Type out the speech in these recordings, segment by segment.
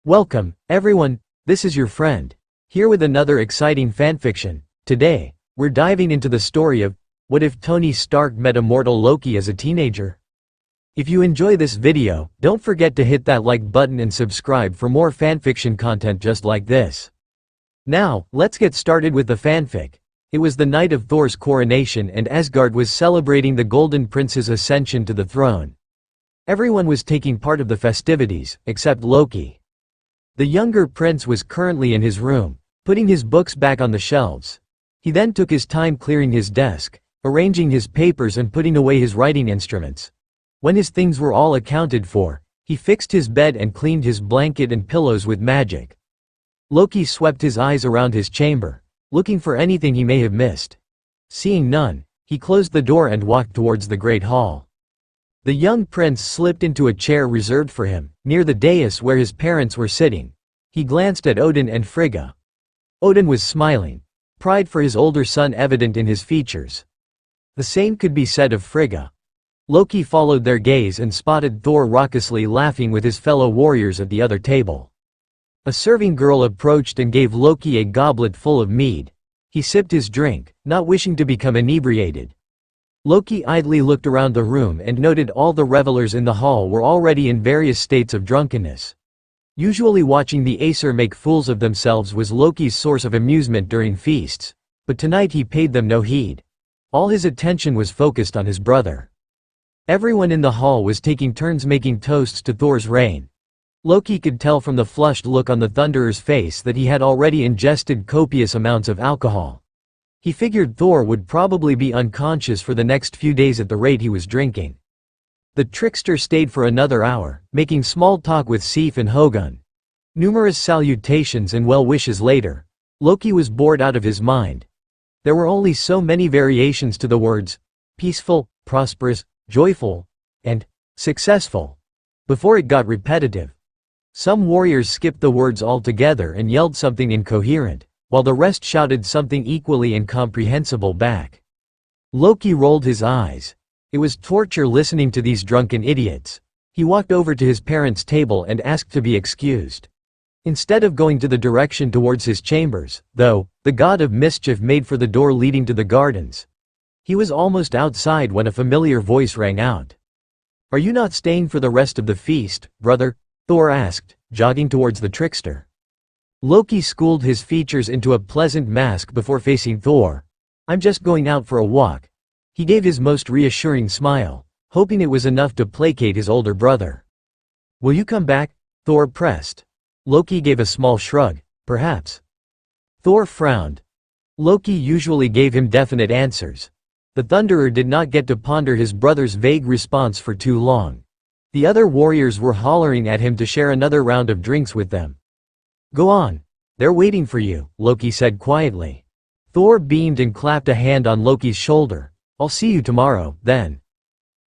Welcome, everyone, this is your friend, here with another exciting fanfiction. Today, we're diving into the story of, what if Tony Stark met immortal Loki as a teenager? If you enjoy this video, don't forget to hit that like button and subscribe for more fanfiction content just like this. Now, let's get started with the fanfic. It was the night of Thor's coronation and Asgard was celebrating the Golden Prince's ascension to the throne. Everyone was taking part of the festivities, except Loki. The younger prince was currently in his room, putting his books back on the shelves. He then took his time clearing his desk, arranging his papers and putting away his writing instruments. When his things were all accounted for, he fixed his bed and cleaned his blanket and pillows with magic. Loki swept his eyes around his chamber, looking for anything he may have missed. Seeing none, he closed the door and walked towards the great hall. The young prince slipped into a chair reserved for him, near the dais where his parents were sitting. He glanced at Odin and Frigga. Odin was smiling, pride for his older son evident in his features. The same could be said of Frigga. Loki followed their gaze and spotted Thor raucously laughing with his fellow warriors at the other table. A serving girl approached and gave Loki a goblet full of mead. He sipped his drink, not wishing to become inebriated. Loki idly looked around the room and noted all the revelers in the hall were already in various states of drunkenness. Usually watching the Aesir make fools of themselves was Loki's source of amusement during feasts, but tonight he paid them no heed. All his attention was focused on his brother. Everyone in the hall was taking turns making toasts to Thor's reign. Loki could tell from the flushed look on the Thunderer's face that he had already ingested copious amounts of alcohol. He figured Thor would probably be unconscious for the next few days at the rate he was drinking. The trickster stayed for another hour, making small talk with Sif and Hogun. Numerous salutations and well wishes later, Loki was bored out of his mind. There were only so many variations to the words peaceful, prosperous, joyful, and successful before it got repetitive. Some warriors skipped the words altogether and yelled something incoherent, while the rest shouted something equally incomprehensible back. Loki rolled his eyes. It was torture listening to these drunken idiots. He walked over to his parents' table and asked to be excused. Instead of going to the direction towards his chambers, though, the god of mischief made for the door leading to the gardens. He was almost outside when a familiar voice rang out. "Are you not staying for the rest of the feast, brother?" Thor asked, jogging towards the trickster. Loki schooled his features into a pleasant mask before facing Thor. "I'm just going out for a walk." He gave his most reassuring smile, hoping it was enough to placate his older brother. "Will you come back?" Thor pressed. Loki gave a small shrug, "Perhaps." Thor frowned. Loki usually gave him definite answers. The Thunderer did not get to ponder his brother's vague response for too long. The other warriors were hollering at him to share another round of drinks with them. "Go on. They're waiting for you," Loki said quietly. Thor beamed and clapped a hand on Loki's shoulder. "I'll see you tomorrow, then."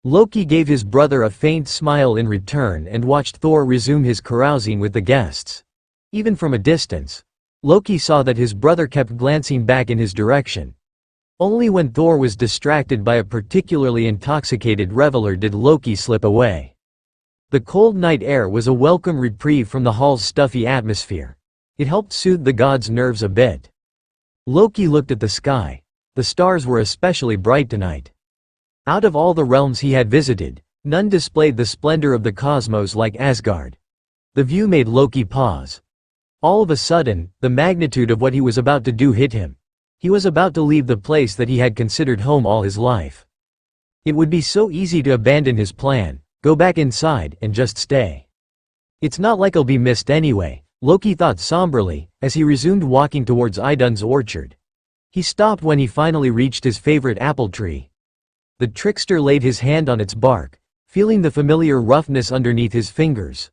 Loki gave his brother a faint smile in return and watched Thor resume his carousing with the guests. Even from a distance, Loki saw that his brother kept glancing back in his direction. Only when Thor was distracted by a particularly intoxicated reveler did Loki slip away. The cold night air was a welcome reprieve from the hall's stuffy atmosphere. It helped soothe the god's nerves a bit. Loki looked at the sky. The stars were especially bright tonight. Out of all the realms he had visited, none displayed the splendor of the cosmos like Asgard. The view made Loki pause. All of a sudden, the magnitude of what he was about to do hit him. He was about to leave the place that he had considered home all his life. It would be so easy to abandon his plan, go back inside, and just stay. "It's not like I'll be missed anyway," Loki thought somberly, as he resumed walking towards Idun's orchard. He stopped when he finally reached his favorite apple tree. The trickster laid his hand on its bark, feeling the familiar roughness underneath his fingers.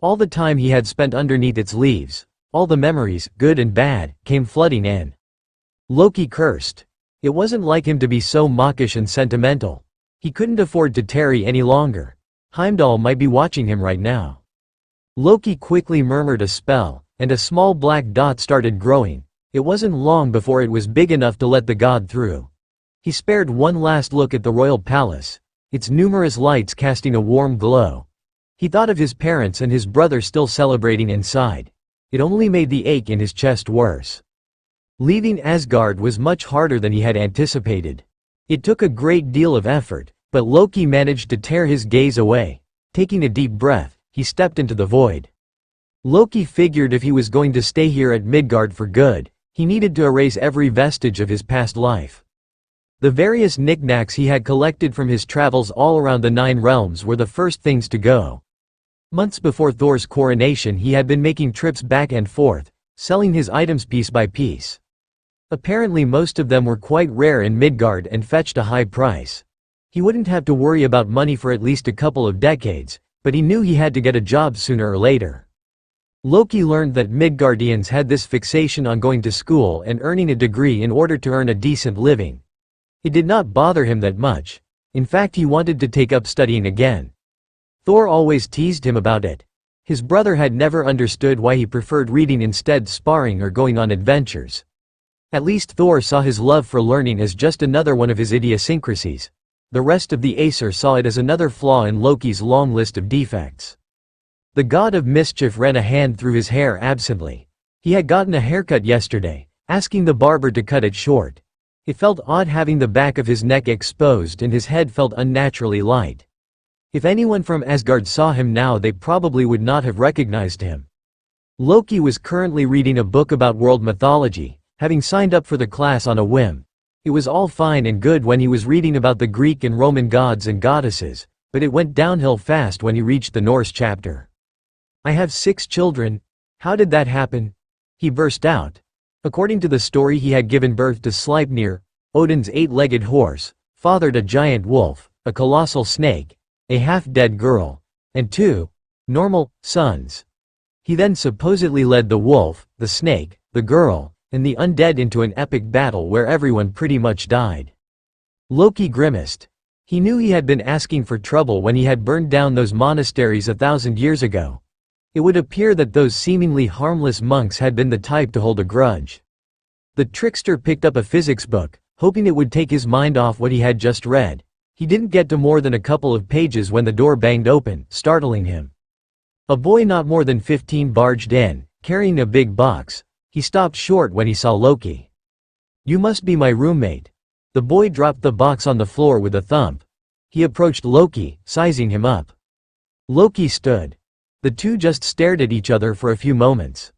All the time he had spent underneath its leaves, all the memories, good and bad, came flooding in. Loki cursed. It wasn't like him to be so mawkish and sentimental. He couldn't afford to tarry any longer. Heimdall might be watching him right now. Loki quickly murmured a spell, and a small black dot started growing. It wasn't long before it was big enough to let the god through. He spared one last look at the royal palace, its numerous lights casting a warm glow. He thought of his parents and his brother still celebrating inside. It only made the ache in his chest worse. Leaving Asgard was much harder than he had anticipated. It took a great deal of effort, but Loki managed to tear his gaze away. Taking a deep breath, he stepped into the void. Loki figured if he was going to stay here at Midgard for good, he needed to erase every vestige of his past life. The various knickknacks he had collected from his travels all around the 9 realms were the first things to go. Months before Thor's coronation he had been making trips back and forth, selling his items piece by piece. Apparently most of them were quite rare in Midgard and fetched a high price. He wouldn't have to worry about money for at least a couple of decades, but he knew he had to get a job sooner or later. Loki learned that Midgardians had this fixation on going to school and earning a degree in order to earn a decent living. It did not bother him that much. In fact, he wanted to take up studying again. Thor always teased him about it. His brother had never understood why he preferred reading instead sparring or going on adventures. At least Thor saw his love for learning as just another one of his idiosyncrasies. The rest of the Aesir saw it as another flaw in Loki's long list of defects. The god of mischief ran a hand through his hair absently. He had gotten a haircut yesterday, asking the barber to cut it short. It felt odd having the back of his neck exposed and his head felt unnaturally light. If anyone from Asgard saw him now they probably would not have recognized him. Loki was currently reading a book about world mythology, having signed up for the class on a whim. It was all fine and good when he was reading about the Greek and Roman gods and goddesses, but it went downhill fast when he reached the Norse chapter. "I have 6 children. How did that happen?" he burst out. According to the story he had given birth to Sleipnir, Odin's 8-legged horse, fathered a giant wolf, a colossal snake, a half-dead girl, and 2 normal sons. He then supposedly led the wolf, the snake, the girl, and the undead into an epic battle where everyone pretty much died. Loki grimaced. He knew he had been asking for trouble when he had burned down those monasteries 1,000 years ago. It would appear that those seemingly harmless monks had been the type to hold a grudge. The trickster picked up a physics book, hoping it would take his mind off what he had just read. He didn't get to more than a couple of pages when the door banged open, startling him. A boy not more than 15 barged in, carrying a big box. He stopped short when he saw Loki. "You must be my roommate." The boy dropped the box on the floor with a thump. He approached Loki, sizing him up. Loki stood. The two just stared at each other for a few moments.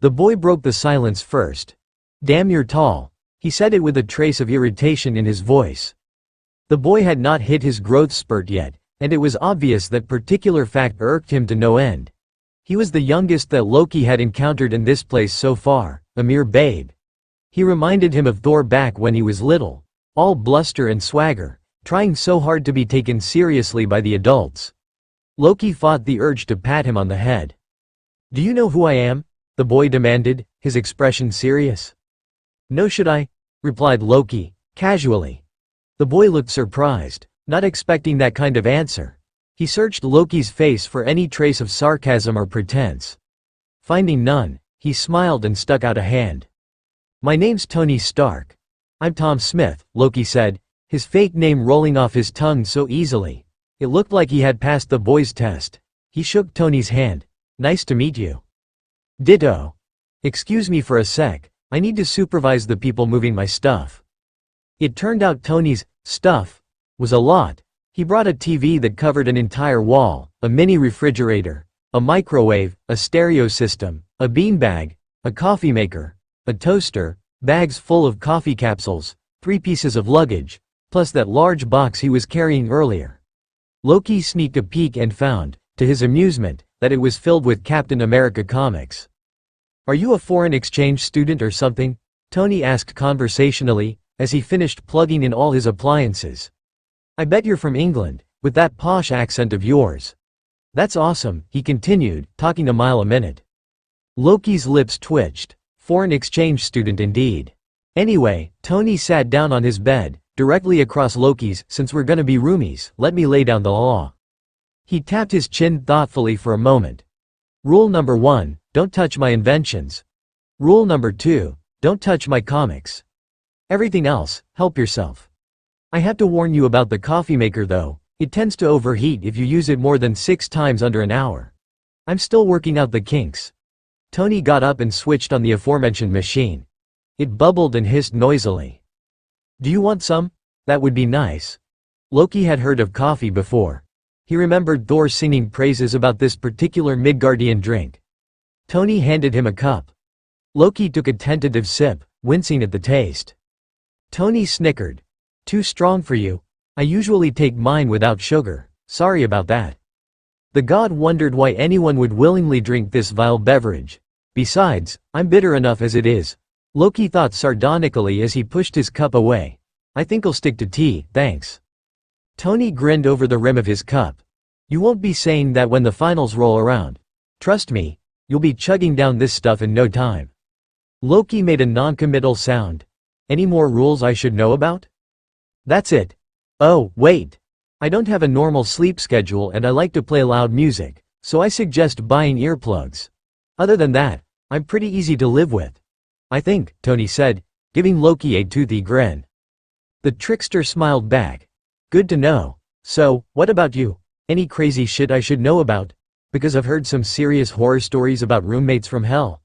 The boy broke the silence first. "Damn, you're tall," he said it with a trace of irritation in his voice. The boy had not hit his growth spurt yet, and it was obvious that particular fact irked him to no end. He was the youngest that Loki had encountered in this place so far, a mere babe. He reminded him of Thor back when he was little, all bluster and swagger, trying so hard to be taken seriously by the adults. Loki fought the urge to pat him on the head. "Do you know who I am?" the boy demanded, his expression serious. "No, should I?" replied Loki, casually. The boy looked surprised, not expecting that kind of answer. He searched Loki's face for any trace of sarcasm or pretense. Finding none, he smiled and stuck out a hand. "My name's Tony Stark." "I'm Tom Smith," Loki said, his fake name rolling off his tongue so easily. It looked like he had passed the boy's test. He shook Tony's hand. "Nice to meet you." "Ditto. Excuse me for a sec, I need to supervise the people moving my stuff." It turned out Tony's stuff was a lot. He brought a TV that covered an entire wall, a mini refrigerator, a microwave, a stereo system, a beanbag, a coffee maker, a toaster, bags full of coffee capsules, 3 pieces of luggage, plus that large box he was carrying earlier. Loki sneaked a peek and found, to his amusement, that it was filled with Captain America comics. "Are you a foreign exchange student or something?" Tony asked conversationally, as he finished plugging in all his appliances. "I bet you're from England, with that posh accent of yours." "That's awesome," he continued, talking a mile a minute. Loki's lips twitched. Foreign exchange student indeed. Anyway, Tony sat down on his bed, directly across Loki's. "Since we're gonna be roomies, let me lay down the law." He tapped his chin thoughtfully for a moment. "Rule number 1, don't touch my inventions. Rule number 2, don't touch my comics. Everything else, help yourself. I have to warn you about the coffee maker though, It tends to overheat if you use it more than 6 times under an hour. I'm still working out the kinks. Tony got up and switched on the aforementioned machine. It bubbled and hissed noisily. Do you want some? That would be nice. Loki had heard of coffee before. He remembered Thor singing praises about this particular Midgardian drink. Tony handed him a cup. Loki took a tentative sip, wincing at the taste. Tony snickered. Too strong for you. I usually take mine without sugar. Sorry about that. The god wondered why anyone would willingly drink this vile beverage. Besides, I'm bitter enough as it is. Loki thought sardonically as he pushed his cup away. I think I'll stick to tea, thanks. Tony grinned over the rim of his cup. You won't be saying that when the finals roll around. Trust me, you'll be chugging down this stuff in no time. Loki made a non-committal sound. Any more rules I should know about? That's it. Oh, wait. I don't have a normal sleep schedule and I like to play loud music, so I suggest buying earplugs. Other than that, I'm pretty easy to live with. I think, Tony said, giving Loki a toothy grin. The trickster smiled back. Good to know. So, what about you? Any crazy shit I should know about? Because I've heard some serious horror stories about roommates from hell.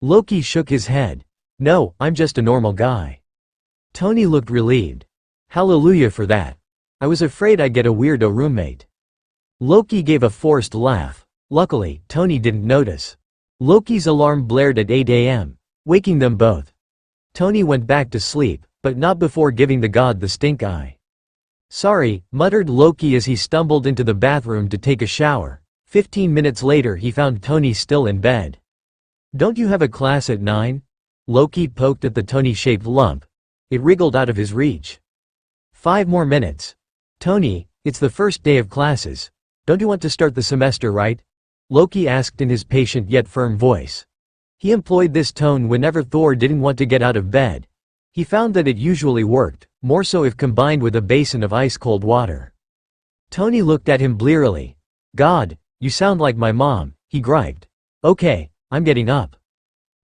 Loki shook his head. No, I'm just a normal guy. Tony looked relieved. Hallelujah for that. I was afraid I'd get a weirdo roommate. Loki gave a forced laugh. Luckily, Tony didn't notice. Loki's alarm blared at 8 a.m., waking them both. Tony went back to sleep, but not before giving the god the stink eye. Sorry, muttered Loki as he stumbled into the bathroom to take a shower. 15 minutes later he found Tony still in bed. Don't you have a class at 9? Loki poked at the Tony-shaped lump. It wriggled out of his reach. 5 more minutes. Tony, it's the first day of classes. Don't you want to start the semester right? Loki asked in his patient yet firm voice. He employed this tone whenever Thor didn't want to get out of bed. He found that it usually worked, more so if combined with a basin of ice-cold water. Tony looked at him blearily. God, you sound like my mom, he griped. Okay, I'm getting up.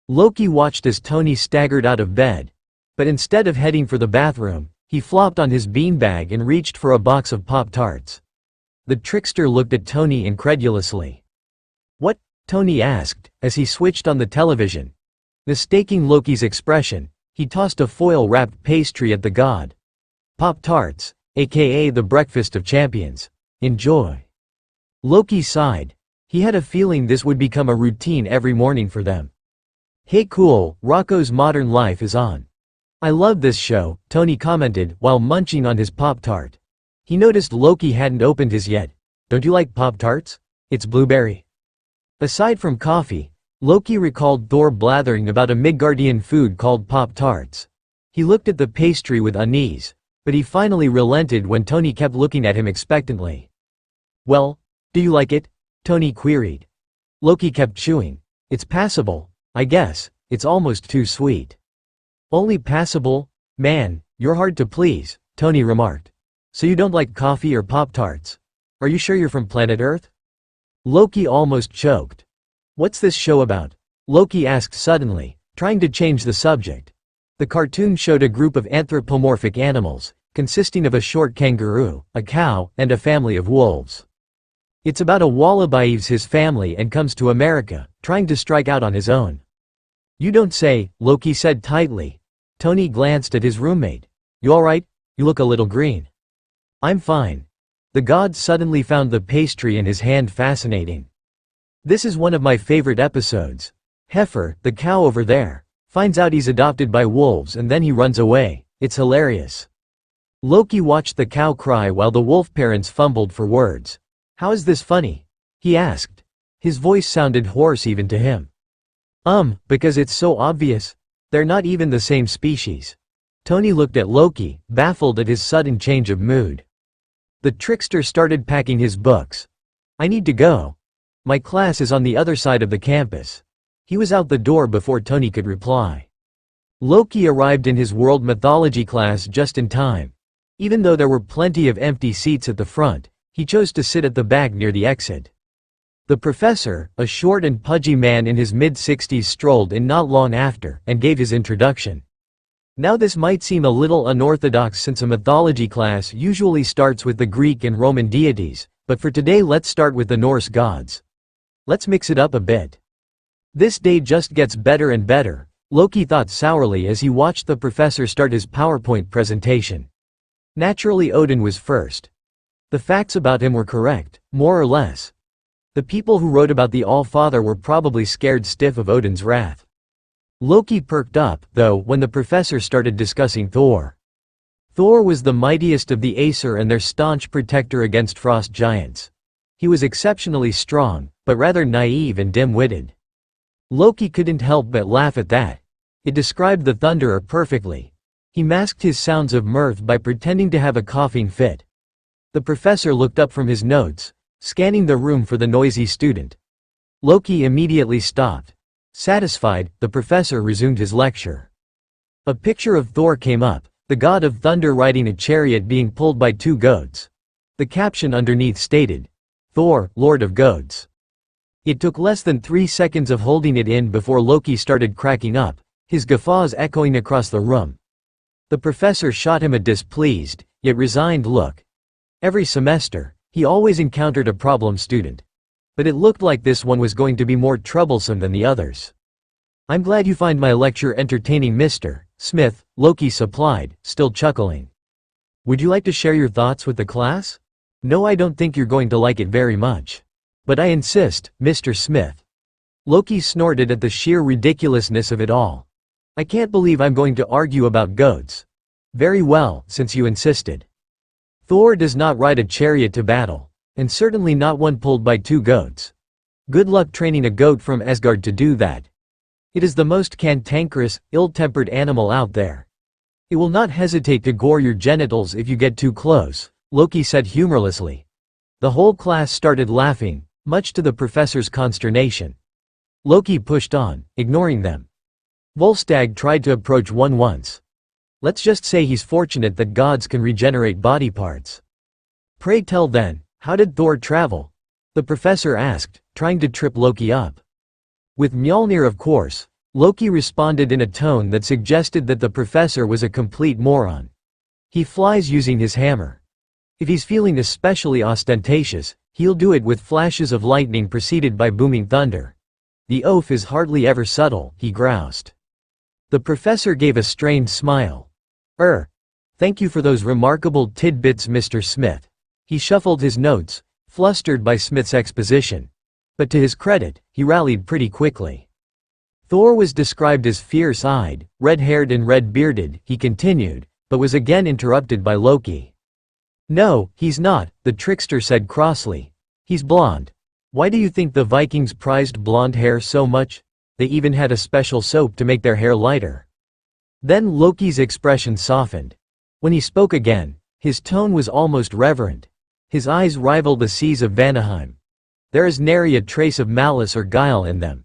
Loki watched as Tony staggered out of bed. But instead of heading for the bathroom, he flopped on his beanbag and reached for a box of Pop-Tarts. The trickster looked at Tony incredulously. What? Tony asked, as he switched on the television. Mistaking Loki's expression, he tossed a foil-wrapped pastry at the god. Pop-Tarts, aka the breakfast of champions. Enjoy. Loki sighed. He had a feeling this would become a routine every morning for them. Hey cool, Rocco's Modern Life is on. I love this show, Tony commented while munching on his Pop-Tart. He noticed Loki hadn't opened his yet. Don't you like Pop-Tarts? It's blueberry. Aside from coffee, Loki recalled Thor blathering about a Midgardian food called Pop-Tarts. He looked at the pastry with unease, but he finally relented when Tony kept looking at him expectantly. Well, do you like it? Tony queried. Loki kept chewing. It's passable, I guess, it's almost too sweet. Only passable? Man, you're hard to please, Tony remarked. So you don't like coffee or Pop-Tarts? Are you sure you're from planet Earth? Loki almost choked. What's this show about? Loki asked suddenly, trying to change the subject. The cartoon showed a group of anthropomorphic animals, consisting of a short kangaroo, a cow, and a family of wolves. It's about a wallaby leaves his family and comes to America, trying to strike out on his own. You don't say, Loki said tightly. Tony glanced at his roommate. You alright? You look a little green. I'm fine. The god suddenly found the pastry in his hand fascinating. This is one of my favorite episodes. Heifer, the cow over there, finds out he's adopted by wolves and then he runs away. It's hilarious. Loki watched the cow cry while the wolf parents fumbled for words. How is this funny? He asked. His voice sounded hoarse even to him. Because it's so obvious. They're not even the same species. Tony looked at Loki, baffled at his sudden change of mood. The trickster started packing his books. I need to go. My class is on the other side of the campus. He was out the door before Tony could reply. Loki arrived in his world mythology class just in time. Even though there were plenty of empty seats at the front, he chose to sit at the back near the exit. The professor, a short and pudgy man in his mid-60s, strolled in not long after and gave his introduction. Now this might seem a little unorthodox since a mythology class usually starts with the Greek and Roman deities, but for today let's start with the Norse gods. Let's mix it up a bit. This day just gets better and better, Loki thought sourly as he watched the professor start his PowerPoint presentation. Naturally Odin was first. The facts about him were correct, more or less. The people who wrote about the All-Father were probably scared stiff of Odin's wrath. Loki perked up, though, when the professor started discussing Thor. Thor was the mightiest of the Aesir and their staunch protector against frost giants. He was exceptionally strong, but rather naive and dim-witted. Loki couldn't help but laugh at that. It described the Thunderer perfectly. He masked his sounds of mirth by pretending to have a coughing fit. The professor looked up from his notes, scanning the room for the noisy student. Loki immediately stopped. Satisfied, the professor resumed his lecture. A picture of Thor came up, the god of thunder riding a chariot being pulled by two goats. The caption underneath stated, "Thor, Lord of Goats." It took less than 3 seconds of holding it in before Loki started cracking up, his guffaws echoing across the room. The professor shot him a displeased, yet resigned look. Every semester, he always encountered a problem student. But it looked like this one was going to be more troublesome than the others. "I'm glad you find my lecture entertaining, Mr. Smith," Loki supplied, still chuckling. "Would you like to share your thoughts with the class?" "No, I don't think you're going to like it very much." "But I insist, Mr. Smith." Loki snorted at the sheer ridiculousness of it all. "I can't believe I'm going to argue about goats." "Very well, since you insisted. Thor does not ride a chariot to battle. And certainly not one pulled by two goats. Good luck training a goat from Asgard to do that. It is the most cantankerous, ill-tempered animal out there. It will not hesitate to gore your genitals if you get too close," Loki said humorlessly. The whole class started laughing, much to the professor's consternation. Loki pushed on, ignoring them. Volstagg tried to approach one once. "Let's just say he's fortunate that gods can regenerate body parts." "Pray tell then, how did Thor travel?" the professor asked, trying to trip Loki up. "With Mjolnir, of course," Loki responded in a tone that suggested that the professor was a complete moron. "He flies using his hammer. If he's feeling especially ostentatious, he'll do it with flashes of lightning preceded by booming thunder. The oaf is hardly ever subtle," he groused. The professor gave a strained smile. Thank you for those remarkable tidbits, Mr. Smith." He shuffled his notes, flustered by Smith's exposition. But to his credit, he rallied pretty quickly. "Thor was described as fierce-eyed, red-haired and red-bearded," he continued, but was again interrupted by Loki. "No, he's not," the trickster said crossly. "He's blonde. Why do you think the Vikings prized blonde hair so much? They even had a special soap to make their hair lighter." Then Loki's expression softened. When he spoke again, his tone was almost reverent. His eyes rivaled the seas of Vanaheim. There is nary a trace of malice or guile in them.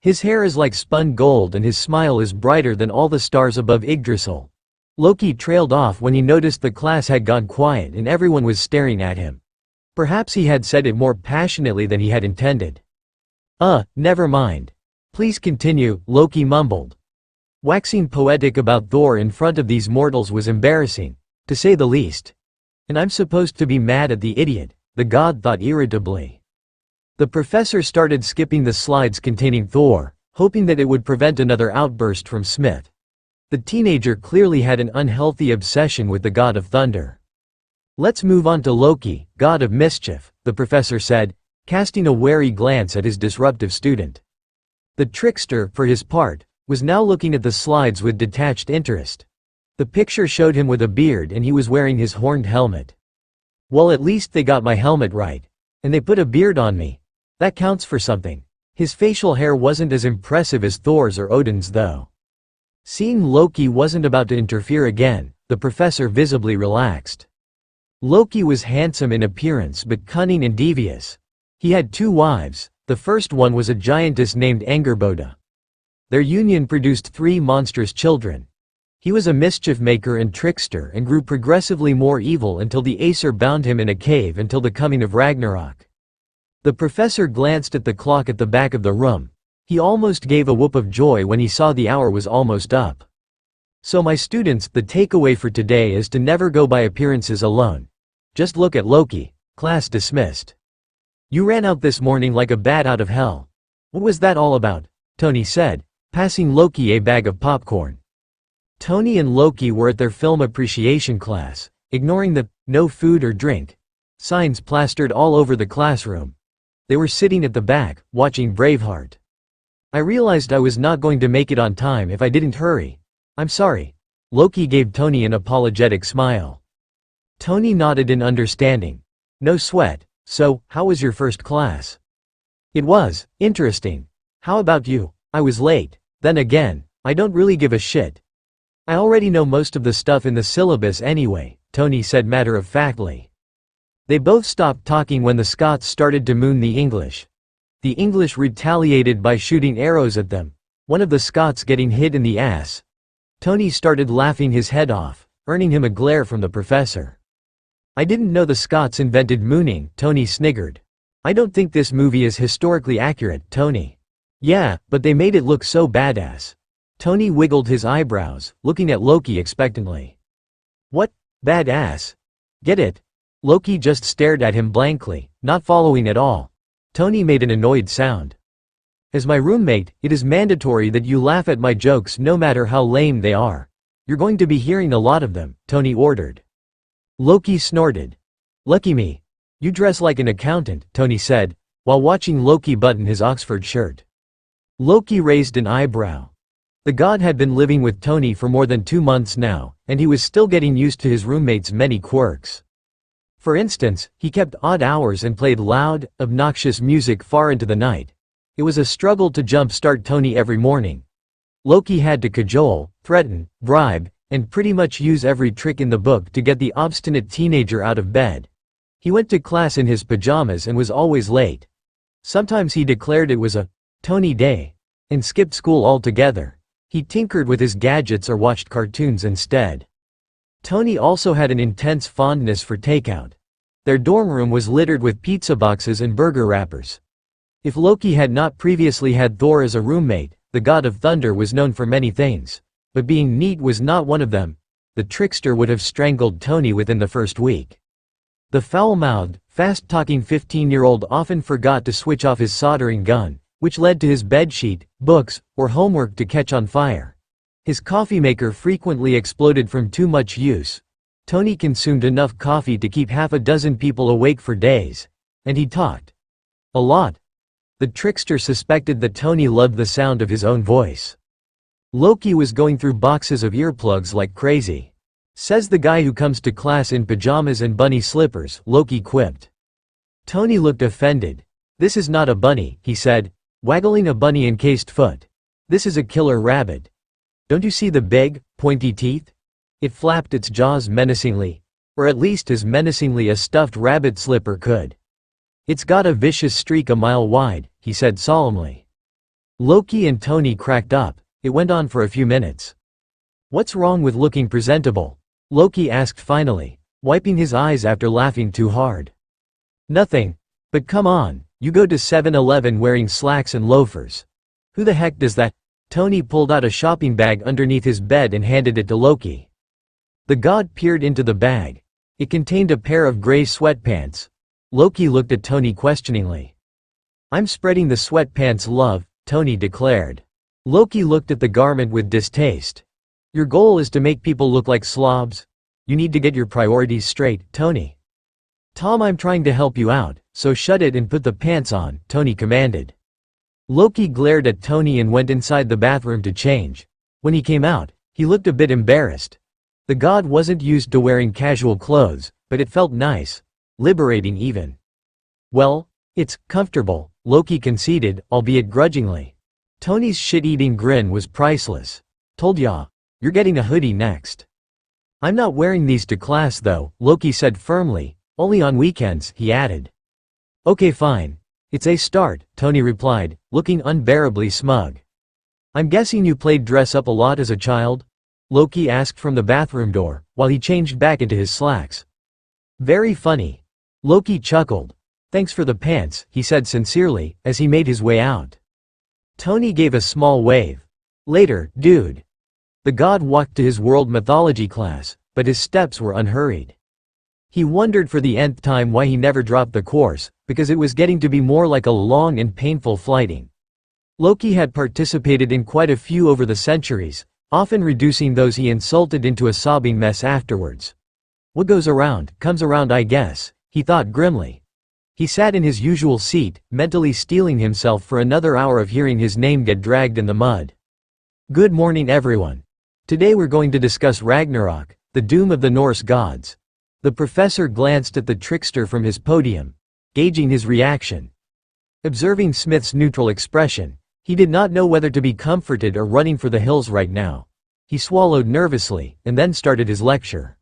His hair is like spun gold and his smile is brighter than all the stars above Yggdrasil. Loki trailed off when he noticed the class had gone quiet and everyone was staring at him. Perhaps he had said it more passionately than he had intended. Never mind. Please continue," Loki mumbled. Waxing poetic about Thor in front of these mortals was embarrassing, to say the least. "And I'm supposed to be mad at the idiot," the god thought irritably. The professor started skipping the slides containing Thor, hoping that it would prevent another outburst from Smith. The teenager clearly had an unhealthy obsession with the god of thunder. "Let's move on to Loki, god of mischief," the professor said, casting a wary glance at his disruptive student. The trickster, for his part, was now looking at the slides with detached interest. The picture showed him with a beard and he was wearing his horned helmet. "Well, at least they got my helmet right. And they put a beard on me. That counts for something." His facial hair wasn't as impressive as Thor's or Odin's though. Seeing Loki wasn't about to interfere again, the professor visibly relaxed. Loki was handsome in appearance but cunning and devious. He had 2 wives, the first one was a giantess named Angerboda. Their union produced 3 monstrous children. He was a mischief maker and trickster and grew progressively more evil until the Aesir bound him in a cave until the coming of Ragnarok. The professor glanced at the clock at the back of the room. He almost gave a whoop of joy when he saw the hour was almost up. So my students, the takeaway for today is to never go by appearances alone. Just look at Loki. Class dismissed. You ran out this morning like a bat out of hell. What was that all about? Tony said, passing Loki a bag of popcorn. Tony and Loki were at their film appreciation class, ignoring the "no food or drink" signs plastered all over the classroom. They were sitting at the back, watching Braveheart. I realized I was not going to make it on time if I didn't hurry. I'm sorry. Loki gave Tony an apologetic smile. Tony nodded in understanding. No sweat. So, how was your first class? It was interesting. How about you? I was late. Then again, I don't really give a shit. I already know most of the stuff in the syllabus anyway, Tony said matter-of-factly. They both stopped talking when the Scots started to moon the English. The English retaliated by shooting arrows at them, one of the Scots getting hit in the ass. Tony started laughing his head off, earning him a glare from the professor. I didn't know the Scots invented mooning, Tony sniggered. I don't think this movie is historically accurate, Tony. Yeah, but they made it look so badass. Tony wiggled his eyebrows, looking at Loki expectantly. What? Badass? Get it? Loki just stared at him blankly, not following at all. Tony made an annoyed sound. As my roommate, it is mandatory that you laugh at my jokes no matter how lame they are. You're going to be hearing a lot of them, Tony ordered. Loki snorted. Lucky me. You dress like an accountant, Tony said, while watching Loki button his Oxford shirt. Loki raised an eyebrow. The god had been living with Tony for more than 2 months now, and he was still getting used to his roommate's many quirks. For instance, he kept odd hours and played loud, obnoxious music far into the night. It was a struggle to jumpstart Tony every morning. Loki had to cajole, threaten, bribe, and pretty much use every trick in the book to get the obstinate teenager out of bed. He went to class in his pajamas and was always late. Sometimes he declared it was a Tony day and skipped school altogether. He tinkered with his gadgets or watched cartoons instead. Tony also had an intense fondness for takeout. Their dorm room was littered with pizza boxes and burger wrappers. If Loki had not previously had Thor as a roommate, the god of thunder was known for many things, but being neat was not one of them. The trickster would have strangled Tony within the first week. The foul-mouthed, fast-talking 15-year-old often forgot to switch off his soldering gun, which led to his bedsheet, books, or homework to catch on fire. His coffee maker frequently exploded from too much use. Tony consumed enough coffee to keep half a dozen people awake for days. And he talked. A lot. The trickster suspected that Tony loved the sound of his own voice. Loki was going through boxes of earplugs like crazy. Says the guy who comes to class in pajamas and bunny slippers, Loki quipped. Tony looked offended. This is not a bunny, he said, waggling a bunny-encased foot. This is a killer rabbit. Don't you see the big, pointy teeth? It flapped its jaws menacingly. Or at least as menacingly as stuffed rabbit slipper could. It's got a vicious streak a mile wide, he said solemnly. Loki and Tony cracked up. It went on for a few minutes. What's wrong with looking presentable? Loki asked finally, wiping his eyes after laughing too hard. Nothing. But come on, you go to 7-Eleven wearing slacks and loafers. Who the heck does that? Tony pulled out a shopping bag underneath his bed and handed it to Loki. The god peered into the bag. It contained a pair of gray sweatpants. Loki looked at Tony questioningly. I'm spreading the sweatpants love, Tony declared. Loki looked at the garment with distaste. Your goal is to make people look like slobs? You need to get your priorities straight, Tony. Tom, I'm trying to help you out, so shut it and put the pants on, Tony commanded. Loki glared at Tony and went inside the bathroom to change. When he came out, he looked a bit embarrassed. The god wasn't used to wearing casual clothes, but it felt nice. Liberating even. Well, it's comfortable, Loki conceded, albeit grudgingly. Tony's shit-eating grin was priceless. Told ya. You're getting a hoodie next. I'm not wearing these to class though, Loki said firmly. Only on weekends, he added. Okay fine. It's a start, Tony replied, looking unbearably smug. I'm guessing you played dress-up a lot as a child? Loki asked from the bathroom door, while he changed back into his slacks. Very funny. Loki chuckled. Thanks for the pants, he said sincerely, as he made his way out. Tony gave a small wave. Later, dude. The god walked to his world mythology class, but his steps were unhurried. He wondered for the nth time why he never dropped the course, because it was getting to be more like a long and painful flighting. Loki had participated in quite a few over the centuries, often reducing those he insulted into a sobbing mess afterwards. What goes around, comes around, I guess, he thought grimly. He sat in his usual seat, mentally steeling himself for another hour of hearing his name get dragged in the mud. Good morning everyone. Today we're going to discuss Ragnarok, the doom of the Norse gods. The professor glanced at the trickster from his podium, gauging his reaction. Observing Smith's neutral expression, he did not know whether to be comforted or running for the hills right now. He swallowed nervously, and then started his lecture.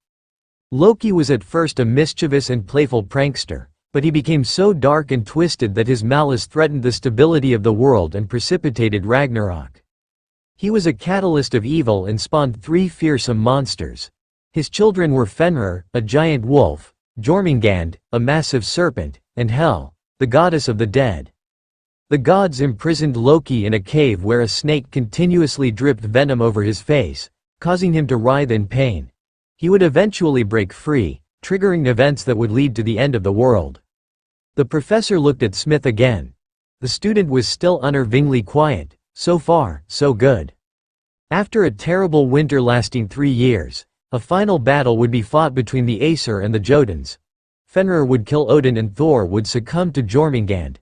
Loki was at first a mischievous and playful prankster, but he became so dark and twisted that his malice threatened the stability of the world and precipitated Ragnarok. He was a catalyst of evil and spawned 3 fearsome monsters. His children were Fenrir, a giant wolf, Jormungand, a massive serpent, and Hel, the goddess of the dead. The gods imprisoned Loki in a cave where a snake continuously dripped venom over his face, causing him to writhe in pain. He would eventually break free, triggering events that would lead to the end of the world. The professor looked at Smith again. The student was still unnervingly quiet. So far, so good. After a terrible winter lasting 3 years, a final battle would be fought between the Aesir and the Jotuns. Fenrir would kill Odin and Thor would succumb to Jormungand.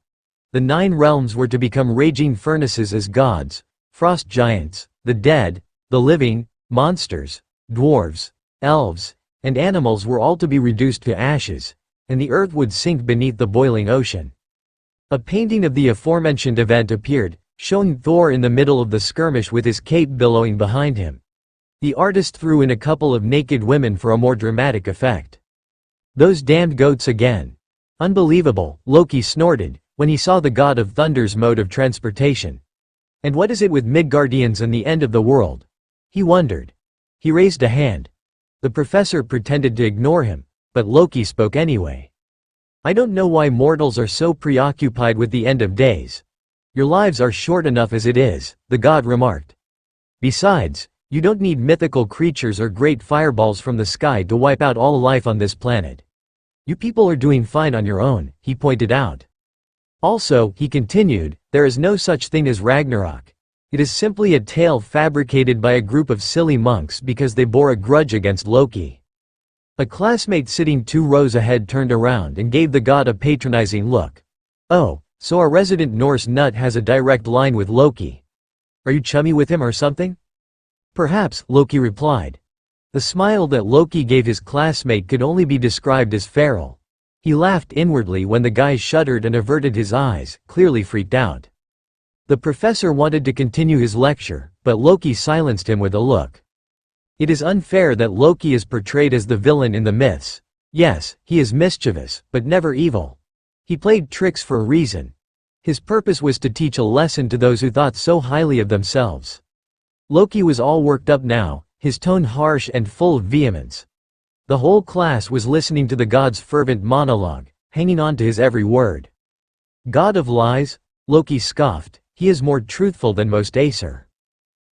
The 9 realms were to become raging furnaces as gods, frost giants, the dead, the living, monsters, dwarves, elves, and animals were all to be reduced to ashes, and the earth would sink beneath the boiling ocean. A painting of the aforementioned event appeared, showing Thor in the middle of the skirmish with his cape billowing behind him. The artist threw in a couple of naked women for a more dramatic effect. Those damned goats again. Unbelievable, Loki snorted, when he saw the god of thunder's mode of transportation. And what is it with Midgardians and the end of the world? He wondered. He raised a hand. The professor pretended to ignore him, but Loki spoke anyway. I don't know why mortals are so preoccupied with the end of days. Your lives are short enough as it is, the god remarked. Besides, you don't need mythical creatures or great fireballs from the sky to wipe out all life on this planet. You people are doing fine on your own, he pointed out. Also, he continued, there is no such thing as Ragnarok. It is simply a tale fabricated by a group of silly monks because they bore a grudge against Loki. A classmate sitting 2 rows ahead turned around and gave the god a patronizing look. Oh, so our resident Norse nut has a direct line with Loki. Are you chummy with him or something? Perhaps, Loki replied. The smile that Loki gave his classmate could only be described as feral. He laughed inwardly when the guy shuddered and averted his eyes, clearly freaked out. The professor wanted to continue his lecture, but Loki silenced him with a look. It is unfair that Loki is portrayed as the villain in the myths. Yes, he is mischievous, but never evil. He played tricks for a reason. His purpose was to teach a lesson to those who thought so highly of themselves. Loki was all worked up now, his tone harsh and full of vehemence. The whole class was listening to the god's fervent monologue, hanging on to his every word. God of lies? Loki scoffed, he is more truthful than most Aesir.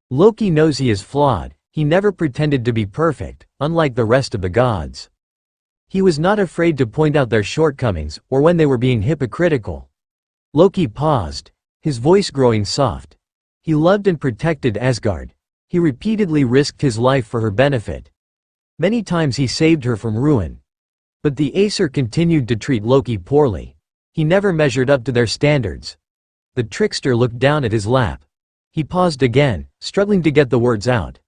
Loki knows he is flawed, he never pretended to be perfect, unlike the rest of the gods. He was not afraid to point out their shortcomings, or when they were being hypocritical. Loki paused, his voice growing soft. He loved and protected Asgard. He repeatedly risked his life for her benefit. Many times he saved her from ruin. But the Aesir continued to treat Loki poorly. He never measured up to their standards. The trickster looked down at his lap. He paused again, struggling to get the words out.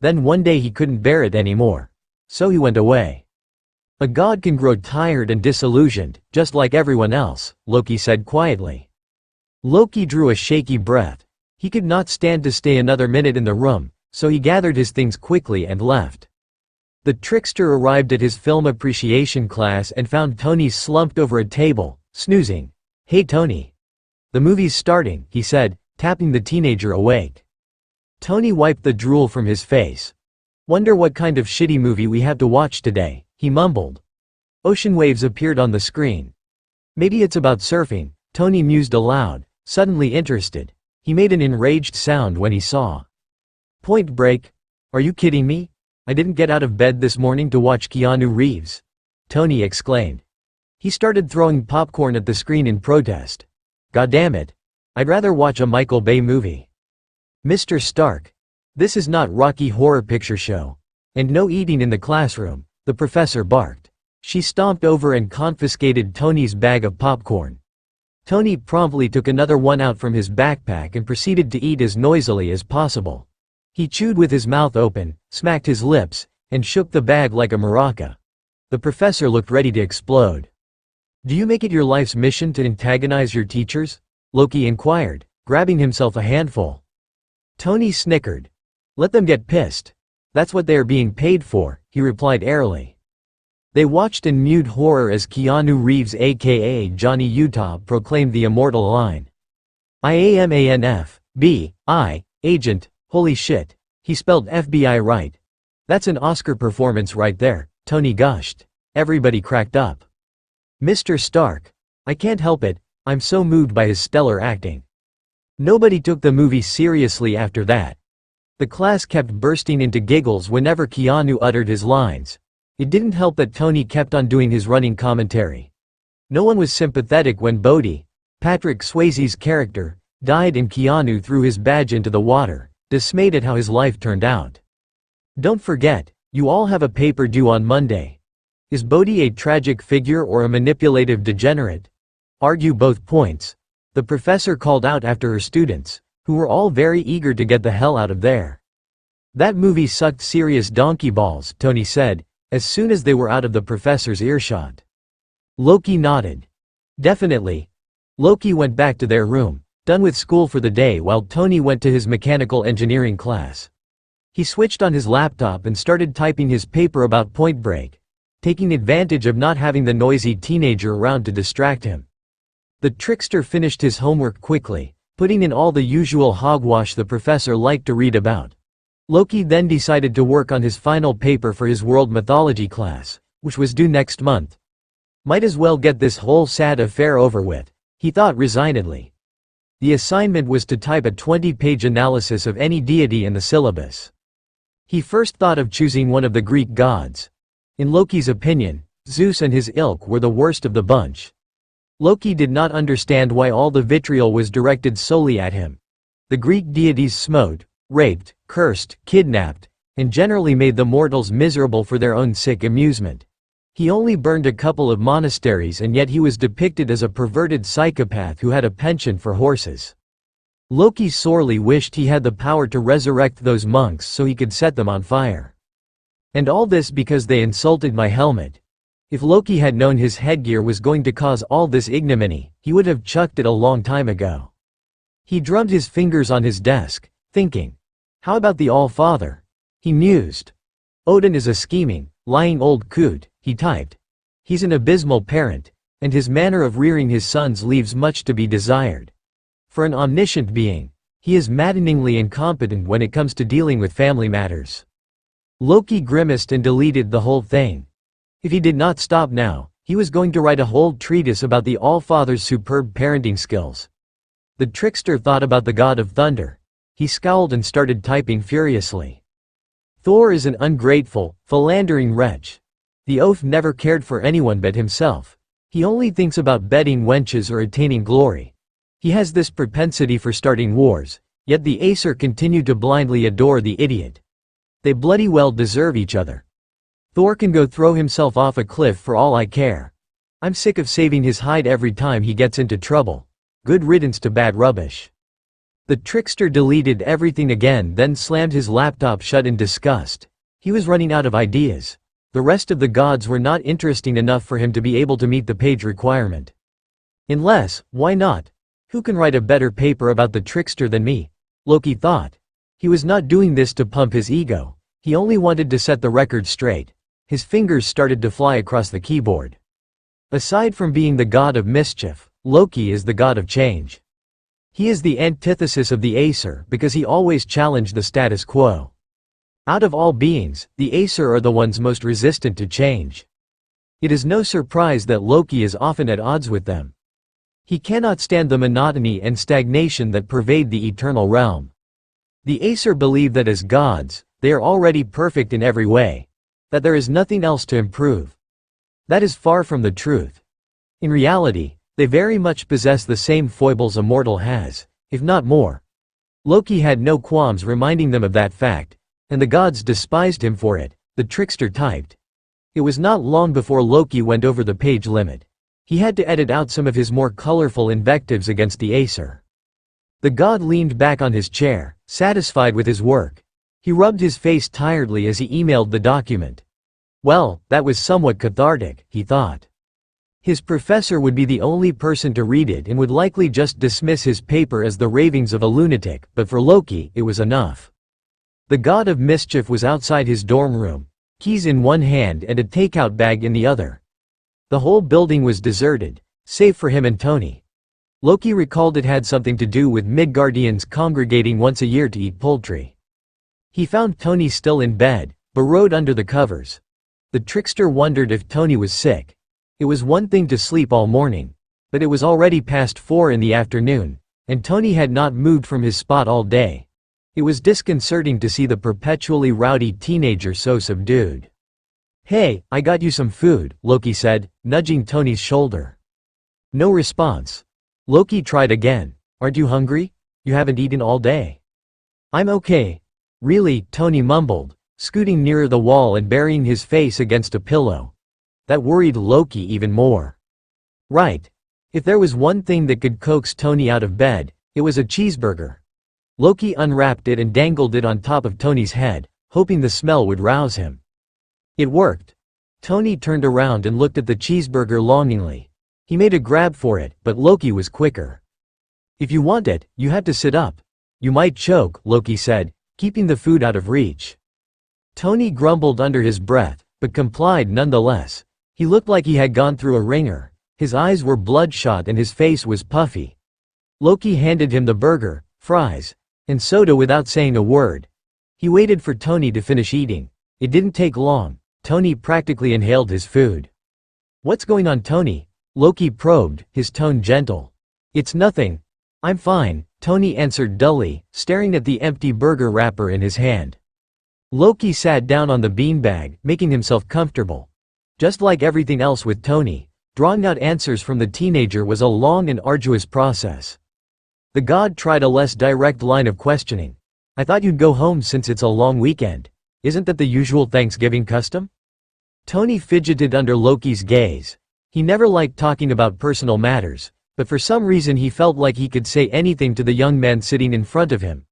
Then one day he couldn't bear it anymore. So he went away. A god can grow tired and disillusioned, just like everyone else, Loki said quietly. Loki drew a shaky breath. He could not stand to stay another minute in the room, so he gathered his things quickly and left. The trickster arrived at his film appreciation class and found Tony slumped over a table, snoozing. Hey Tony. The movie's starting, he said, tapping the teenager awake. Tony wiped the drool from his face. Wonder what kind of shitty movie we have to watch today, he mumbled. Ocean waves appeared on the screen. Maybe it's about surfing, Tony mused aloud, suddenly interested. He made an enraged sound when he saw Point Break. Are you kidding me? I didn't get out of bed this morning to watch Keanu Reeves," Tony exclaimed. He started throwing popcorn at the screen in protest. "Goddamn it. I'd rather watch a Michael Bay movie." "Mr. Stark. This is not Rocky Horror Picture Show. And no eating in the classroom," the professor barked. She stomped over and confiscated Tony's bag of popcorn. Tony promptly took another one out from his backpack and proceeded to eat as noisily as possible. He chewed with his mouth open, smacked his lips, and shook the bag like a maraca. The professor looked ready to explode. "Do you make it your life's mission to antagonize your teachers?" Loki inquired, grabbing himself a handful. Tony snickered. "Let them get pissed. That's what they are being paid for," he replied airily. They watched in mute horror as Keanu Reeves aka Johnny Utah proclaimed the immortal line. "I am agent, holy shit, he spelled FBI right. That's an Oscar performance right there," Tony gushed. Everybody cracked up. "Mr. Stark. I can't help it, I'm so moved by his stellar acting." Nobody took the movie seriously after that. The class kept bursting into giggles whenever Keanu uttered his lines. It didn't help that Tony kept on doing his running commentary. No one was sympathetic when Bodhi, Patrick Swayze's character, died and Keanu threw his badge into the water, dismayed at how his life turned out. "Don't forget, you all have a paper due on Monday. Is Bodhi a tragic figure or a manipulative degenerate? Argue both points," the professor called out after her students, who were all very eager to get the hell out of there. "That movie sucked serious donkey balls," Tony said, as soon as they were out of the professor's earshot. Loki nodded. "Definitely." Loki went back to their room, done with school for the day, while Tony went to his mechanical engineering class. He switched on his laptop and started typing his paper about Point Break, taking advantage of not having the noisy teenager around to distract him. The trickster finished his homework quickly, putting in all the usual hogwash the professor liked to read about. Loki then decided to work on his final paper for his world mythology class, which was due next month. Might as well get this whole sad affair over with, he thought resignedly. The assignment was to type a 20-page analysis of any deity in the syllabus. He first thought of choosing one of the Greek gods. In Loki's opinion, Zeus and his ilk were the worst of the bunch. Loki did not understand why all the vitriol was directed solely at him. The Greek deities smote, raped, cursed, kidnapped, and generally made the mortals miserable for their own sick amusement. He only burned a couple of monasteries, and yet he was depicted as a perverted psychopath who had a penchant for horses. Loki sorely wished he had the power to resurrect those monks so he could set them on fire. And all this because they insulted my helmet. If Loki had known his headgear was going to cause all this ignominy, he would have chucked it a long time ago. He drummed his fingers on his desk, thinking, "How about the All-Father?" He mused. "Odin is a scheming, lying old coot," he typed. "He's an abysmal parent, and his manner of rearing his sons leaves much to be desired. For an omniscient being, he is maddeningly incompetent when it comes to dealing with family matters." Loki grimaced and deleted the whole thing. If he did not stop now, he was going to write a whole treatise about the All-Father's superb parenting skills. The trickster thought about the god of thunder. He scowled and started typing furiously. "Thor is an ungrateful, philandering wretch. The oaf never cared for anyone but himself. He only thinks about bedding wenches or attaining glory. He has this propensity for starting wars, yet the Aesir continue to blindly adore the idiot. They bloody well deserve each other. Thor can go throw himself off a cliff for all I care. I'm sick of saving his hide every time he gets into trouble. Good riddance to bad rubbish." The trickster deleted everything again, then slammed his laptop shut in disgust. He was running out of ideas. The rest of the gods were not interesting enough for him to be able to meet the page requirement. Unless, why not? Who can write a better paper about the trickster than me? Loki thought. He was not doing this to pump his ego. He only wanted to set the record straight. His fingers started to fly across the keyboard. Aside from being the god of mischief, Loki is the god of change. He is the antithesis of the Aesir because he always challenged the status quo. Out of all beings, the Aesir are the ones most resistant to change. It is no surprise that Loki is often at odds with them. He cannot stand the monotony and stagnation that pervade the eternal realm. The Aesir believe that as gods, they are already perfect in every way, that there is nothing else to improve. That is far from the truth. In reality, they very much possess the same foibles a mortal has, if not more. Loki had no qualms reminding them of that fact, and the gods despised him for it, the trickster typed. It was not long before Loki went over the page limit. He had to edit out some of his more colorful invectives against the Aesir. The god leaned back on his chair, satisfied with his work. He rubbed his face tiredly as he emailed the document. Well, that was somewhat cathartic, he thought. His professor would be the only person to read it and would likely just dismiss his paper as the ravings of a lunatic, but for Loki, it was enough. The god of mischief was outside his dorm room, keys in one hand and a takeout bag in the other. The whole building was deserted, save for him and Tony. Loki recalled it had something to do with Midgardians congregating once a year to eat poultry. He found Tony still in bed, burrowed under the covers. The trickster wondered if Tony was sick. It was one thing to sleep all morning, but it was already past 4 in the afternoon, and Tony had not moved from his spot all day. It was disconcerting to see the perpetually rowdy teenager so subdued. "Hey, I got you some food," Loki said, nudging Tony's shoulder. No response. Loki tried again. "Aren't you hungry? You haven't eaten all day." "I'm okay. Really," Tony mumbled, scooting nearer the wall and burying his face against a pillow. That worried Loki even more. Right. If there was one thing that could coax Tony out of bed, it was a cheeseburger. Loki unwrapped it and dangled it on top of Tony's head, hoping the smell would rouse him. It worked. Tony turned around and looked at the cheeseburger longingly. He made a grab for it, but Loki was quicker. "If you want it, you have to sit up. You might choke," Loki said, keeping the food out of reach. Tony grumbled under his breath, but complied nonetheless. He looked like he had gone through a ringer. His eyes were bloodshot and his face was puffy. Loki handed him the burger, fries, and soda without saying a word. He waited for Tony to finish eating. It didn't take long. Tony practically inhaled his food. "What's going on, Tony?" Loki probed, his tone gentle. "It's nothing. I'm fine," Tony answered dully, staring at the empty burger wrapper in his hand. Loki sat down on the beanbag, making himself comfortable. Just like everything else with Tony, drawing out answers from the teenager was a long and arduous process. The god tried a less direct line of questioning. "I thought you'd go home since it's a long weekend. Isn't that the usual Thanksgiving custom?" Tony fidgeted under Loki's gaze. He never liked talking about personal matters, but for some reason he felt like he could say anything to the young man sitting in front of him.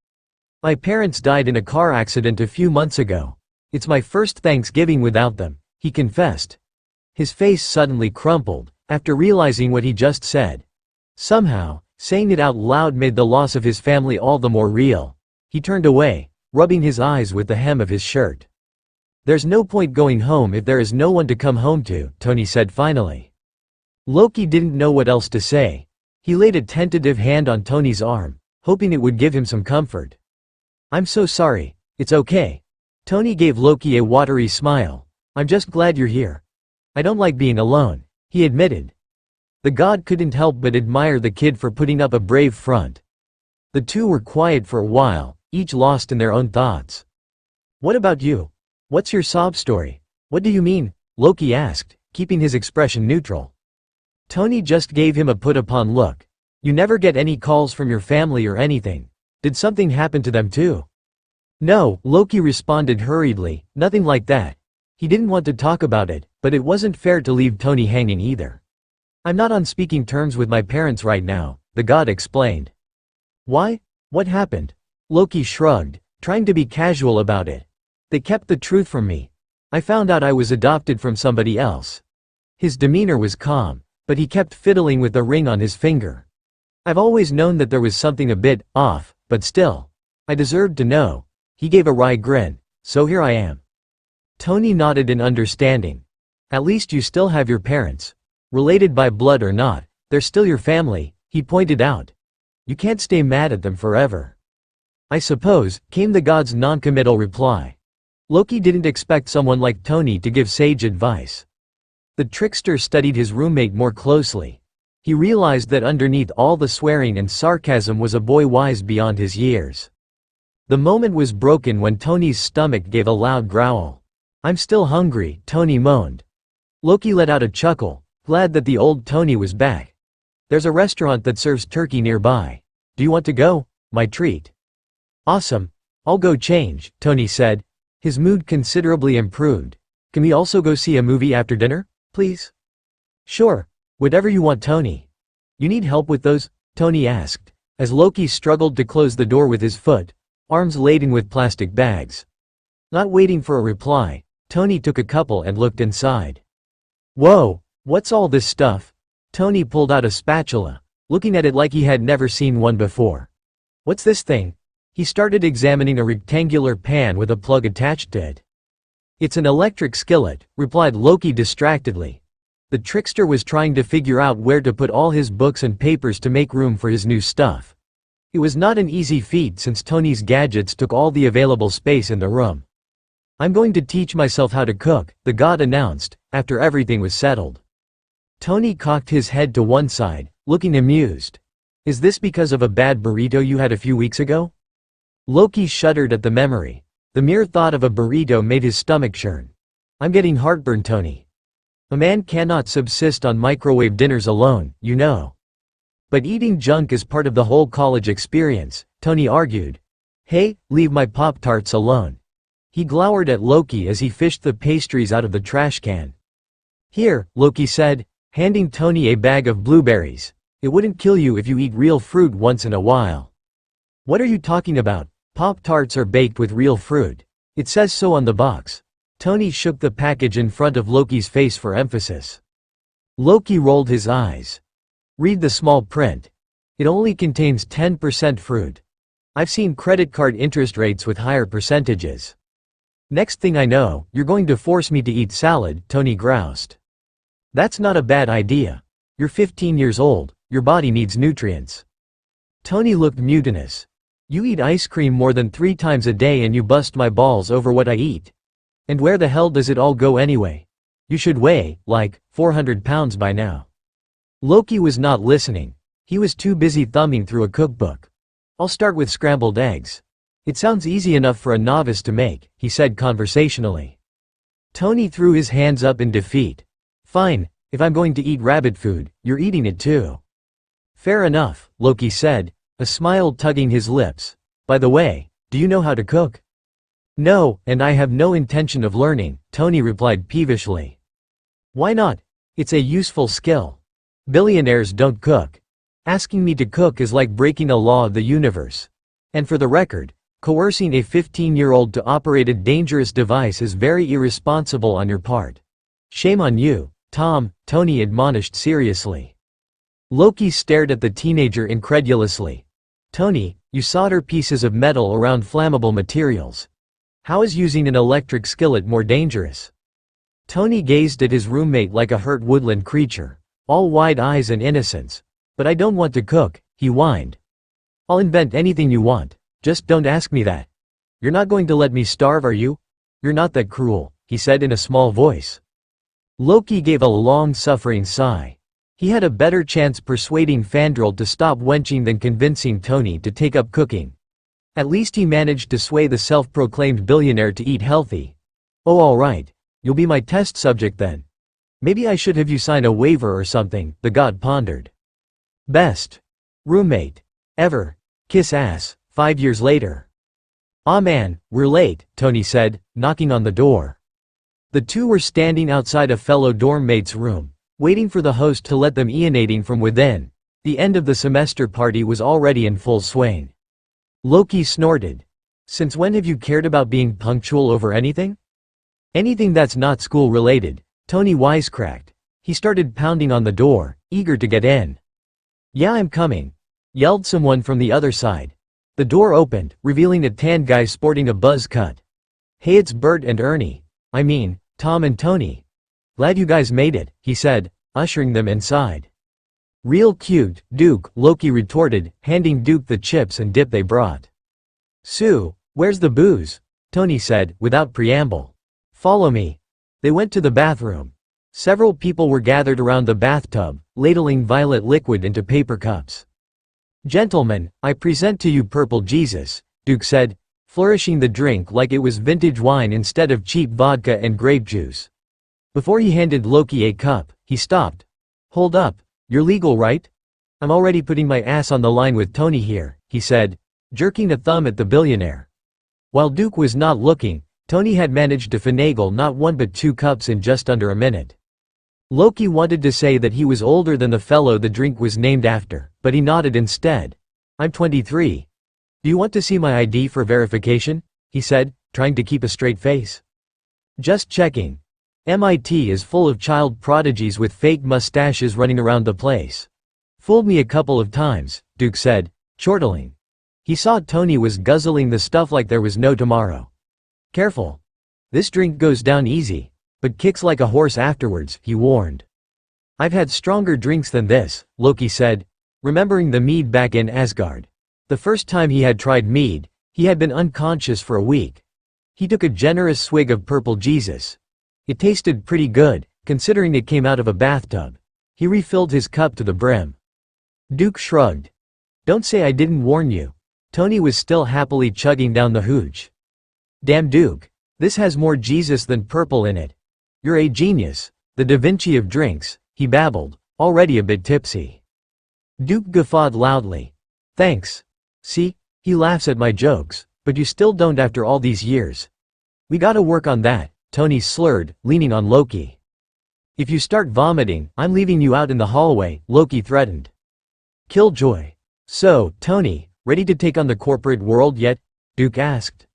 "My parents died in a car accident a few months ago. It's my first Thanksgiving without them," he confessed. His face suddenly crumpled, after realizing what he just said. Somehow, saying it out loud made the loss of his family all the more real. He turned away, rubbing his eyes with the hem of his shirt. "There's no point going home if there is no one to come home to," Tony said finally. Loki didn't know what else to say. He laid a tentative hand on Tony's arm, hoping it would give him some comfort. "I'm so sorry. It's okay." Tony gave Loki a watery smile. "I'm just glad you're here. I don't like being alone," he admitted. The god couldn't help but admire the kid for putting up a brave front. The two were quiet for a while, each lost in their own thoughts. "What about you? What's your sob story? What do you mean?" Loki asked, keeping his expression neutral. Tony just gave him a put-upon look. "You never get any calls from your family or anything. Did something happen to them too?" "No," Loki responded hurriedly, "nothing like that." He didn't want to talk about it, but it wasn't fair to leave Tony hanging either. "I'm not on speaking terms with my parents right now," the god explained. "Why? What happened?" Loki shrugged, trying to be casual about it. "They kept the truth from me. I found out I was adopted from somebody else." His demeanor was calm, but he kept fiddling with the ring on his finger. "I've always known that there was something a bit off, but still. I deserved to know." He gave a wry grin. "So here I am." Tony nodded in understanding. "At least you still have your parents. Related by blood or not, they're still your family," he pointed out. "You can't stay mad at them forever." "I suppose," came the god's non-committal reply. Loki didn't expect someone like Tony to give sage advice. The trickster studied his roommate more closely. He realized that underneath all the swearing and sarcasm was a boy wise beyond his years. The moment was broken when Tony's stomach gave a loud growl. "I'm still hungry," Tony moaned. Loki let out a chuckle, glad that the old Tony was back. "There's a restaurant that serves turkey nearby. Do you want to go? My treat." "Awesome. I'll go change," Tony said. His mood considerably improved. "Can we also go see a movie after dinner, please?" "Sure. Whatever you want, Tony." "You need help with those?" Tony asked, as Loki struggled to close the door with his foot, arms laden with plastic bags. Not waiting for a reply, Tony took a couple and looked inside. "Whoa, what's all this stuff?" Tony pulled out a spatula, looking at it like he had never seen one before. "What's this thing?" He started examining a rectangular pan with a plug attached to it. "It's an electric skillet," replied Loki distractedly. The trickster was trying to figure out where to put all his books and papers to make room for his new stuff. It was not an easy feat since Tony's gadgets took all the available space in the room. "I'm going to teach myself how to cook," the god announced, after everything was settled. Tony cocked his head to one side, looking amused. "Is this because of a bad burrito you had a few weeks ago?" Loki shuddered at the memory. The mere thought of a burrito made his stomach churn. "I'm getting heartburn, Tony. A man cannot subsist on microwave dinners alone, you know." "But eating junk is part of the whole college experience," Tony argued. "Hey, leave my Pop-Tarts alone." He glowered at Loki as he fished the pastries out of the trash can. "Here," Loki said, handing Tony a bag of blueberries. "It wouldn't kill you if you eat real fruit once in a while." "What are you talking about? Pop-Tarts are baked with real fruit. It says so on the box." Tony shook the package in front of Loki's face for emphasis. Loki rolled his eyes. "Read the small print. It only contains 10% fruit. I've seen credit card interest rates with higher percentages." "Next thing I know, you're going to force me to eat salad," Tony groused. "That's not a bad idea. You're 15 years old, your body needs nutrients." Tony looked mutinous. "You eat ice cream more than 3 times a day and you bust my balls over what I eat. And where the hell does it all go anyway? You should weigh, like, 400 pounds by now." Loki was not listening. He was too busy thumbing through a cookbook. "I'll start with scrambled eggs. It sounds easy enough for a novice to make," he said conversationally. Tony threw his hands up in defeat. "Fine, if I'm going to eat rabbit food, you're eating it too." "Fair enough," Loki said, a smile tugging his lips. "By the way, do you know how to cook?" "No, and I have no intention of learning," Tony replied peevishly. "Why not? It's a useful skill. Billionaires don't cook. Asking me to cook is like breaking a law of the universe. And for the record, coercing a 15-year-old to operate a dangerous device is very irresponsible on your part. Shame on you, Tom," Tony admonished seriously. Loki stared at the teenager incredulously. "Tony, you solder pieces of metal around flammable materials. How is using an electric skillet more dangerous?" Tony gazed at his roommate like a hurt woodland creature, all wide eyes and innocence. "But I don't want to cook," he whined. "I'll invent anything you want, just don't ask me that." "You're not going to let me starve, are you?" "You're not that cruel," he said in a small voice. Loki gave a long-suffering sigh. He had a better chance persuading Fandral to stop wenching than convincing Tony to take up cooking. At least he managed to sway the self-proclaimed billionaire to eat healthy. "Oh, all right. You'll be my test subject then. Maybe I should have you sign a waiver or something," the god pondered. "Best roommate ever. Kiss ass, 5 years later." "Aw man, we're late," Tony said, knocking on the door. The two were standing outside a fellow dorm mate's room, waiting for the host to let them emanating from within. The end of the semester party was already in full swing. Loki snorted. "Since when have you cared about being punctual over anything?" "Anything that's not school-related," Tony wisecracked. He started pounding on the door, eager to get in. "Yeah, I'm coming," yelled someone from the other side. The door opened, revealing a tan guy sporting a buzz cut. "Hey, it's Bert and Ernie. I mean, Tom and Tony. Glad you guys made it," he said, ushering them inside. "Real cute, Duke," Loki retorted, handing Duke the chips and dip they brought. "Sue, where's the booze?" Tony said, without preamble. "Follow me." They went to the bathroom. Several people were gathered around the bathtub, ladling violet liquid into paper cups. "Gentlemen, I present to you Purple Jesus," Duke said, flourishing the drink like it was vintage wine instead of cheap vodka and grape juice. Before he handed Loki a cup, he stopped. "Hold up, you're legal, right? I'm already putting my ass on the line with Tony here," he said, jerking a thumb at the billionaire. While Duke was not looking, Tony had managed to finagle not one but two cups in just under a minute. Loki wanted to say that he was older than the fellow the drink was named after, but he nodded instead. "I'm 23. Do you want to see my ID for verification?" he said, trying to keep a straight face. "Just checking. MIT is full of child prodigies with fake mustaches running around the place." "Fooled me a couple of times," Duke said, chortling. He saw Tony was guzzling the stuff like there was no tomorrow. "Careful. This drink goes down easy, but kicks like a horse afterwards," he warned. "I've had stronger drinks than this," Loki said, remembering the mead back in Asgard. The first time he had tried mead, he had been unconscious for a week. He took a generous swig of purple Jesus. It tasted pretty good, considering it came out of a bathtub. He refilled his cup to the brim. Duke shrugged. "Don't say I didn't warn you." Tony was still happily chugging down the hooch. "Damn Duke. This has more Jesus than purple in it. You're a genius, the Da Vinci of drinks," he babbled, already a bit tipsy. Duke guffawed loudly. "Thanks. See, he laughs at my jokes, but you still don't after all these years." "We gotta work on that," Tony slurred, leaning on Loki. "If you start vomiting, I'm leaving you out in the hallway," Loki threatened. Killjoy. "So, Tony, ready to take on the corporate world yet?" Duke asked.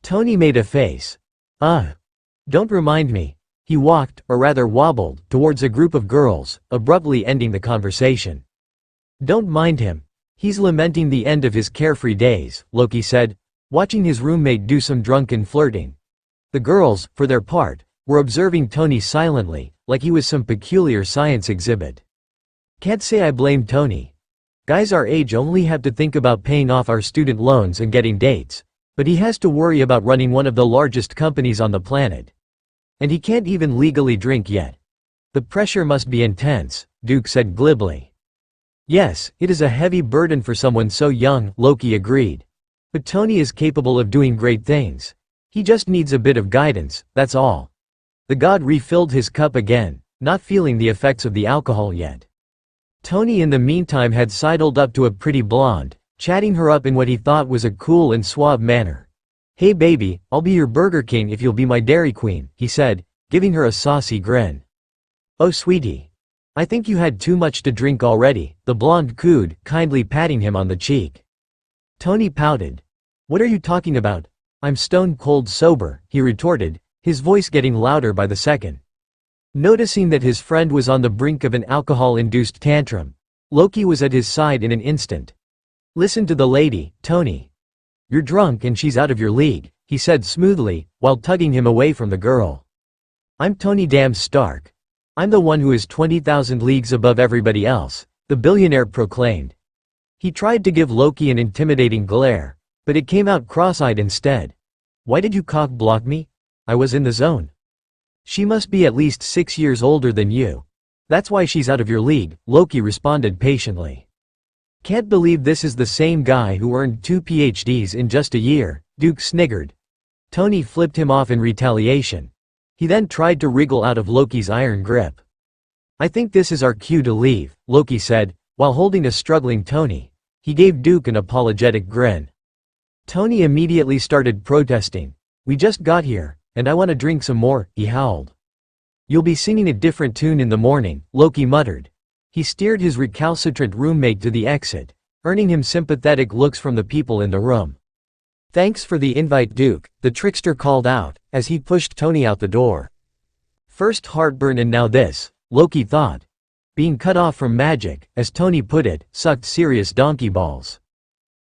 Tony made a face. Don't remind me." He walked, or rather wobbled, towards a group of girls, abruptly ending the conversation. "Don't mind him. He's lamenting the end of his carefree days," Loki said, watching his roommate do some drunken flirting. The girls, for their part, were observing Tony silently, like he was some peculiar science exhibit. "Can't say I blame Tony. Guys our age only have to think about paying off our student loans and getting dates. But he has to worry about running one of the largest companies on the planet. And he can't even legally drink yet. The pressure must be intense," Duke said glibly. "Yes, it is a heavy burden for someone so young," Loki agreed. "But Tony is capable of doing great things. He just needs a bit of guidance, that's all." The god refilled his cup again, not feeling the effects of the alcohol yet. Tony in the meantime had sidled up to a pretty blonde, chatting her up in what he thought was a cool and suave manner. "Hey baby, I'll be your Burger King if you'll be my Dairy Queen," he said, giving her a saucy grin. "Oh sweetie. I think you had too much to drink already," the blonde cooed, kindly patting him on the cheek. Tony pouted. "What are you talking about? I'm stone cold sober," he retorted, his voice getting louder by the second. Noticing that his friend was on the brink of an alcohol-induced tantrum, Loki was at his side in an instant. "Listen to the lady, Tony. You're drunk and she's out of your league," he said smoothly, while tugging him away from the girl. "I'm Tony damn Stark. I'm the one who is 20,000 leagues above everybody else," the billionaire proclaimed. He tried to give Loki an intimidating glare, but it came out cross-eyed instead. "Why did you cock-block me? I was in the zone." "She must be at least 6 years older than you. That's why she's out of your league," Loki responded patiently. "Can't believe this is the same guy who earned 2 PhDs in just a year," Duke sniggered. Tony flipped him off in retaliation. He then tried to wriggle out of Loki's iron grip. "I think this is our cue to leave," Loki said, while holding a struggling Tony. He gave Duke an apologetic grin. Tony immediately started protesting. "We just got here, and I want to drink some more," he howled. "You'll be singing a different tune in the morning," Loki muttered. He steered his recalcitrant roommate to the exit, earning him sympathetic looks from the people in the room. "Thanks for the invite, Duke," the trickster called out, as he pushed Tony out the door. First heartburn and now this, Loki thought. Being cut off from magic, as Tony put it, sucked serious donkey balls.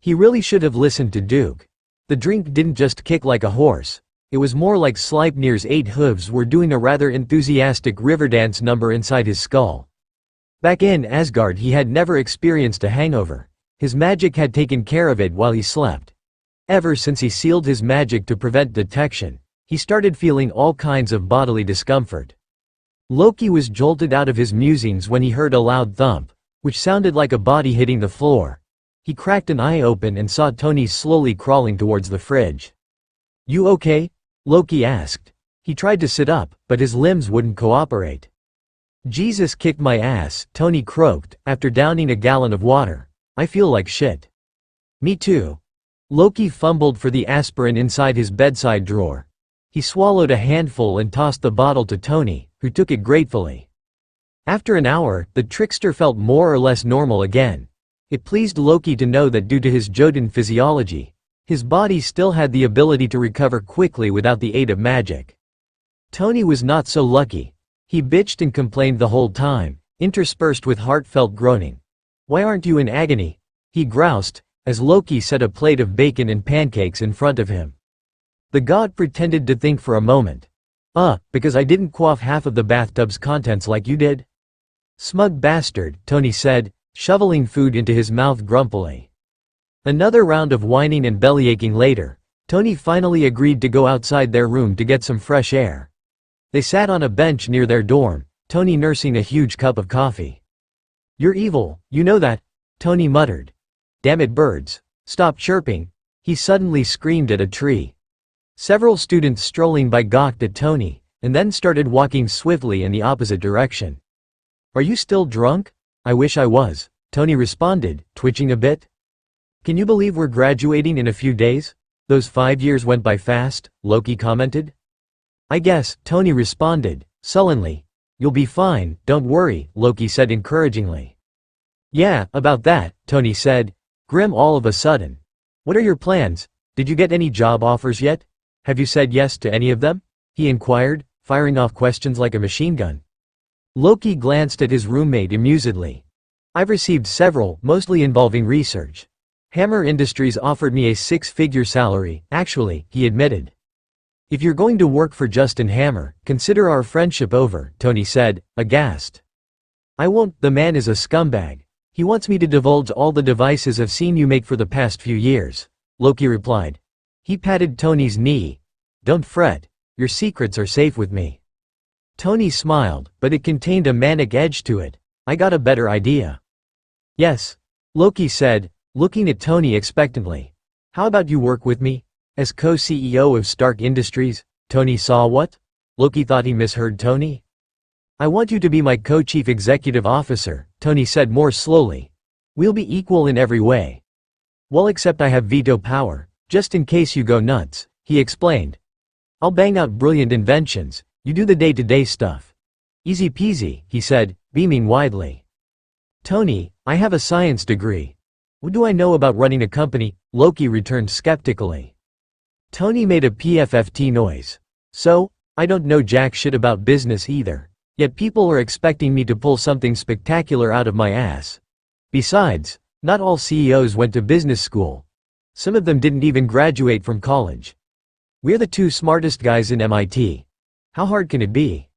He really should have listened to Duke. The drink didn't just kick like a horse. It was more like Sleipnir's 8 hooves were doing a rather enthusiastic Riverdance number inside his skull. Back in Asgard he had never experienced a hangover. His magic had taken care of it while he slept. Ever since he sealed his magic to prevent detection, he started feeling all kinds of bodily discomfort. Loki was jolted out of his musings when he heard a loud thump, which sounded like a body hitting the floor. He cracked an eye open and saw Tony slowly crawling towards the fridge. "You okay?" Loki asked. He tried to sit up, but his limbs wouldn't cooperate. "Jesus kicked my ass," Tony croaked, after downing a gallon of water. "I feel like shit." "Me too." Loki fumbled for the aspirin inside his bedside drawer. He swallowed a handful and tossed the bottle to Tony, who took it gratefully. After an hour, the trickster felt more or less normal again. It pleased Loki to know that due to his Jotun physiology, his body still had the ability to recover quickly without the aid of magic. Tony was not so lucky. He bitched and complained the whole time, interspersed with heartfelt groaning. "Why aren't you in agony?" he groused, as Loki set a plate of bacon and pancakes in front of him. The god pretended to think for a moment. Because I didn't quaff half of the bathtub's contents like you did?" "Smug bastard," Tony said, shoveling food into his mouth grumpily. Another round of whining and bellyaching later, Tony finally agreed to go outside their room to get some fresh air. They sat on a bench near their dorm, Tony nursing a huge cup of coffee. "You're evil, you know that," Tony muttered. "Damn it, birds. Stop chirping," he suddenly screamed at a tree. Several students strolling by gawked at Tony, and then started walking swiftly in the opposite direction. "Are you still drunk?" "I wish I was," Tony responded, twitching a bit. "Can you believe we're graduating in a few days? Those 5 years went by fast," Loki commented. "I guess," Tony responded, sullenly. "You'll be fine, don't worry," Loki said encouragingly. "Yeah, about that," Tony said, grim all of a sudden. "What are your plans? Did you get any job offers yet? Have you said yes to any of them?" he inquired, firing off questions like a machine gun. Loki glanced at his roommate amusedly. "I've received several, mostly involving research. Hammer Industries offered me a 6-figure salary, actually," he admitted. "If you're going to work for Justin Hammer, consider our friendship over," Tony said, aghast. "I won't, the man is a scumbag. He wants me to divulge all the devices I've seen you make for the past few years," Loki replied. He patted Tony's knee. "Don't fret, your secrets are safe with me." Tony smiled, but it contained a manic edge to it. "I got a better idea." "Yes," Loki said, looking at Tony expectantly. "How about you work with me? As co-CEO of Stark Industries?" Tony saw what? Loki thought he misheard Tony. "I want you to be my co-chief executive officer," Tony said more slowly. "We'll be equal in every way." "Well, except I have veto power, just in case you go nuts," he explained. "I'll bang out brilliant inventions, you do the day-to-day stuff." "Easy peasy," he said, beaming widely. "Tony, I have a science degree. What do I know about running a company?" Loki returned skeptically. Tony made a PFFT noise. "So, I don't know jack shit about business either. Yet people are expecting me to pull something spectacular out of my ass. Besides, not all CEOs went to business school. Some of them didn't even graduate from college. We're the 2 smartest guys in MIT. How hard can it be?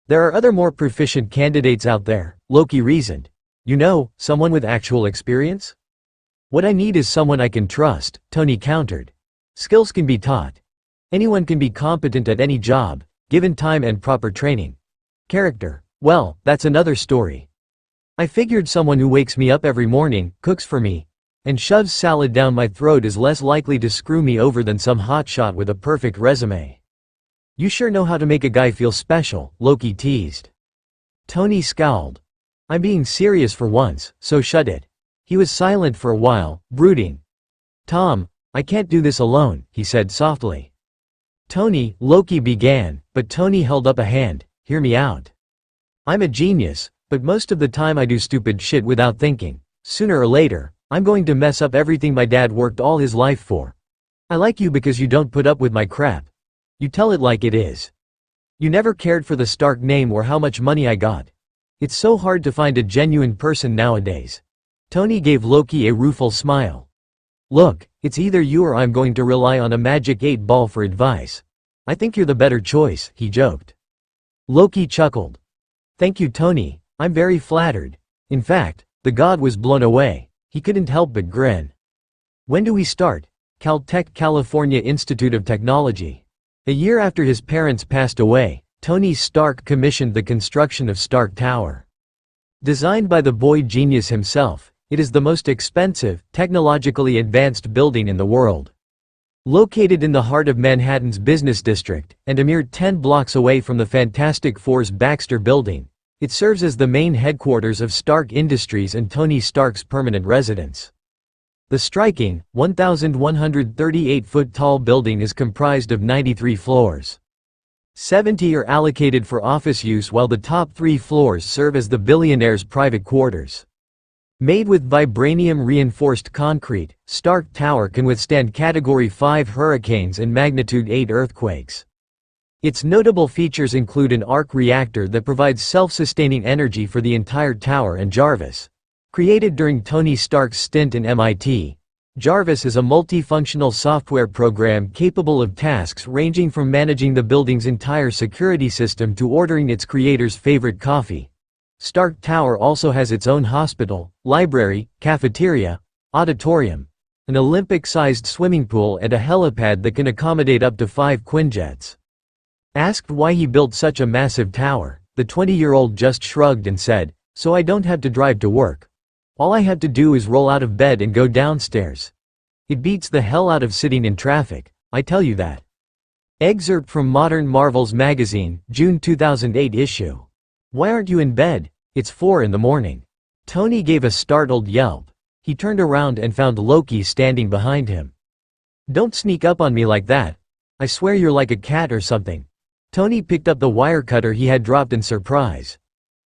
There are other more proficient candidates out there," Loki reasoned. "You know, someone with actual experience?" "What I need is someone I can trust," Tony countered. "Skills can be taught. Anyone can be competent at any job, given time and proper training. Character, well, that's another story. I figured someone who wakes me up every morning, cooks for me, and shoves salad down my throat is less likely to screw me over than some hotshot with a perfect resume." "You sure know how to make a guy feel special," Loki teased. Tony scowled. "I'm being serious for once, so shut it." He was silent for a while, brooding. "Tom, I can't do this alone," he said softly. "Tony," Loki began, but Tony held up a hand. "Hear me out. I'm a genius, but most of the time I do stupid shit without thinking. Sooner or later, I'm going to mess up everything my dad worked all his life for. I like you because you don't put up with my crap. You tell it like it is. You never cared for the Stark name or how much money I got. It's so hard to find a genuine person nowadays." Tony gave Loki a rueful smile. "Look, it's either you or I'm going to rely on a magic 8-ball for advice. I think you're the better choice," he joked. Loki chuckled. "Thank you, Tony, I'm very flattered." In fact, the god was blown away. He couldn't help but grin. "When do we start?" Caltech, California Institute of Technology. A year after his parents passed away, Tony Stark commissioned the construction of Stark Tower. Designed by the boy genius himself, It is the most expensive, technologically advanced building in the world. Located in the heart of Manhattan's business district, and a mere 10 blocks away from the Fantastic Four's Baxter Building, it serves as the main headquarters of Stark Industries and Tony Stark's permanent residence. The striking, 1,138-foot-tall building is comprised of 93 floors. 70 are allocated for office use while the top 3 floors serve as the billionaire's private quarters. Made with vibranium-reinforced concrete, Stark Tower can withstand Category 5 hurricanes and Magnitude 8 earthquakes. Its notable features include an arc reactor that provides self-sustaining energy for the entire tower, and Jarvis. Created during Tony Stark's stint in MIT, Jarvis is a multifunctional software program capable of tasks ranging from managing the building's entire security system to ordering its creator's favorite coffee. Stark Tower also has its own hospital, library, cafeteria, auditorium, an Olympic-sized swimming pool and a helipad that can accommodate up to 5 Quinjets. Asked why he built such a massive tower, the 20-year-old just shrugged and said, "So I don't have to drive to work. All I have to do is roll out of bed and go downstairs. It beats the hell out of sitting in traffic, I tell you that." Excerpt from Modern Marvels magazine, June 2008 issue. "Why aren't you in bed? It's 4 in the morning." Tony gave a startled yelp. He turned around and found Loki standing behind him. "Don't sneak up on me like that. I swear you're like a cat or something." Tony picked up the wire cutter he had dropped in surprise.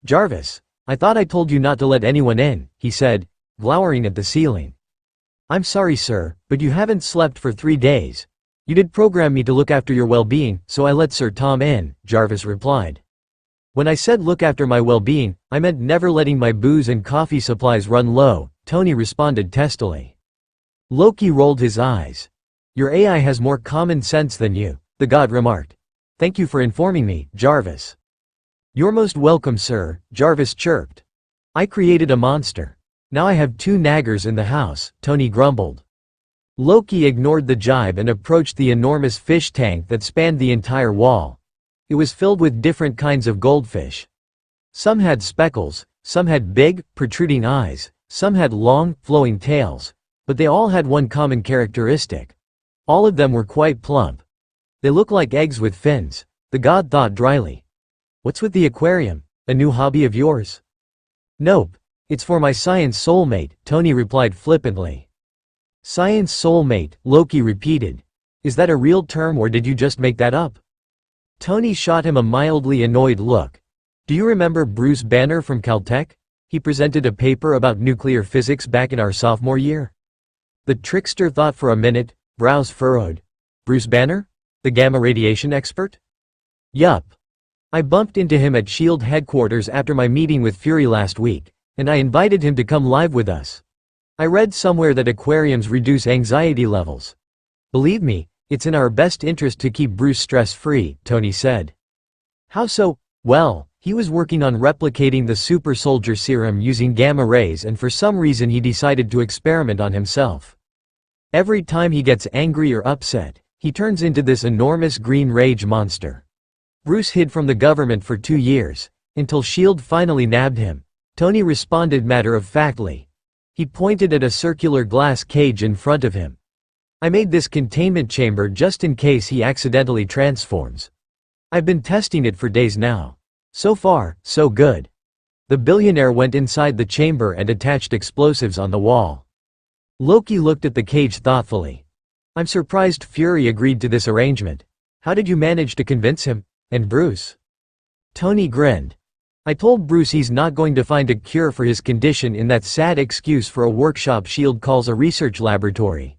"Jarvis, I thought I told you not to let anyone in," he said, glowering at the ceiling. "I'm sorry, sir, but you haven't slept for 3 days. You did program me to look after your well-being, so I let Sir Tom in," Jarvis replied. "When I said look after my well-being, I meant never letting my booze and coffee supplies run low," Tony responded testily. Loki rolled his eyes. "Your AI has more common sense than you," the god remarked. "Thank you for informing me, Jarvis." "You're most welcome, sir," Jarvis chirped. "I created a monster. Now I have 2 naggers in the house," Tony grumbled. Loki ignored the jibe and approached the enormous fish tank that spanned the entire wall. It was filled with different kinds of goldfish. Some had speckles, some had big, protruding eyes, some had long, flowing tails, but they all had one common characteristic. All of them were quite plump. "They look like eggs with fins," the god thought dryly. "What's with the aquarium? A new hobby of yours?" "Nope. It's for my science soulmate," Tony replied flippantly. "Science soulmate," Loki repeated. "Is that a real term or did you just make that up?" Tony shot him a mildly annoyed look. "Do you remember Bruce Banner from Caltech? He presented a paper about nuclear physics back in our sophomore year." The trickster thought for a minute, brows furrowed. "Bruce Banner? The gamma radiation expert?" "Yup. I bumped into him at SHIELD headquarters after my meeting with Fury last week, and I invited him to come live with us. I read somewhere that aquariums reduce anxiety levels. Believe me, it's in our best interest to keep Bruce stress-free," Tony said. "How so?" "Well, he was working on replicating the super soldier serum using gamma rays, and for some reason he decided to experiment on himself. Every time he gets angry or upset, he turns into this enormous green rage monster. Bruce hid from the government for 2 years, until SHIELD finally nabbed him," Tony responded matter-of-factly. He pointed at a circular glass cage in front of him. "I made this containment chamber just in case he accidentally transforms. I've been testing it for days now. So far, so good." The billionaire went inside the chamber and attached explosives on the wall. Loki looked at the cage thoughtfully. "I'm surprised Fury agreed to this arrangement. How did you manage to convince him? And Bruce?" Tony grinned. "I told Bruce he's not going to find a cure for his condition in that sad excuse for a workshop SHIELD calls a research laboratory.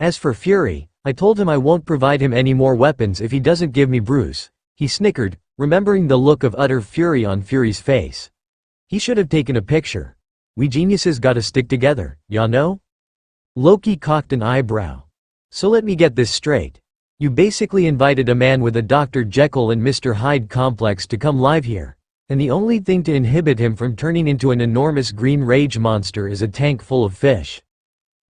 As for Fury, I told him I won't provide him any more weapons if he doesn't give me Bruce." He snickered, remembering the look of utter fury on Fury's face. "He should have taken a picture. We geniuses gotta stick together, ya know?" Loki cocked an eyebrow. "So let me get this straight. You basically invited a man with a Dr. Jekyll and Mr. Hyde complex to come live here, and the only thing to inhibit him from turning into an enormous green rage monster is a tank full of fish.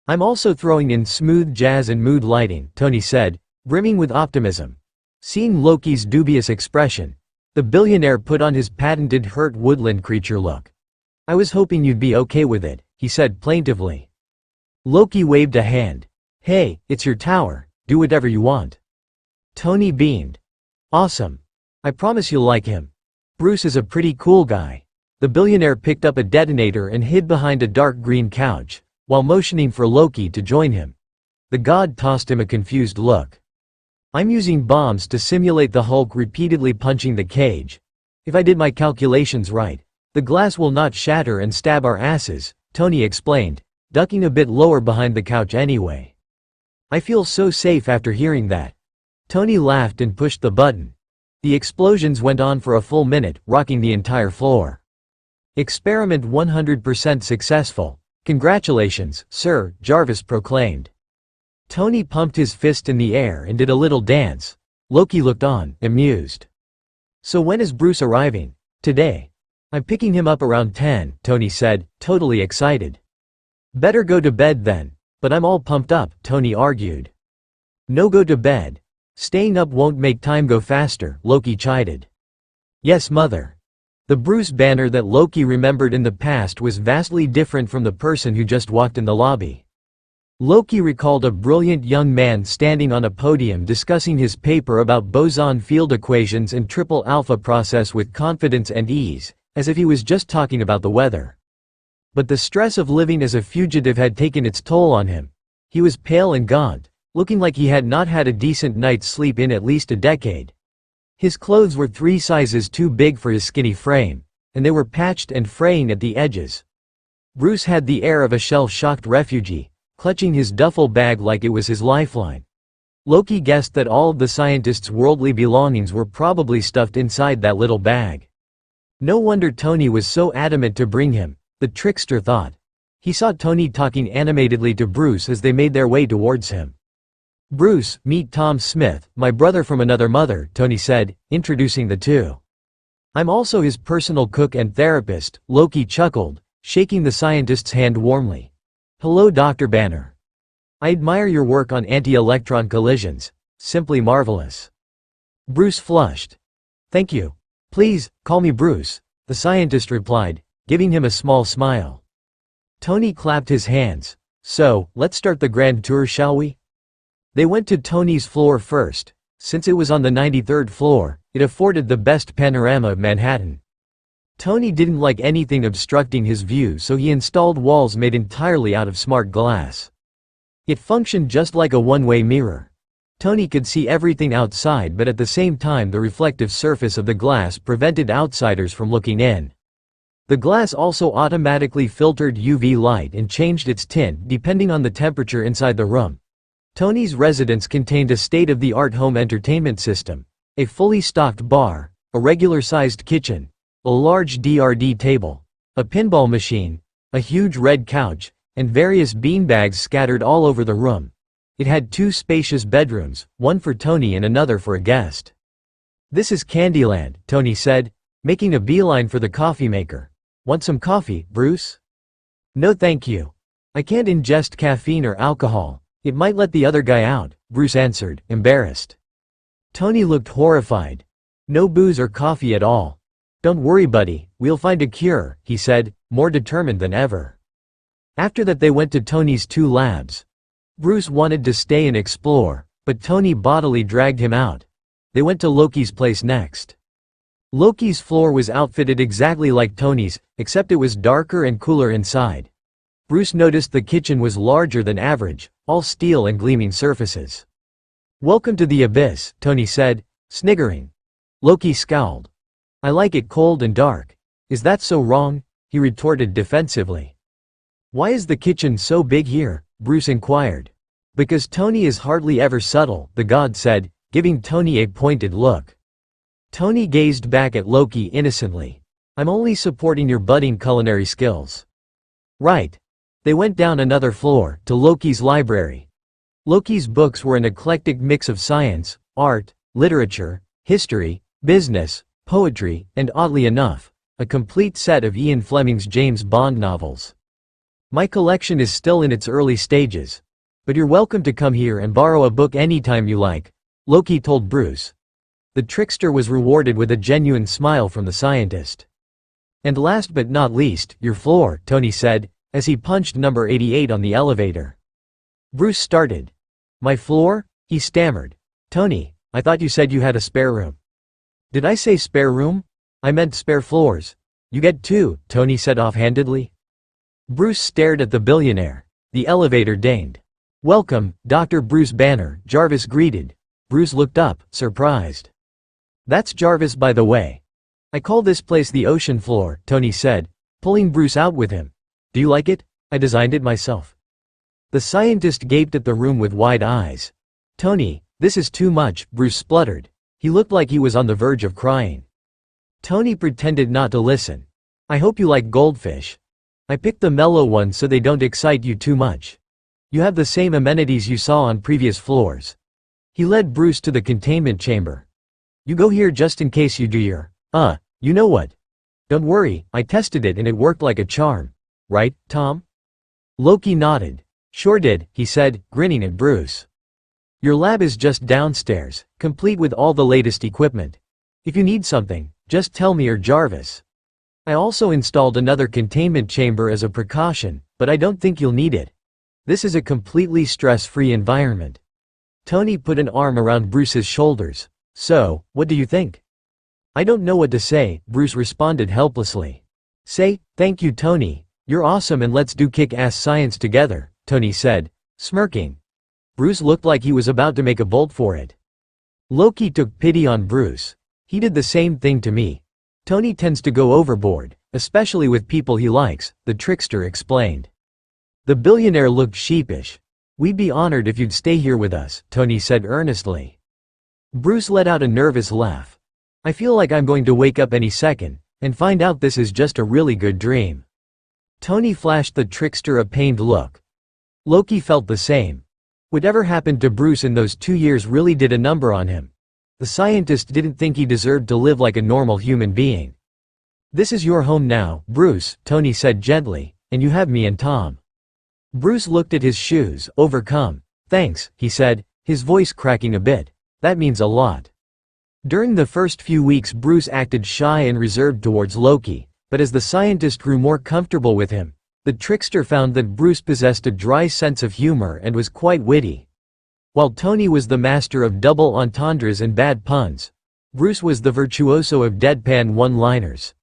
I'm also throwing in smooth jazz and mood lighting," Tony said, brimming with optimism. Seeing Loki's dubious expression, the billionaire put on his patented hurt woodland creature look. "I was hoping you'd be okay with it," he said plaintively. Loki waved a hand. Hey, it's your tower, do whatever you want. Tony beamed. Awesome. I promise you'll like him. Bruce is a pretty cool guy. The billionaire picked up a detonator and hid behind a dark green couch, while motioning for Loki to join him. The god tossed him a confused look. I'm using bombs to simulate the Hulk repeatedly punching the cage. If I did my calculations right, the glass will not shatter and stab our asses, Tony explained, ducking a bit lower behind the couch anyway. I feel so safe after hearing that. Tony laughed and pushed the button. The explosions went on for a full minute, rocking the entire floor. Experiment 100% successful. Congratulations, sir, Jarvis proclaimed. Tony pumped his fist in the air and did a little dance. Loki looked on, amused. So when is Bruce arriving? Today. I'm picking him up around 10, Tony said, totally excited. Better go to bed then. But I'm all pumped up, Tony argued. No, go to bed. Staying up won't make time go faster, Loki chided. Yes, mother. The Bruce Banner that Loki remembered in the past was vastly different from the person who just walked in the lobby. Loki recalled a brilliant young man standing on a podium discussing his paper about boson field equations and triple alpha process with confidence and ease, as if he was just talking about the weather. But the stress of living as a fugitive had taken its toll on him. He was pale and gaunt, looking like he had not had a decent night's sleep in at least a decade. His clothes were 3 sizes too big for his skinny frame, and they were patched and fraying at the edges. Bruce had the air of a shell-shocked refugee, clutching his duffel bag like it was his lifeline. Loki guessed that all of the scientist's worldly belongings were probably stuffed inside that little bag. No wonder Tony was so adamant to bring him, the trickster thought. He saw Tony talking animatedly to Bruce as they made their way towards him. Bruce, meet Tom Smith, my brother from another mother, Tony said, introducing the two. I'm also his personal cook and therapist, Loki chuckled, shaking the scientist's hand warmly. Hello, Dr. Banner. I admire your work on anti-electron collisions. Simply marvelous. Bruce flushed. Thank you. Please, call me Bruce, the scientist replied, giving him a small smile. Tony clapped his hands. So, let's start the grand tour, shall we? They went to Tony's floor first. Since it was on the 93rd floor, it afforded the best panorama of Manhattan. Tony didn't like anything obstructing his view, so he installed walls made entirely out of smart glass. It functioned just like a one-way mirror. Tony could see everything outside, but at the same time the reflective surface of the glass prevented outsiders from looking in. The glass also automatically filtered UV light and changed its tint depending on the temperature inside the room. Tony's residence contained a state-of-the-art home entertainment system, a fully stocked bar, a regular-sized kitchen, a large DRD table, a pinball machine, a huge red couch, and various beanbags scattered all over the room. It had 2 spacious bedrooms, one for Tony and another for a guest. This is Candyland, Tony said, making a beeline for the coffee maker. Want some coffee, Bruce? No thank you. I can't ingest caffeine or alcohol. It might let the other guy out, Bruce answered, embarrassed. Tony looked horrified. No booze or coffee at all. Don't worry, buddy, we'll find a cure, he said, more determined than ever. After that they went to Tony's 2 labs. Bruce wanted to stay and explore, but Tony bodily dragged him out. They went to Loki's place next. Loki's floor was outfitted exactly like Tony's, except it was darker and cooler inside. Bruce noticed the kitchen was larger than average, all steel and gleaming surfaces. Welcome to the abyss, Tony said, sniggering. Loki scowled. I like it cold and dark. Is that so wrong? He retorted defensively. Why is the kitchen so big here? Bruce inquired. Because Tony is hardly ever subtle, the god said, giving Tony a pointed look. Tony gazed back at Loki innocently. I'm only supporting your budding culinary skills. Right. They went down another floor, to Loki's library. Loki's books were an eclectic mix of science, art, literature, history, business, poetry, and oddly enough, a complete set of Ian Fleming's James Bond novels. My collection is still in its early stages. But you're welcome to come here and borrow a book anytime you like, Loki told Bruce. The trickster was rewarded with a genuine smile from the scientist. And last but not least, your floor, Tony said, as he punched number 88 on the elevator. Bruce started. "My floor?" he stammered. "Tony, I thought you said you had a spare room." "Did I say spare room? I meant spare floors. You get two," Tony said offhandedly. Bruce stared at the billionaire. The elevator dinged. "Welcome, Dr. Bruce Banner," Jarvis greeted. Bruce looked up, surprised. "That's Jarvis, by the way. I call this place the ocean floor," Tony said, pulling Bruce out with him. "Do you like it? I designed it myself." The scientist gaped at the room with wide eyes. "Tony, this is too much," Bruce spluttered. He looked like he was on the verge of crying. Tony pretended not to listen. "I hope you like goldfish. I picked the mellow ones so they don't excite you too much. You have the same amenities you saw on previous floors." He led Bruce to the containment chamber. "You go here just in case you do your, you know what. Don't worry, I tested it and it worked like a charm. Right, Tom?" Loki nodded. "Sure did," he said, grinning at Bruce. "Your lab is just downstairs, complete with all the latest equipment. If you need something, just tell me or Jarvis. I also installed another containment chamber as a precaution, but I don't think you'll need it. This is a completely stress-free environment." Tony put an arm around Bruce's shoulders. "So, what do you think?" "I don't know what to say," Bruce responded helplessly. "Say, thank you, Tony. You're awesome and let's do kick-ass science together," Tony said, smirking. Bruce looked like he was about to make a bolt for it. Loki took pity on Bruce. "He did the same thing to me. Tony tends to go overboard, especially with people he likes," the trickster explained. The billionaire looked sheepish. "We'd be honored if you'd stay here with us," Tony said earnestly. Bruce let out a nervous laugh. "I feel like I'm going to wake up any second and find out this is just a really good dream." Tony flashed the trickster a pained look. Loki felt the same. Whatever happened to Bruce in those 2 years really did a number on him. The scientist didn't think he deserved to live like a normal human being. "This is your home now, Bruce," Tony said gently, "and you have me and Tom." Bruce looked at his shoes, overcome. "Thanks," he said, his voice cracking a bit. "That means a lot." During the first few weeks Bruce acted shy and reserved towards Loki, but as the scientist grew more comfortable with him, the trickster found that Bruce possessed a dry sense of humor and was quite witty. While Tony was the master of double entendres and bad puns, Bruce was the virtuoso of deadpan one-liners.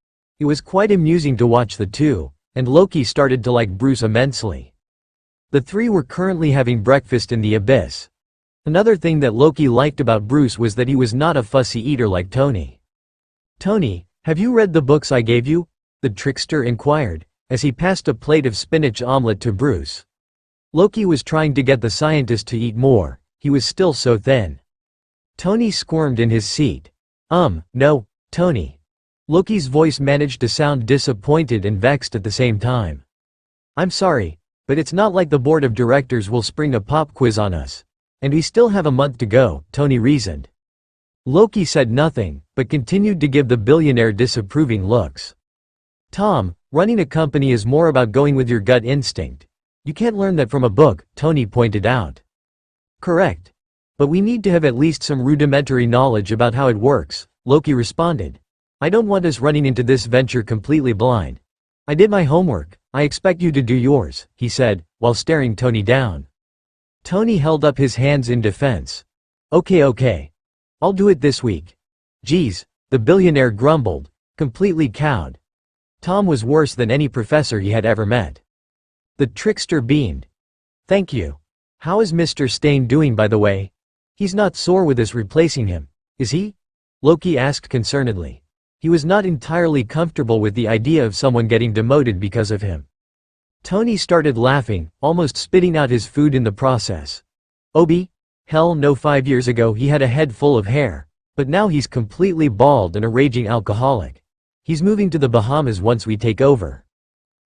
It was quite amusing to watch the two, and Loki started to like Bruce immensely. The three were currently having breakfast in the abyss. Another thing that Loki liked about Bruce was that he was not a fussy eater like Tony. "Tony, have you read the books I gave you?" the trickster inquired, as he passed a plate of spinach omelet to Bruce. Loki was trying to get the scientist to eat more, he was still so thin. Tony squirmed in his seat. No, Tony." Loki's voice managed to sound disappointed and vexed at the same time. "I'm sorry, but it's not like the board of directors will spring a pop quiz on us. And we still have a month to go," Tony reasoned. Loki said nothing, but continued to give the billionaire disapproving looks. "Tom, running a company is more about going with your gut instinct. You can't learn that from a book," Tony pointed out. "Correct. But we need to have at least some rudimentary knowledge about how it works," Loki responded. "I don't want us running into this venture completely blind. I did my homework, I expect you to do yours," he said, while staring Tony down. Tony held up his hands in defense. Okay. I'll do it this week." "Geez," the billionaire grumbled, completely cowed. Tom was worse than any professor he had ever met. The trickster beamed. "Thank you. How is Mr. Stain doing, by the way? He's not sore with us replacing him, is he?" Loki asked concernedly. He was not entirely comfortable with the idea of someone getting demoted because of him. Tony started laughing, almost spitting out his food in the process. "Obi? Hell no, 5 years ago he had a head full of hair, but now he's completely bald and a raging alcoholic. He's moving to the Bahamas once we take over."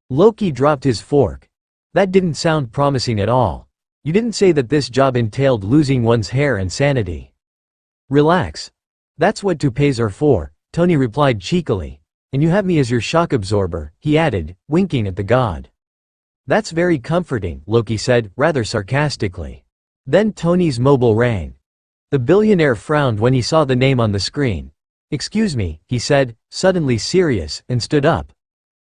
Loki dropped his fork. "That didn't sound promising at all. You didn't say that this job entailed losing one's hair and sanity." "Relax. That's what toupees are for," Tony replied cheekily. "And you have me as your shock absorber," he added, winking at the god. "That's very comforting," Loki said, rather sarcastically. Then Tony's mobile rang. The billionaire frowned when he saw the name on the screen. "Excuse me," he said, suddenly serious, and stood up.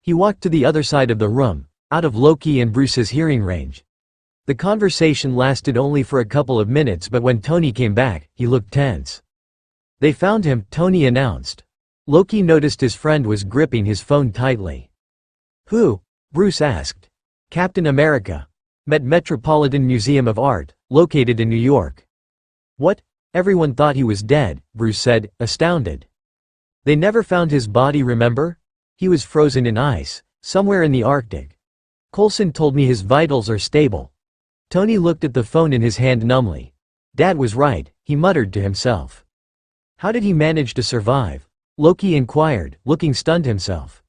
He walked to the other side of the room. out of Loki and Bruce's hearing range. The conversation lasted only for a couple of minutes, but when Tony came back, he looked tense. "They found him," Tony announced. Loki noticed his friend was gripping his phone tightly. "Who?" Bruce asked. "Captain America. Met Metropolitan Museum of Art, located in New York." "What? Everyone thought he was dead," Bruce said, astounded. "They never found his body, remember? He was frozen in ice, somewhere in the Arctic. Coulson told me his vitals are stable." Tony looked at the phone in his hand numbly. "Dad was right," he muttered to himself. "How did he manage to survive?" Loki inquired, looking stunned himself.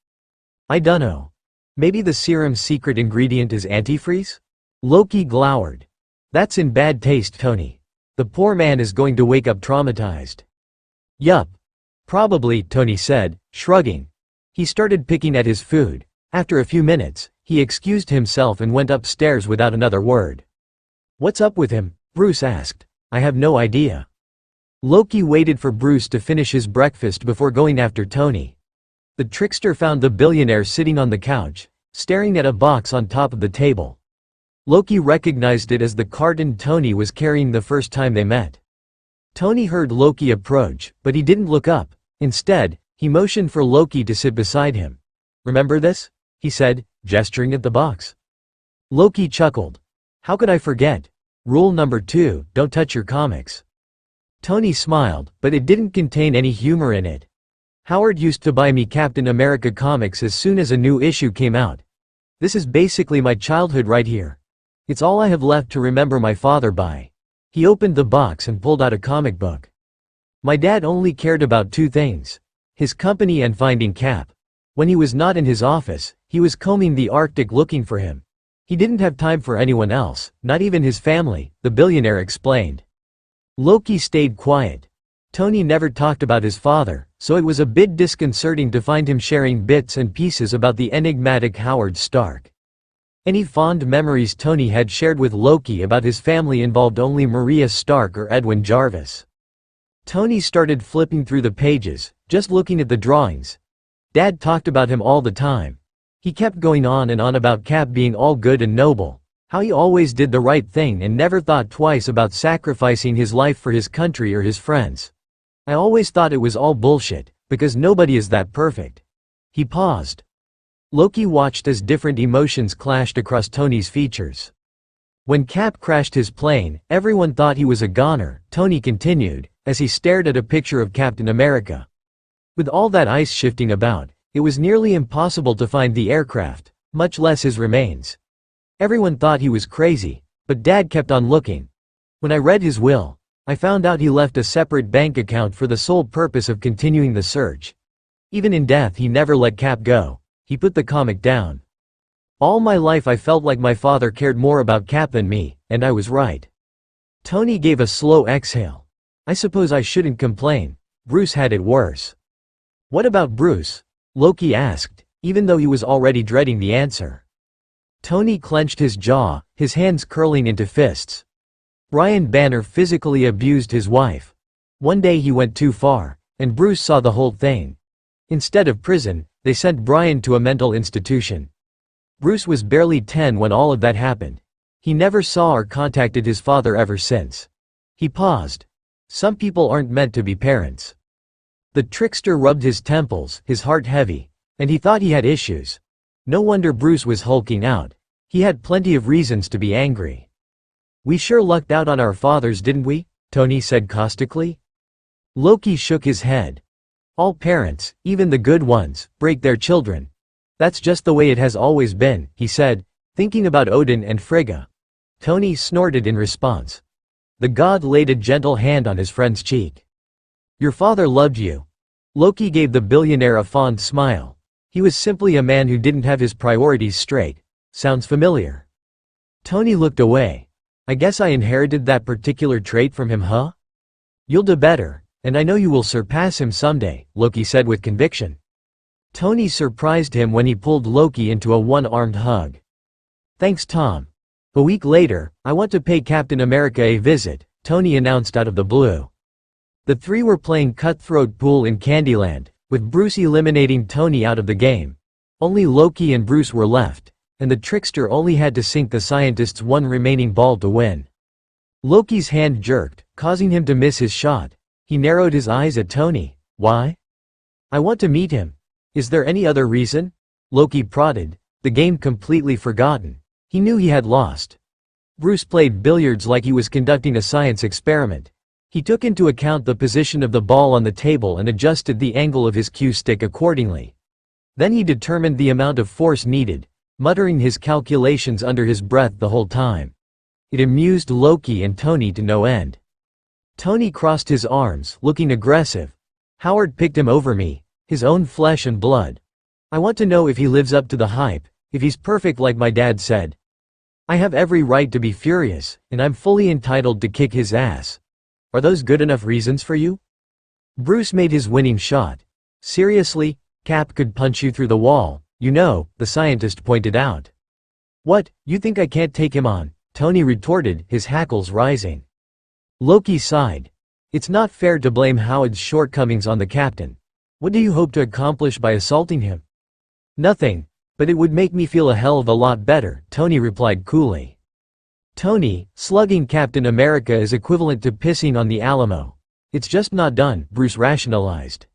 "I dunno. Maybe the serum's secret ingredient is antifreeze?" Loki glowered. "That's in bad taste, Tony. The poor man is going to wake up traumatized." "Yup. Probably," Tony said, shrugging. He started picking at his food. After a few minutes, he excused himself and went upstairs without another word. "What's up with him?" Bruce asked. "I have no idea." Loki waited for Bruce to finish his breakfast before going after Tony. The trickster found the billionaire sitting on the couch, staring at a box on top of the table. Loki recognized it as the carton Tony was carrying the first time they met. Tony heard Loki approach, but he didn't look up. Instead, he motioned for Loki to sit beside him. "Remember this?" he said, gesturing at the box. Loki chuckled. "How could I forget? Rule number 2, don't touch your comics." Tony smiled, but it didn't contain any humor in it. "Howard used to buy me Captain America comics as soon as a new issue came out. This is basically my childhood right here. It's all I have left to remember my father by." He opened the box and pulled out a comic book. "My dad only cared about 2 things. His company and finding Cap. When he was not in his office, he was combing the Arctic looking for him. He didn't have time for anyone else, not even his family," the billionaire explained. Loki stayed quiet. Tony never talked about his father, so it was a bit disconcerting to find him sharing bits and pieces about the enigmatic Howard Stark. Any fond memories Tony had shared with Loki about his family involved only Maria Stark or Edwin Jarvis. Tony started flipping through the pages, just looking at the drawings. Dad talked about him all the time. He kept going on and on about Cap being all good and noble. How he always did the right thing and never thought twice about sacrificing his life for his country or his friends. "I always thought it was all bullshit, because nobody is that perfect." He paused. Loki watched as different emotions clashed across Tony's features. "When Cap crashed his plane, everyone thought he was a goner," Tony continued, as he stared at a picture of Captain America. "With all that ice shifting about, it was nearly impossible to find the aircraft, much less his remains. Everyone thought he was crazy, but Dad kept on looking. When I read his will, I found out he left a separate bank account for the sole purpose of continuing the search. Even in death he never let Cap go." He put the comic down. "All my life I felt like my father cared more about Cap than me, and I was right." Tony gave a slow exhale. "I suppose I shouldn't complain. Bruce had it worse." "What about Bruce?" Loki asked, even though he was already dreading the answer. Tony clenched his jaw, his hands curling into fists. "Brian Banner physically abused his wife. One day he went too far, and Bruce saw the whole thing. Instead of prison, they sent Brian to a mental institution. Bruce was barely 10 when all of that happened. He never saw or contacted his father ever since." He paused. "Some people aren't meant to be parents." The trickster rubbed his temples, his heart heavy, and he thought he had issues. No wonder Bruce was hulking out. He had plenty of reasons to be angry. "We sure lucked out on our fathers, didn't we?" Tony said caustically. Loki shook his head. "All parents, even the good ones, break their children. That's just the way it has always been," he said, thinking about Odin and Frigga. Tony snorted in response. The god laid a gentle hand on his friend's cheek. "Your father loved you." Loki gave the billionaire a fond smile. He was simply a man who didn't have his priorities straight. Sounds familiar. Tony looked away. "I guess I inherited that particular trait from him, huh?" "You'll do better, and I know you will surpass him someday," Loki said with conviction. Tony surprised him when he pulled Loki into a one-armed hug. "Thanks, Tom. A week later, I want to pay Captain America a visit," Tony announced out of the blue. The 3 were playing cutthroat pool in Candyland, with Bruce eliminating Tony out of the game. Only Loki and Bruce were left, and the trickster only had to sink the scientist's one remaining ball to win. Loki's hand jerked, causing him to miss his shot. He narrowed his eyes at Tony. Why? I want to meet him. Is there any other reason? Loki prodded, the game completely forgotten. He knew he had lost. Bruce played billiards like he was conducting a science experiment. He took into account the position of the ball on the table and adjusted the angle of his cue stick accordingly. Then he determined the amount of force needed, muttering his calculations under his breath the whole time. It amused Loki and Tony to no end. Tony crossed his arms, looking aggressive. Howard picked him over me, his own flesh and blood. I want to know if he lives up to the hype, if he's perfect like my dad said. I have every right to be furious, and I'm fully entitled to kick his ass. Are those good enough reasons for you? Bruce made his winning shot. Seriously, Cap could punch you through the wall, you know, the scientist pointed out. What, you think I can't take him on? Tony retorted, his hackles rising. Loki sighed. It's not fair to blame Howard's shortcomings on the captain. What do you hope to accomplish by assaulting him? Nothing, but it would make me feel a hell of a lot better, Tony replied coolly. Tony, slugging Captain America is equivalent to pissing on the Alamo. It's just not done, Bruce rationalized.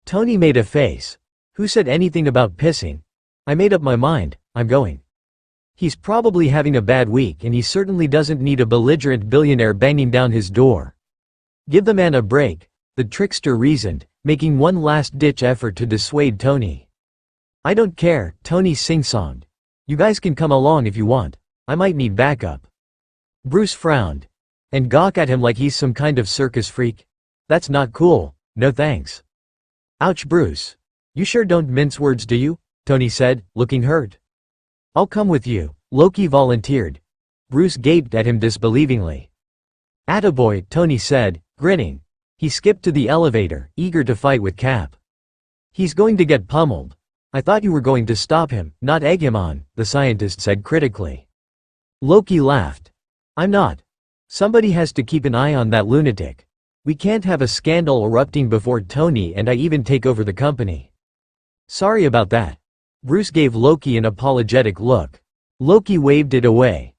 Tony made a face. Who said anything about pissing? I made up my mind, I'm going. He's probably having a bad week and he certainly doesn't need a belligerent billionaire banging down his door. Give the man a break, the trickster reasoned, making one last-ditch effort to dissuade Tony. I don't care, Tony sing-songed. You guys can come along if you want. I might need backup. Bruce frowned. And gawk at him like he's some kind of circus freak? That's not cool, no thanks. Ouch, Bruce. You sure don't mince words, do you? Tony said, looking hurt. I'll come with you, Loki volunteered. Bruce gaped at him disbelievingly. Attaboy, Tony said, grinning. He skipped to the elevator, eager to fight with Cap. He's going to get pummeled. I thought you were going to stop him, not egg him on, the scientist said critically. Loki laughed. I'm not. Somebody has to keep an eye on that lunatic. We can't have a scandal erupting before Tony and I even take over the company. Sorry about that. Bruce gave Loki an apologetic look. Loki waved it away.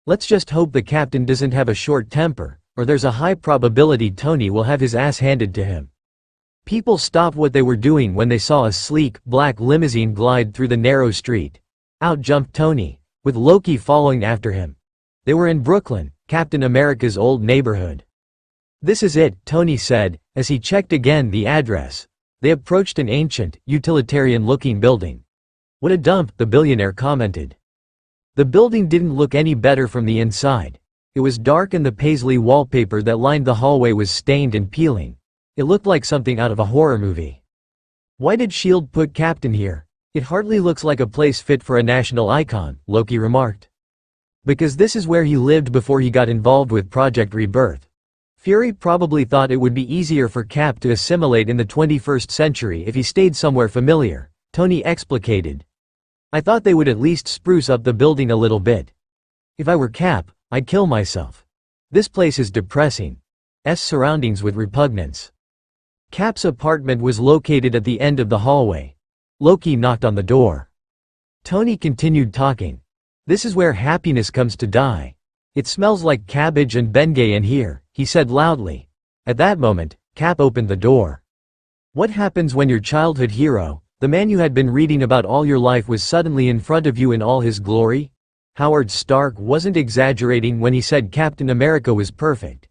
Let's just hope the captain doesn't have a short temper, or there's a high probability Tony will have his ass handed to him. People stopped what they were doing when they saw a sleek, black limousine glide through the narrow street. Out jumped Tony, with Loki following after him. They were in Brooklyn, Captain America's old neighborhood. This is it, Tony said, as he checked again the address. They approached an ancient, utilitarian-looking building. What a dump, the billionaire commented. The building didn't look any better from the inside. It was dark and the paisley wallpaper that lined the hallway was stained and peeling. It looked like something out of a horror movie. Why did S.H.I.E.L.D. put Captain here? It hardly looks like a place fit for a national icon, Loki remarked. Because this is where he lived before he got involved with Project Rebirth. Fury probably thought it would be easier for Cap to assimilate in the 21st century if he stayed somewhere familiar, Tony explicated. I thought they would at least spruce up the building a little bit. If I were Cap, I'd kill myself. This place is depressing. Surroundings with repugnance. Cap's apartment was located at the end of the hallway. Loki knocked on the door. Tony continued talking. This is where happiness comes to die. It smells like cabbage and Bengay in here, he said loudly. At that moment, Cap opened the door. What happens when your childhood hero, the man you had been reading about all your life, was suddenly in front of you in all his glory? Howard Stark wasn't exaggerating when he said Captain America was perfect.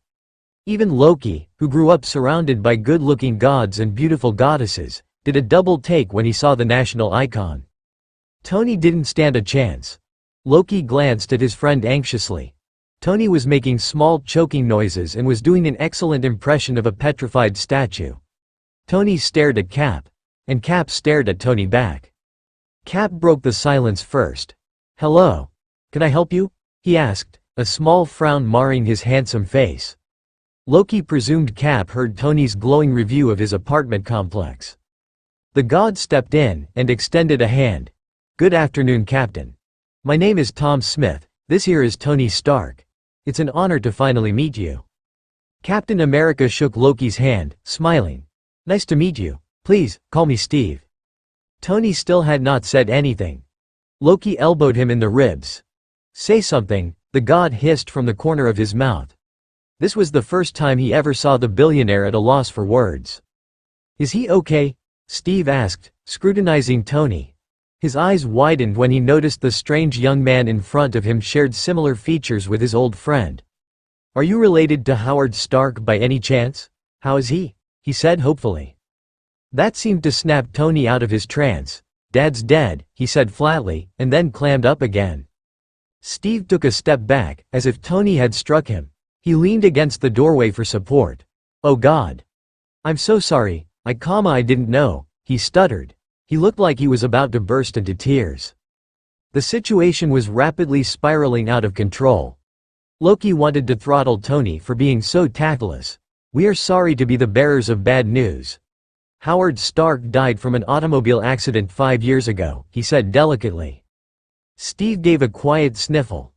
Even Loki, who grew up surrounded by good-looking gods and beautiful goddesses, did a double take when he saw the national icon. Tony didn't stand a chance. Loki glanced at his friend anxiously. Tony was making small choking noises and was doing an excellent impression of a petrified statue. Tony stared at Cap, and Cap stared at Tony back. Cap broke the silence first. Hello. Can I help you? He asked, a small frown marring his handsome face. Loki presumed Cap heard Tony's glowing review of his apartment complex. The god stepped in and extended a hand. Good afternoon, Captain. My name is Tom Smith, this here is Tony Stark. It's an honor to finally meet you. Captain America shook Loki's hand, smiling. Nice to meet you. Please, call me Steve. Tony still had not said anything. Loki elbowed him in the ribs. "Say something," the god hissed from the corner of his mouth. This was the first time he ever saw the billionaire at a loss for words. "Is he okay?" Steve asked, scrutinizing Tony. His eyes widened when he noticed the strange young man in front of him shared similar features with his old friend. "Are you related to Howard Stark by any chance? How is he?" he said hopefully. That seemed to snap Tony out of his trance. "Dad's dead," he said flatly, and then clammed up again. Steve took a step back, as if Tony had struck him. He leaned against the doorway for support. "Oh God. I'm so sorry, I didn't know," he stuttered. He looked like he was about to burst into tears. The situation was rapidly spiraling out of control. Loki wanted to throttle Tony for being so tactless. "We are sorry to be the bearers of bad news. Howard Stark died from an automobile accident 5 years ago," he said delicately. Steve gave a quiet sniffle.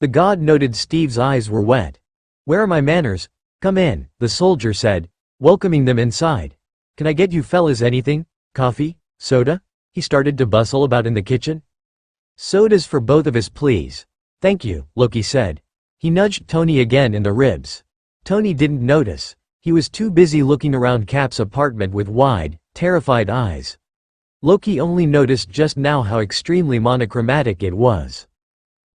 The god noted Steve's eyes were wet. "Where are my manners? Come in," the soldier said, welcoming them inside. "Can I get you fellas anything? Coffee? Soda?" He started to bustle about in the kitchen. "Sodas for both of us please." "Thank you," Loki said. He nudged Tony again in the ribs. Tony didn't notice. He was too busy looking around Cap's apartment with wide, terrified eyes. Loki only noticed just now how extremely monochromatic it was.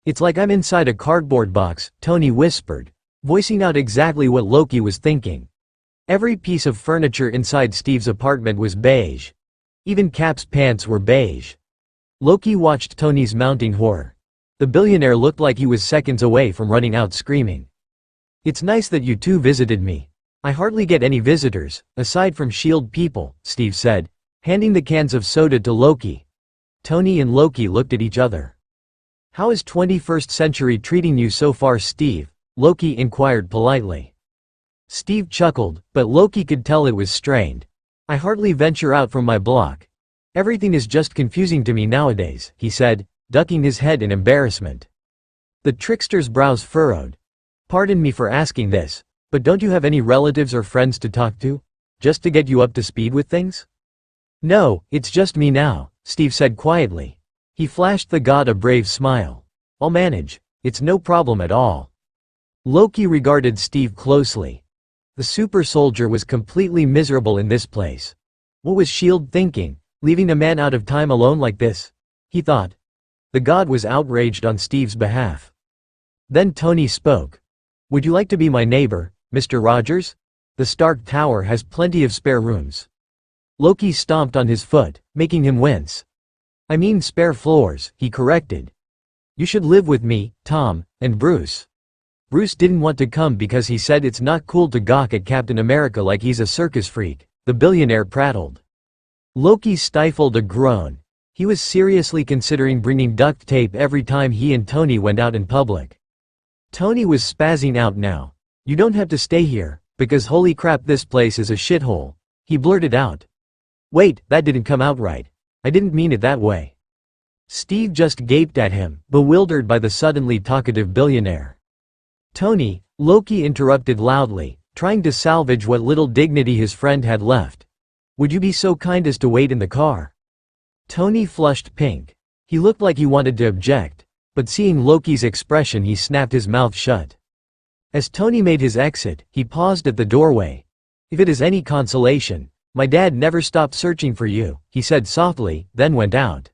"It's like I'm inside a cardboard box," Tony whispered, voicing out exactly what Loki was thinking. Every piece of furniture inside Steve's apartment was beige. Even Cap's pants were beige. Loki watched Tony's mounting horror. The billionaire looked like he was seconds away from running out screaming. "It's nice that you two visited me. I hardly get any visitors, aside from S.H.I.E.L.D. people," Steve said, handing the cans of soda to Loki. Tony and Loki looked at each other. "How is 21st century treating you so far, Steve?" Loki inquired politely. Steve chuckled, but Loki could tell it was strained. "I hardly venture out from my block. Everything is just confusing to me nowadays," he said, ducking his head in embarrassment. The trickster's brows furrowed. "Pardon me for asking this, but don't you have any relatives or friends to talk to? Just to get you up to speed with things?" "No, it's just me now," Steve said quietly. He flashed the god a brave smile. "I'll manage. It's no problem at all." Loki regarded Steve closely. The super soldier was completely miserable in this place. What was S.H.I.E.L.D. thinking, leaving a man out of time alone like this? He thought. The god was outraged on Steve's behalf. Then Tony spoke. "Would you like to be my neighbor, Mr. Rogers? The Stark Tower has plenty of spare rooms." Loki stomped on his foot, making him wince. "I mean spare floors," he corrected. "You should live with me, Tom, and Bruce." Bruce didn't want to come because he said it's not cool to gawk at Captain America like he's a circus freak, the billionaire prattled. Loki stifled a groan. He was seriously considering bringing duct tape every time he and Tony went out in public. Tony was spazzing out now. "You don't have to stay here, because holy crap, this place is a shithole," he blurted out. "Wait, that didn't come out right. I didn't mean it that way." Steve just gaped at him, bewildered by the suddenly talkative billionaire. "Tony," Loki interrupted loudly, trying to salvage what little dignity his friend had left. "Would you be so kind as to wait in the car?" Tony flushed pink. He looked like he wanted to object, but seeing Loki's expression he snapped his mouth shut. As Tony made his exit, he paused at the doorway. "If it is any consolation, my dad never stopped searching for you," he said softly, then went out.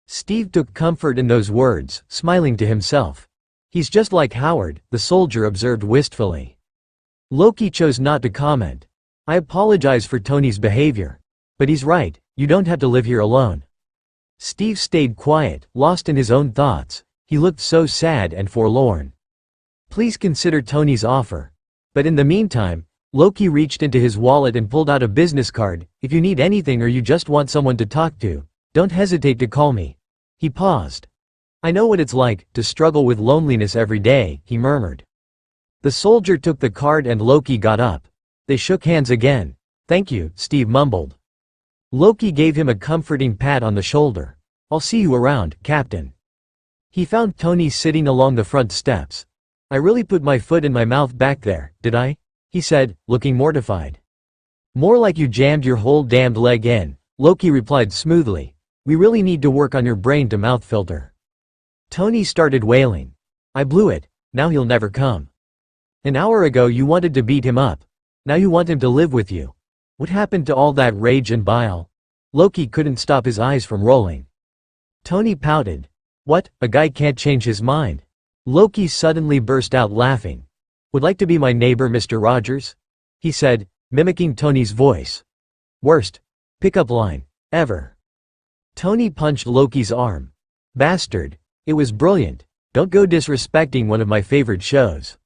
Steve took comfort in those words, smiling to himself. "He's just like Howard," the soldier observed wistfully. Loki chose not to comment. "I apologize for Tony's behavior. But he's right, you don't have to live here alone." Steve stayed quiet, lost in his own thoughts. He looked so sad and forlorn. "Please consider Tony's offer. But in the meantime," Loki reached into his wallet and pulled out a business card. "If you need anything or you just want someone to talk to, don't hesitate to call me." He paused. "I know what it's like, to struggle with loneliness every day," he murmured. The soldier took the card and Loki got up. They shook hands again. "Thank you," Steve mumbled. Loki gave him a comforting pat on the shoulder. "I'll see you around, Captain." He found Tony sitting along the front steps. "I really put my foot in my mouth back there, did I?" he said, looking mortified. "More like you jammed your whole damned leg in," Loki replied smoothly. We really need to work on your brain-to-mouth filter. Tony started wailing. I blew it, now he'll never come. An hour ago you wanted to beat him up. Now you want him to live with you. What happened to all that rage and bile? Loki couldn't stop his eyes from rolling. Tony pouted. What, a guy can't change his mind? Loki suddenly burst out laughing. Would like to be my neighbor, Mr. Rogers? He said, mimicking Tony's voice. Worst pickup line ever. Tony punched Loki's arm. Bastard. It was brilliant. Don't go disrespecting one of my favorite shows.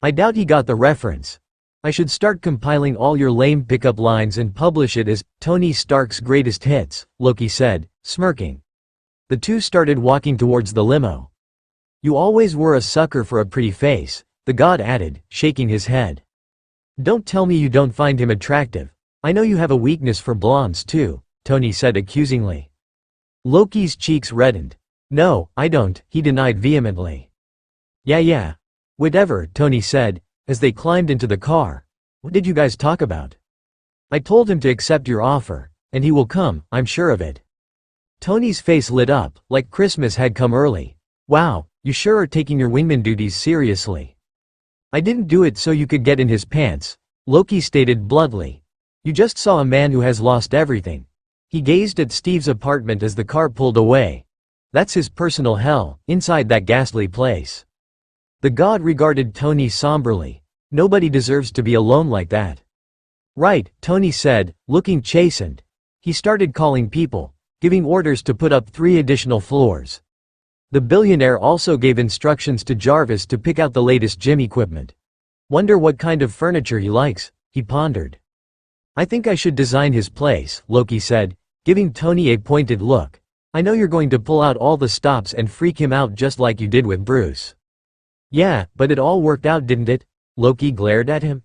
I doubt he got the reference. I should start compiling all your lame pickup lines and publish it as Tony Stark's greatest hits, Loki said, smirking. The two started walking towards the limo. You always were a sucker for a pretty face, the god added, shaking his head. Don't tell me you don't find him attractive. I know you have a weakness for blondes too, Tony said accusingly. Loki's cheeks reddened. No, I don't, he denied vehemently. Yeah. Whatever, Tony said, as they climbed into the car. What did you guys talk about? I told him to accept your offer, and he will come, I'm sure of it. Tony's face lit up, like Christmas had come early. Wow, you sure are taking your wingman duties seriously. I didn't do it so you could get in his pants, Loki stated bluntly. You just saw a man who has lost everything. He gazed at Steve's apartment as the car pulled away. That's his personal hell, inside that ghastly place. The god regarded Tony somberly. Nobody deserves to be alone like that. Right, Tony said, looking chastened. He started calling people, giving orders to put up 3 additional floors. The billionaire also gave instructions to Jarvis to pick out the latest gym equipment. Wonder what kind of furniture he likes, he pondered. I think I should design his place, Loki said, giving Tony a pointed look. I know you're going to pull out all the stops and freak him out just like you did with Bruce. Yeah, but it all worked out, didn't it? Loki glared at him.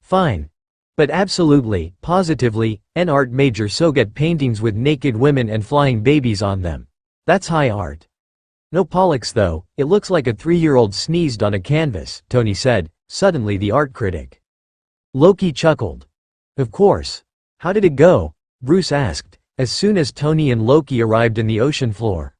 Fine. But absolutely, positively, an art major so get paintings with naked women and flying babies on them. That's high art. No Pollux though, it looks like a 3-year-old sneezed on a canvas, Tony said, suddenly the art critic. Loki chuckled. Of course. How did it go? Bruce asked, as soon as Tony and Loki arrived in the ocean floor.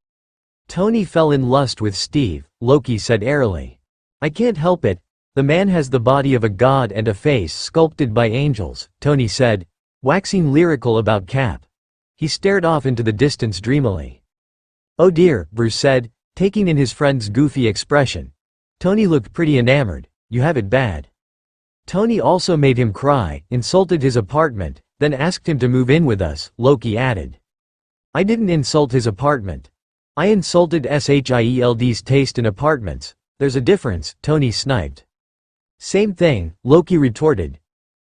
Tony fell in lust with Steve, Loki said airily. I can't help it. The man has the body of a god and a face sculpted by angels, Tony said, waxing lyrical about Cap. He stared off into the distance dreamily. Oh dear, Bruce said, taking in his friend's goofy expression. Tony looked pretty enamored. You have it bad. Tony also made him cry, insulted his apartment, then asked him to move in with us, Loki added. I didn't insult his apartment. I insulted Shield's taste in apartments. There's a difference, Tony sniped. Same thing, Loki retorted.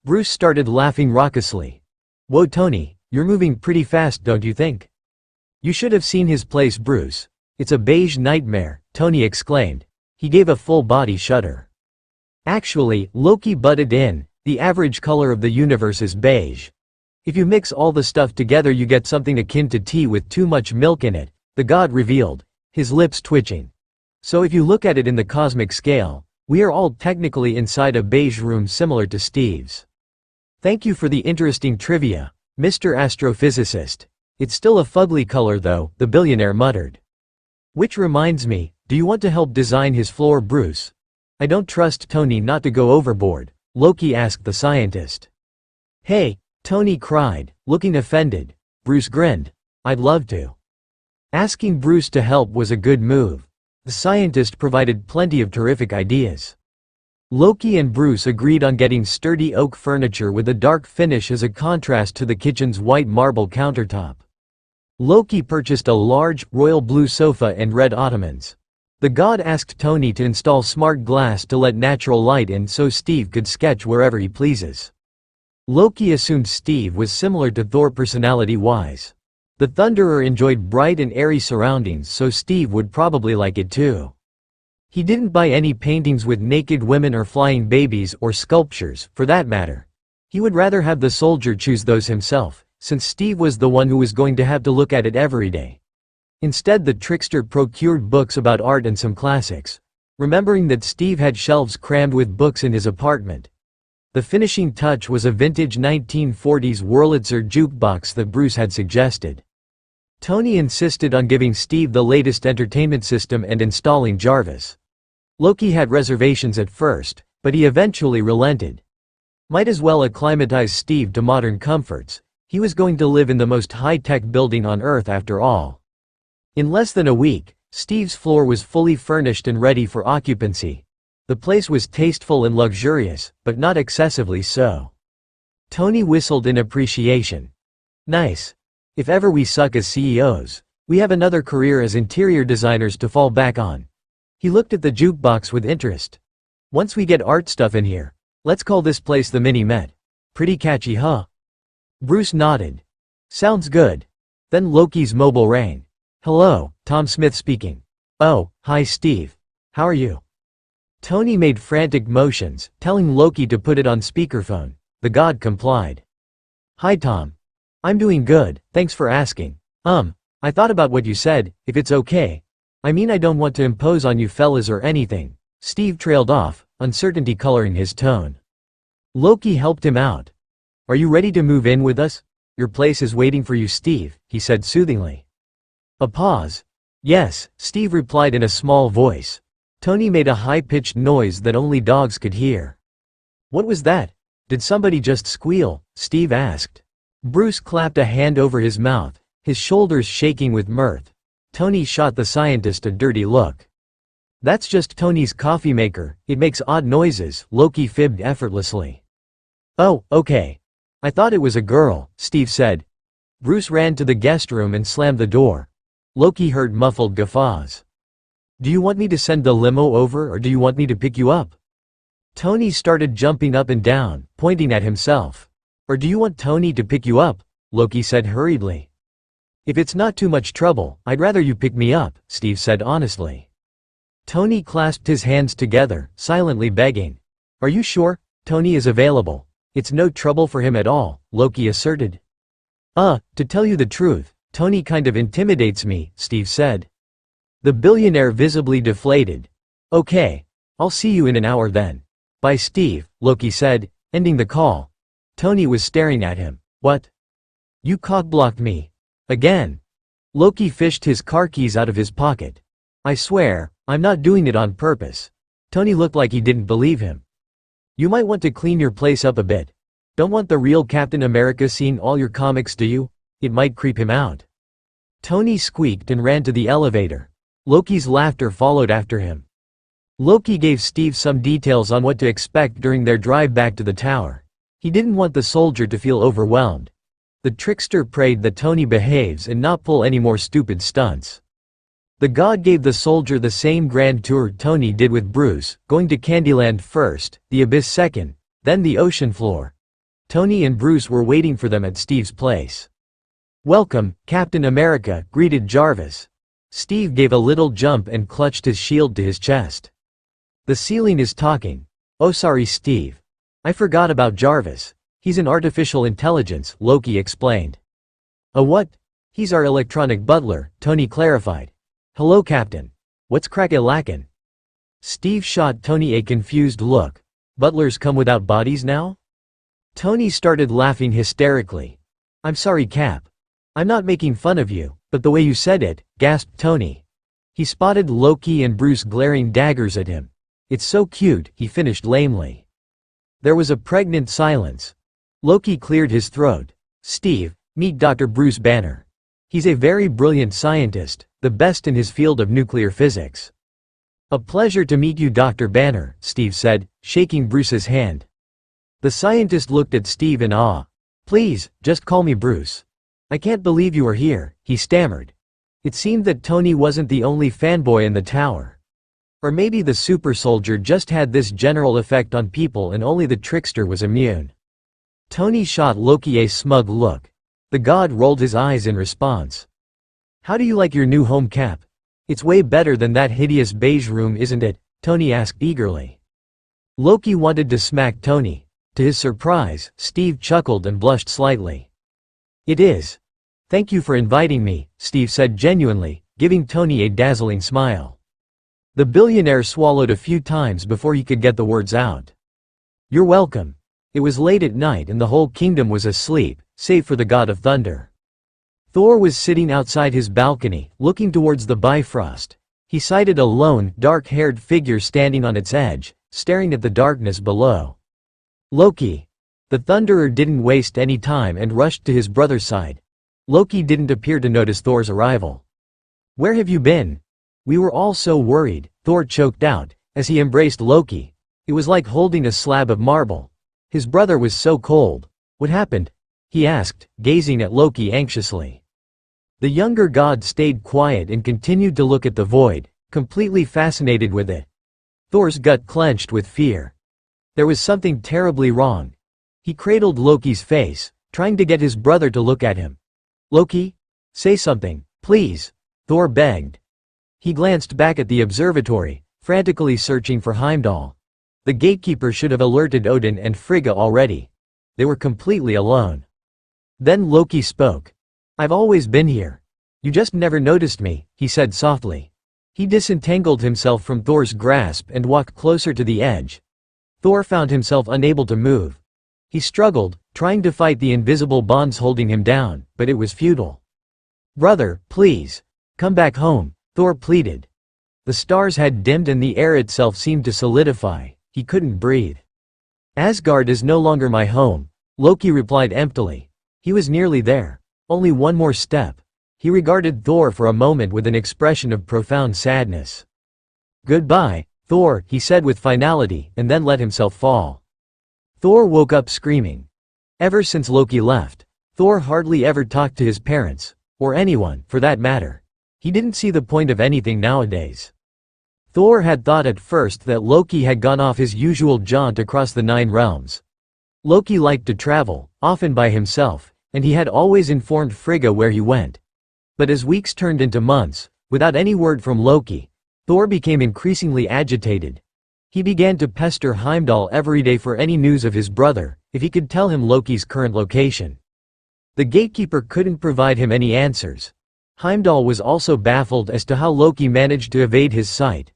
Bruce started laughing raucously. Whoa Tony, you're moving pretty fast, don't you think? You should have seen his place, Bruce. It's a beige nightmare, Tony exclaimed. He gave a full-body shudder. Actually, Loki butted in, the average color of the universe is beige. If you mix all the stuff together you get something akin to tea with too much milk in it, the god revealed, his lips twitching. So if you look at it in the cosmic scale, we are all technically inside a beige room similar to Steve's. Thank you for the interesting trivia, Mr. Astrophysicist. It's still a fugly color though, the billionaire muttered. Which reminds me, do you want to help design his floor, Bruce? I don't trust Tony not to go overboard, Loki asked the scientist. Hey, Tony cried, looking offended. Bruce grinned. I'd love to. Asking Bruce to help was a good move. The scientist provided plenty of terrific ideas. Loki and Bruce agreed on getting sturdy oak furniture with a dark finish as a contrast to the kitchen's white marble countertop. Loki purchased a large, royal blue sofa and red ottomans. The god asked Tony to install smart glass to let natural light in so Steve could sketch wherever he pleases. Loki assumed Steve was similar to Thor personality-wise. The Thunderer enjoyed bright and airy surroundings so Steve would probably like it too. He didn't buy any paintings with naked women or flying babies or sculptures, for that matter. He would rather have the soldier choose those himself, since Steve was the one who was going to have to look at it every day. Instead the trickster procured books about art and some classics, remembering that Steve had shelves crammed with books in his apartment. The finishing touch was a vintage 1940s Wurlitzer jukebox that Bruce had suggested. Tony insisted on giving Steve the latest entertainment system and installing Jarvis. Loki had reservations at first, but he eventually relented. Might as well acclimatize Steve to modern comforts. He was going to live in the most high-tech building on Earth after all. In less than a week, Steve's floor was fully furnished and ready for occupancy. The place was tasteful and luxurious, but not excessively so. Tony whistled in appreciation. Nice. If ever we suck as CEOs, we have another career as interior designers to fall back on. He looked at the jukebox with interest. Once we get art stuff in here, let's call this place the Mini Met. Pretty catchy, huh? Bruce nodded. Sounds good. Then Loki's mobile rang. Hello, Tom Smith speaking. Oh, hi Steve. How are you? Tony made frantic motions, telling Loki to put it on speakerphone. The god complied. Hi Tom. I'm doing good, thanks for asking. I thought about what you said, if it's okay. I mean, I don't want to impose on you fellas or anything. Steve trailed off, uncertainty coloring his tone. Loki helped him out. Are you ready to move in with us? Your place is waiting for you, Steve, he said soothingly. A pause. Yes, Steve replied in a small voice. Tony made a high-pitched noise that only dogs could hear. What was that? Did somebody just squeal? Steve asked. Bruce clapped a hand over his mouth, his shoulders shaking with mirth. Tony shot the scientist a dirty look. That's just Tony's coffee maker, it makes odd noises, Loki fibbed effortlessly. Oh, okay. I thought it was a girl, Steve said. Bruce ran to the guest room and slammed the door. Loki heard muffled guffaws. Do you want me to send the limo over or do you want me to pick you up? Tony started jumping up and down, pointing at himself. Or do you want Tony to pick you up? Loki said hurriedly. If it's not too much trouble, I'd rather you pick me up, Steve said honestly. Tony clasped his hands together, silently begging. Are you sure? Tony is available. It's no trouble for him at all, Loki asserted. To tell you the truth, Tony kind of intimidates me, Steve said. The billionaire visibly deflated. Okay. I'll see you in an hour then. Bye Steve, Loki said, ending the call. Tony was staring at him. What? You cockblocked me. Again. Loki fished his car keys out of his pocket. I swear, I'm not doing it on purpose. Tony looked like he didn't believe him. You might want to clean your place up a bit. Don't want the real Captain America seeing all your comics, do you? It might creep him out. Tony squeaked and ran to the elevator. Loki's laughter followed after him. Loki gave Steve some details on what to expect during their drive back to the tower. He didn't want the soldier to feel overwhelmed. The trickster prayed that Tony behaves and not pull any more stupid stunts. The god gave the soldier the same grand tour Tony did with Bruce, going to Candyland first, the Abyss second, then the ocean floor. Tony and Bruce were waiting for them at Steve's place. Welcome, Captain America, greeted Jarvis. Steve gave a little jump and clutched his shield to his chest. The ceiling is talking. Oh sorry Steve. I forgot about Jarvis. He's an artificial intelligence, Loki explained. A what? He's our electronic butler, Tony clarified. Hello Captain. What's crack-a-lackin'? Steve shot Tony a confused look. Butlers come without bodies now? Tony started laughing hysterically. I'm sorry Cap. I'm not making fun of you, but the way you said it, gasped Tony. He spotted Loki and Bruce glaring daggers at him. It's so cute, he finished lamely. There was a pregnant silence. Loki cleared his throat. Steve, meet Dr. Bruce Banner. He's a very brilliant scientist, the best in his field of nuclear physics. A pleasure to meet you Dr. Banner, Steve said, shaking Bruce's hand. The scientist looked at Steve in awe. Please, just call me Bruce. I can't believe you are here, he stammered. It seemed that Tony wasn't the only fanboy in the tower. Or maybe the super soldier just had this general effect on people and only the trickster was immune. Tony shot Loki a smug look. The god rolled his eyes in response. How do you like your new home Cap? It's way better than that hideous beige room, isn't it? Tony asked eagerly. Loki wanted to smack Tony. To his surprise, Steve chuckled and blushed slightly. It is. Thank you for inviting me, Steve said genuinely, giving Tony a dazzling smile. The billionaire swallowed a few times before he could get the words out. You're welcome. It was late at night and the whole kingdom was asleep, save for the god of thunder. Thor was sitting outside his balcony, looking towards the Bifrost. He sighted a lone, dark-haired figure standing on its edge, staring at the darkness below. Loki. The Thunderer didn't waste any time and rushed to his brother's side. Loki didn't appear to notice Thor's arrival. "Where have you been? We were all so worried," Thor choked out, as he embraced Loki. It was like holding a slab of marble. His brother was so cold. "What happened?" he asked, gazing at Loki anxiously. The younger god stayed quiet and continued to look at the void, completely fascinated with it. Thor's gut clenched with fear. There was something terribly wrong. He cradled Loki's face, trying to get his brother to look at him. "Loki? Say something, please," Thor begged. He glanced back at the observatory, frantically searching for Heimdall. The gatekeeper should have alerted Odin and Frigga already. They were completely alone. Then Loki spoke. "I've always been here. You just never noticed me," he said softly. He disentangled himself from Thor's grasp and walked closer to the edge. Thor found himself unable to move. He struggled, trying to fight the invisible bonds holding him down, but it was futile. "Brother, please. Come back home," Thor pleaded. The stars had dimmed and the air itself seemed to solidify. He couldn't breathe. "Asgard is no longer my home," Loki replied emptily. He was nearly there. Only one more step. He regarded Thor for a moment with an expression of profound sadness. "Goodbye, Thor," he said with finality, and then let himself fall. Thor woke up screaming. Ever since Loki left, Thor hardly ever talked to his parents, or anyone, for that matter. He didn't see the point of anything nowadays. Thor had thought at first that Loki had gone off his usual jaunt across the 9 realms. Loki liked to travel, often by himself, and he had always informed Frigga where he went. But as weeks turned into months, without any word from Loki, Thor became increasingly agitated. He began to pester Heimdall every day for any news of his brother, if he could tell him Loki's current location. The gatekeeper couldn't provide him any answers. Heimdall was also baffled as to how Loki managed to evade his sight.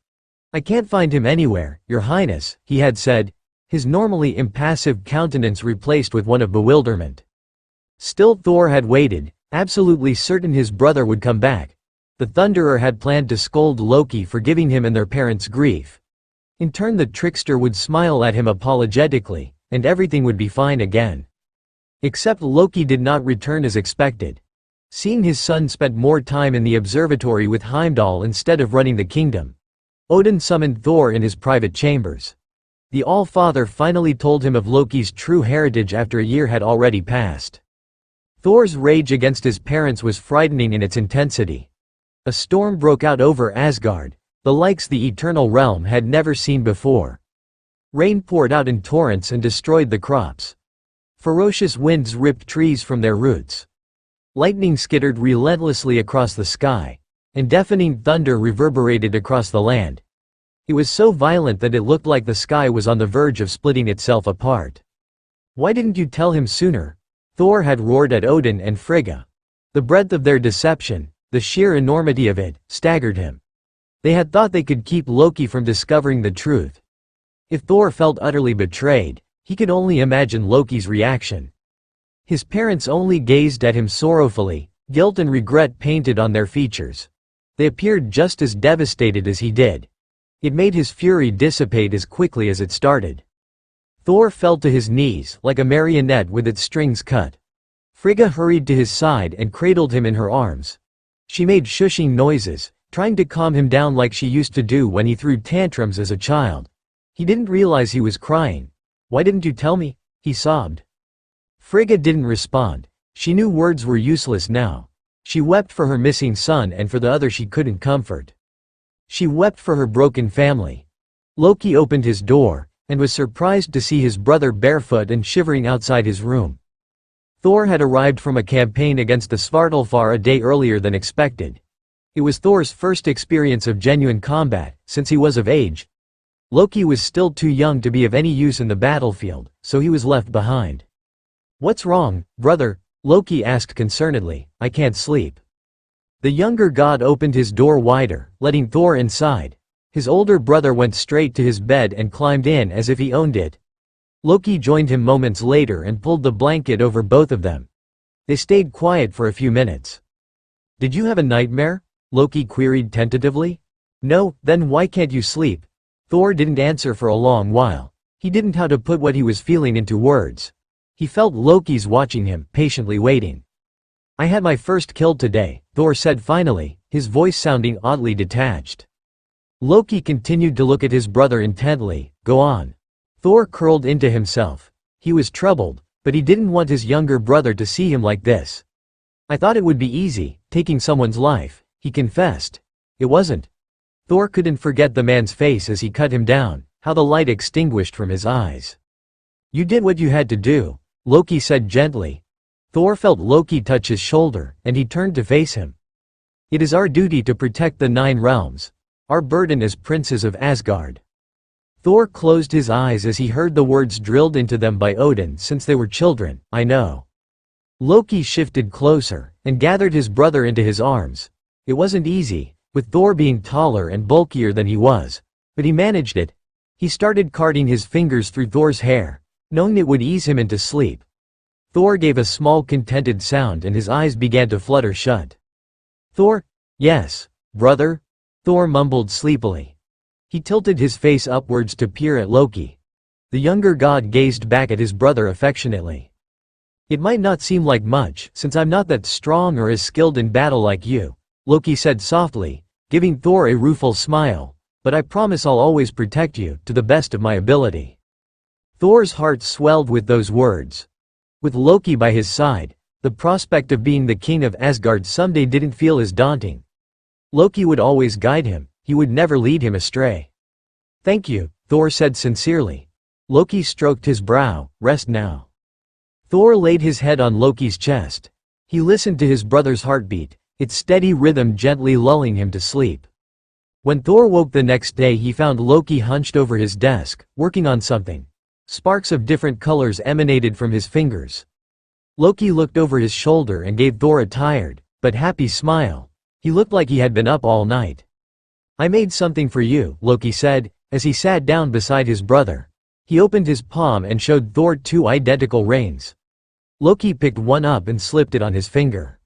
"I can't find him anywhere, Your Highness," he had said, his normally impassive countenance replaced with one of bewilderment. Still Thor had waited, absolutely certain his brother would come back. The Thunderer had planned to scold Loki for giving him and their parents grief. In turn the trickster would smile at him apologetically, and everything would be fine again. Except Loki did not return as expected. Seeing his son spent more time in the observatory with Heimdall instead of running the kingdom, Odin summoned Thor in his private chambers. The All-Father finally told him of Loki's true heritage after a year had already passed. Thor's rage against his parents was frightening in its intensity. A storm broke out over Asgard, the likes the Eternal Realm had never seen before. Rain poured out in torrents and destroyed the crops. Ferocious winds ripped trees from their roots. Lightning skittered relentlessly across the sky, and deafening thunder reverberated across the land. It was so violent that it looked like the sky was on the verge of splitting itself apart. "Why didn't you tell him sooner?" Thor had roared at Odin and Frigga. The breadth of their deception, the sheer enormity of it, staggered him. They had thought they could keep Loki from discovering the truth. If Thor felt utterly betrayed, he could only imagine Loki's reaction. His parents only gazed at him sorrowfully, guilt and regret painted on their features. They appeared just as devastated as he did. It made his fury dissipate as quickly as it started. Thor fell to his knees like a marionette with its strings cut. Frigga hurried to his side and cradled him in her arms. She made shushing noises, trying to calm him down like she used to do when he threw tantrums as a child. He didn't realize he was crying. "Why didn't you tell me?" he sobbed. Frigga didn't respond. She knew words were useless now. She wept for her missing son and for the other she couldn't comfort. She wept for her broken family. Loki opened his door, and was surprised to see his brother barefoot and shivering outside his room. Thor had arrived from a campaign against the Svartalfar a day earlier than expected. It was Thor's first experience of genuine combat, since he was of age. Loki was still too young to be of any use in the battlefield, so he was left behind. "What's wrong, brother?" Loki asked concernedly. "I can't sleep." The younger god opened his door wider, letting Thor inside. His older brother went straight to his bed and climbed in as if he owned it. Loki joined him moments later and pulled the blanket over both of them. They stayed quiet for a few minutes. "Did you have a nightmare?" Loki queried tentatively. "No, then why can't you sleep?" Thor didn't answer for a long while. He didn't know how to put what he was feeling into words. He felt Loki's watching him, patiently waiting. "I had my first kill today," Thor said finally, his voice sounding oddly detached. Loki continued to look at his brother intently. "Go on." Thor curled into himself. He was troubled, but he didn't want his younger brother to see him like this. "I thought it would be easy, taking someone's life," he confessed. "It wasn't." Thor couldn't forget the man's face as he cut him down, how the light extinguished from his eyes. "You did what you had to do," Loki said gently. Thor felt Loki touch his shoulder, and he turned to face him. "It is our duty to protect the 9 realms. Our burden as princes of Asgard." Thor closed his eyes as he heard the words drilled into them by Odin since they were children. "I know." Loki shifted closer, and gathered his brother into his arms. It wasn't easy, with Thor being taller and bulkier than he was, but he managed it. He started carting his fingers through Thor's hair, knowing it would ease him into sleep. Thor gave a small contented sound and his eyes began to flutter shut. "Thor?" "Yes, brother?" Thor mumbled sleepily. He tilted his face upwards to peer at Loki. The younger god gazed back at his brother affectionately. "It might not seem like much, since I'm not that strong or as skilled in battle like you," Loki said softly, giving Thor a rueful smile, "but I promise I'll always protect you, to the best of my ability." Thor's heart swelled with those words. With Loki by his side, the prospect of being the king of Asgard someday didn't feel as daunting. Loki would always guide him, he would never lead him astray. "Thank you," Thor said sincerely. Loki stroked his brow. "Rest now." Thor laid his head on Loki's chest. He listened to his brother's heartbeat, its steady rhythm gently lulling him to sleep. When Thor woke the next day he found Loki hunched over his desk, working on something. Sparks of different colors emanated from his fingers. Loki looked over his shoulder and gave Thor a tired, but happy smile. He looked like he had been up all night. "I made something for you," Loki said, as he sat down beside his brother. He opened his palm and showed Thor 2 identical rings. Loki picked one up and slipped it on his finger.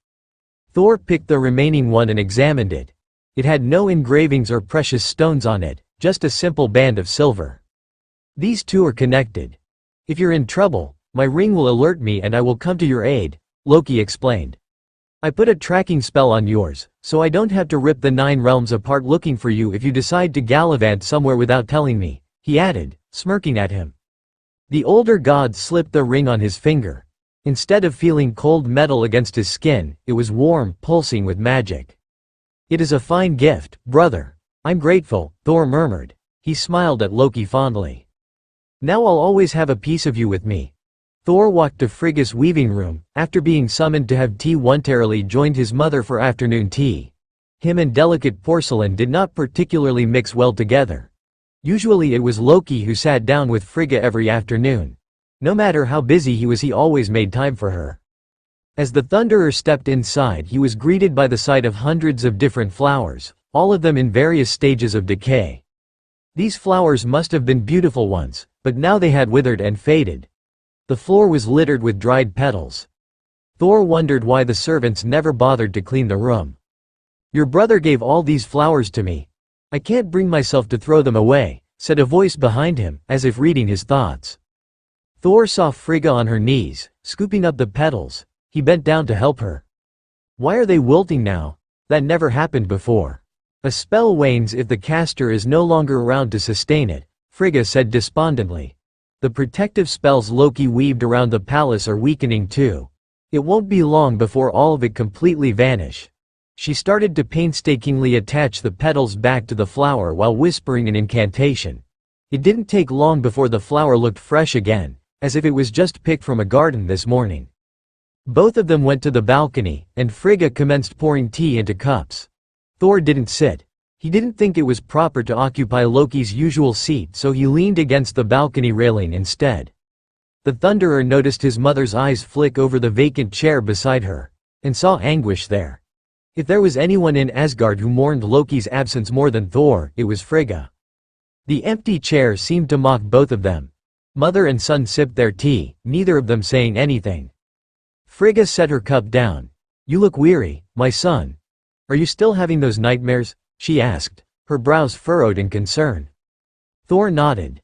Thor picked the remaining one and examined it. It had no engravings or precious stones on it, just a simple band of silver. "These 2 are connected. If you're in trouble, my ring will alert me and I will come to your aid," Loki explained. "I put a tracking spell on yours, so I don't have to rip the 9 realms apart looking for you if you decide to gallivant somewhere without telling me," he added, smirking at him. The older god slipped the ring on his finger. Instead of feeling cold metal against his skin, it was warm, pulsing with magic. "It is a fine gift, brother. I'm grateful," Thor murmured. He smiled at Loki fondly. "Now I'll always have a piece of you with me." Thor walked to Frigga's weaving room, after being summoned to have tea voluntarily joined his mother for afternoon tea. Him and delicate porcelain did not particularly mix well together. Usually it was Loki who sat down with Frigga every afternoon. No matter how busy he was he always made time for her. As the Thunderer stepped inside he was greeted by the sight of hundreds of different flowers, all of them in various stages of decay. These flowers must have been beautiful once, but now they had withered and faded. The floor was littered with dried petals. Thor wondered why the servants never bothered to clean the room. "Your brother gave all these flowers to me. I can't bring myself to throw them away," said a voice behind him, as if reading his thoughts. Thor saw Frigga on her knees, scooping up the petals. He bent down to help her. "Why are they wilting now? That never happened before." "A spell wanes if the caster is no longer around to sustain it," Frigga said despondently. "The protective spells Loki weaved around the palace are weakening too. It won't be long before all of it completely vanish." She started to painstakingly attach the petals back to the flower while whispering an incantation. It didn't take long before the flower looked fresh again, as if it was just picked from a garden this morning. Both of them went to the balcony, and Frigga commenced pouring tea into cups. Thor didn't sit. He didn't think it was proper to occupy Loki's usual seat, so he leaned against the balcony railing instead. The Thunderer noticed his mother's eyes flick over the vacant chair beside her, and saw anguish there. If there was anyone in Asgard who mourned Loki's absence more than Thor, it was Frigga. The empty chair seemed to mock both of them. Mother and son sipped their tea, neither of them saying anything. Frigga set her cup down. You look weary, my son. Are you still having those nightmares? She asked, her brows furrowed in concern. Thor nodded.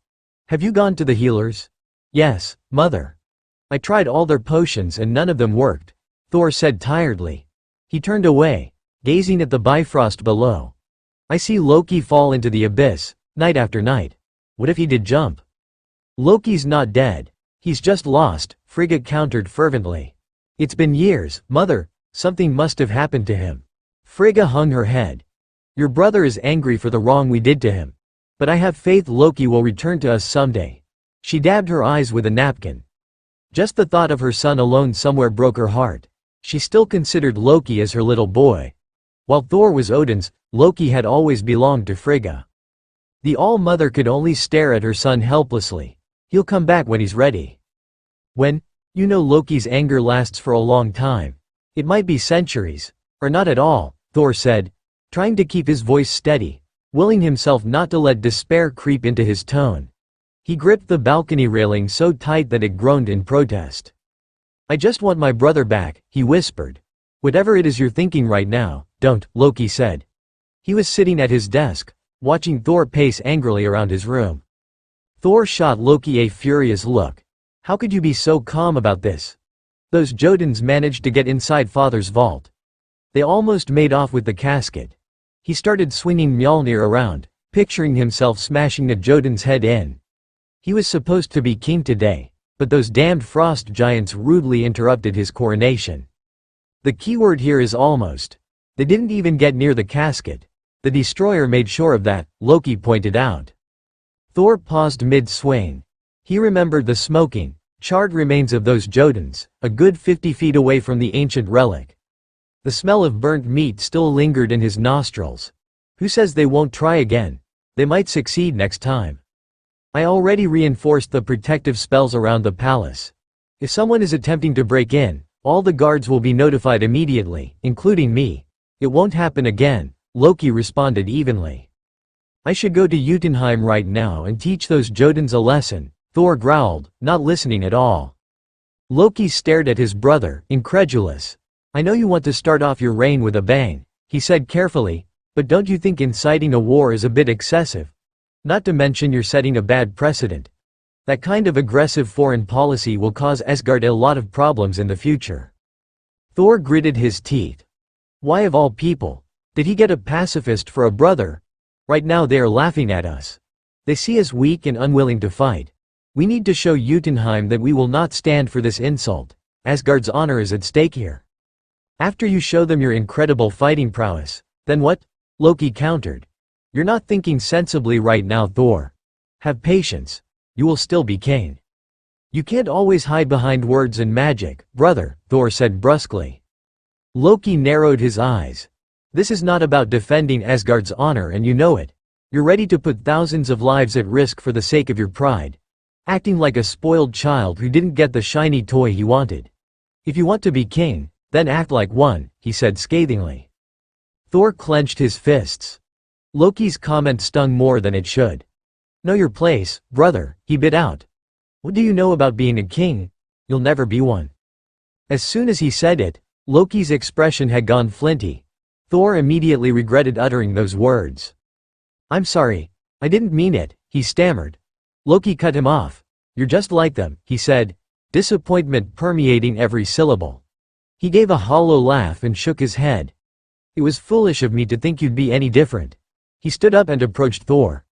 Have you gone to the healers? Yes, mother. I tried all their potions and none of them worked, Thor said tiredly. He turned away, gazing at the bifrost below. I see Loki fall into the abyss, night after night. What if he did jump? Loki's not dead. He's just lost, Frigga countered fervently. It's been years, mother, something must have happened to him. Frigga hung her head. Your brother is angry for the wrong we did to him. But I have faith Loki will return to us someday. She dabbed her eyes with a napkin. Just the thought of her son alone somewhere broke her heart. She still considered Loki as her little boy. While Thor was Odin's, Loki had always belonged to Frigga. The All-Mother could only stare at her son helplessly. He'll come back when he's ready. When? You know Loki's anger lasts for a long time. It might be centuries. Or not at all, Thor said, trying to keep his voice steady, willing himself not to let despair creep into his tone. He gripped the balcony railing so tight that it groaned in protest. I just want my brother back, he whispered. Whatever it is you're thinking right now, don't, Loki said. He was sitting at his desk, watching Thor pace angrily around his room. Thor shot Loki a furious look. How could you be so calm about this? Those Jotuns managed to get inside Father's vault. They almost made off with the casket. He started swinging Mjolnir around, picturing himself smashing a Jotun's head in. He was supposed to be king today, but those damned frost giants rudely interrupted his coronation. The keyword here is almost. They didn't even get near the casket. The destroyer made sure of that, Loki pointed out. Thor paused mid-swing. He remembered the smoking, charred remains of those Jotuns, a good 50 feet away from the ancient relic. The smell of burnt meat still lingered in his nostrils. Who says they won't try again? They might succeed next time. I already reinforced the protective spells around the palace. If someone is attempting to break in, all the guards will be notified immediately, including me. It won't happen again, Loki responded evenly. I should go to Jotunheim right now and teach those Jotuns a lesson, Thor growled, not listening at all. Loki stared at his brother, incredulous. I know you want to start off your reign with a bang, he said carefully, but don't you think inciting a war is a bit excessive? Not to mention you're setting a bad precedent. That kind of aggressive foreign policy will cause Asgard a lot of problems in the future. Thor gritted his teeth. Why of all people? Did he get a pacifist for a brother? Right now they are laughing at us. They see us weak and unwilling to fight. We need to show Jotunheim that we will not stand for this insult. Asgard's honor is at stake here. After you show them your incredible fighting prowess, then what? Loki countered. You're not thinking sensibly right now, Thor. Have patience. You will still be king. You can't always hide behind words and magic, brother, Thor said brusquely. Loki narrowed his eyes. This is not about defending Asgard's honor and you know it. You're ready to put thousands of lives at risk for the sake of your pride. Acting like a spoiled child who didn't get the shiny toy he wanted. If you want to be king, then act like one, he said scathingly. Thor clenched his fists. Loki's comment stung more than it should. Know your place, brother, he bit out. What do you know about being a king? You'll never be one. As soon as he said it, Loki's expression had gone flinty. Thor immediately regretted uttering those words. I'm sorry. I didn't mean it, he stammered. Loki cut him off. You're just like them, he said, disappointment permeating every syllable. He gave a hollow laugh and shook his head. It was foolish of me to think you'd be any different. He stood up and approached Thor.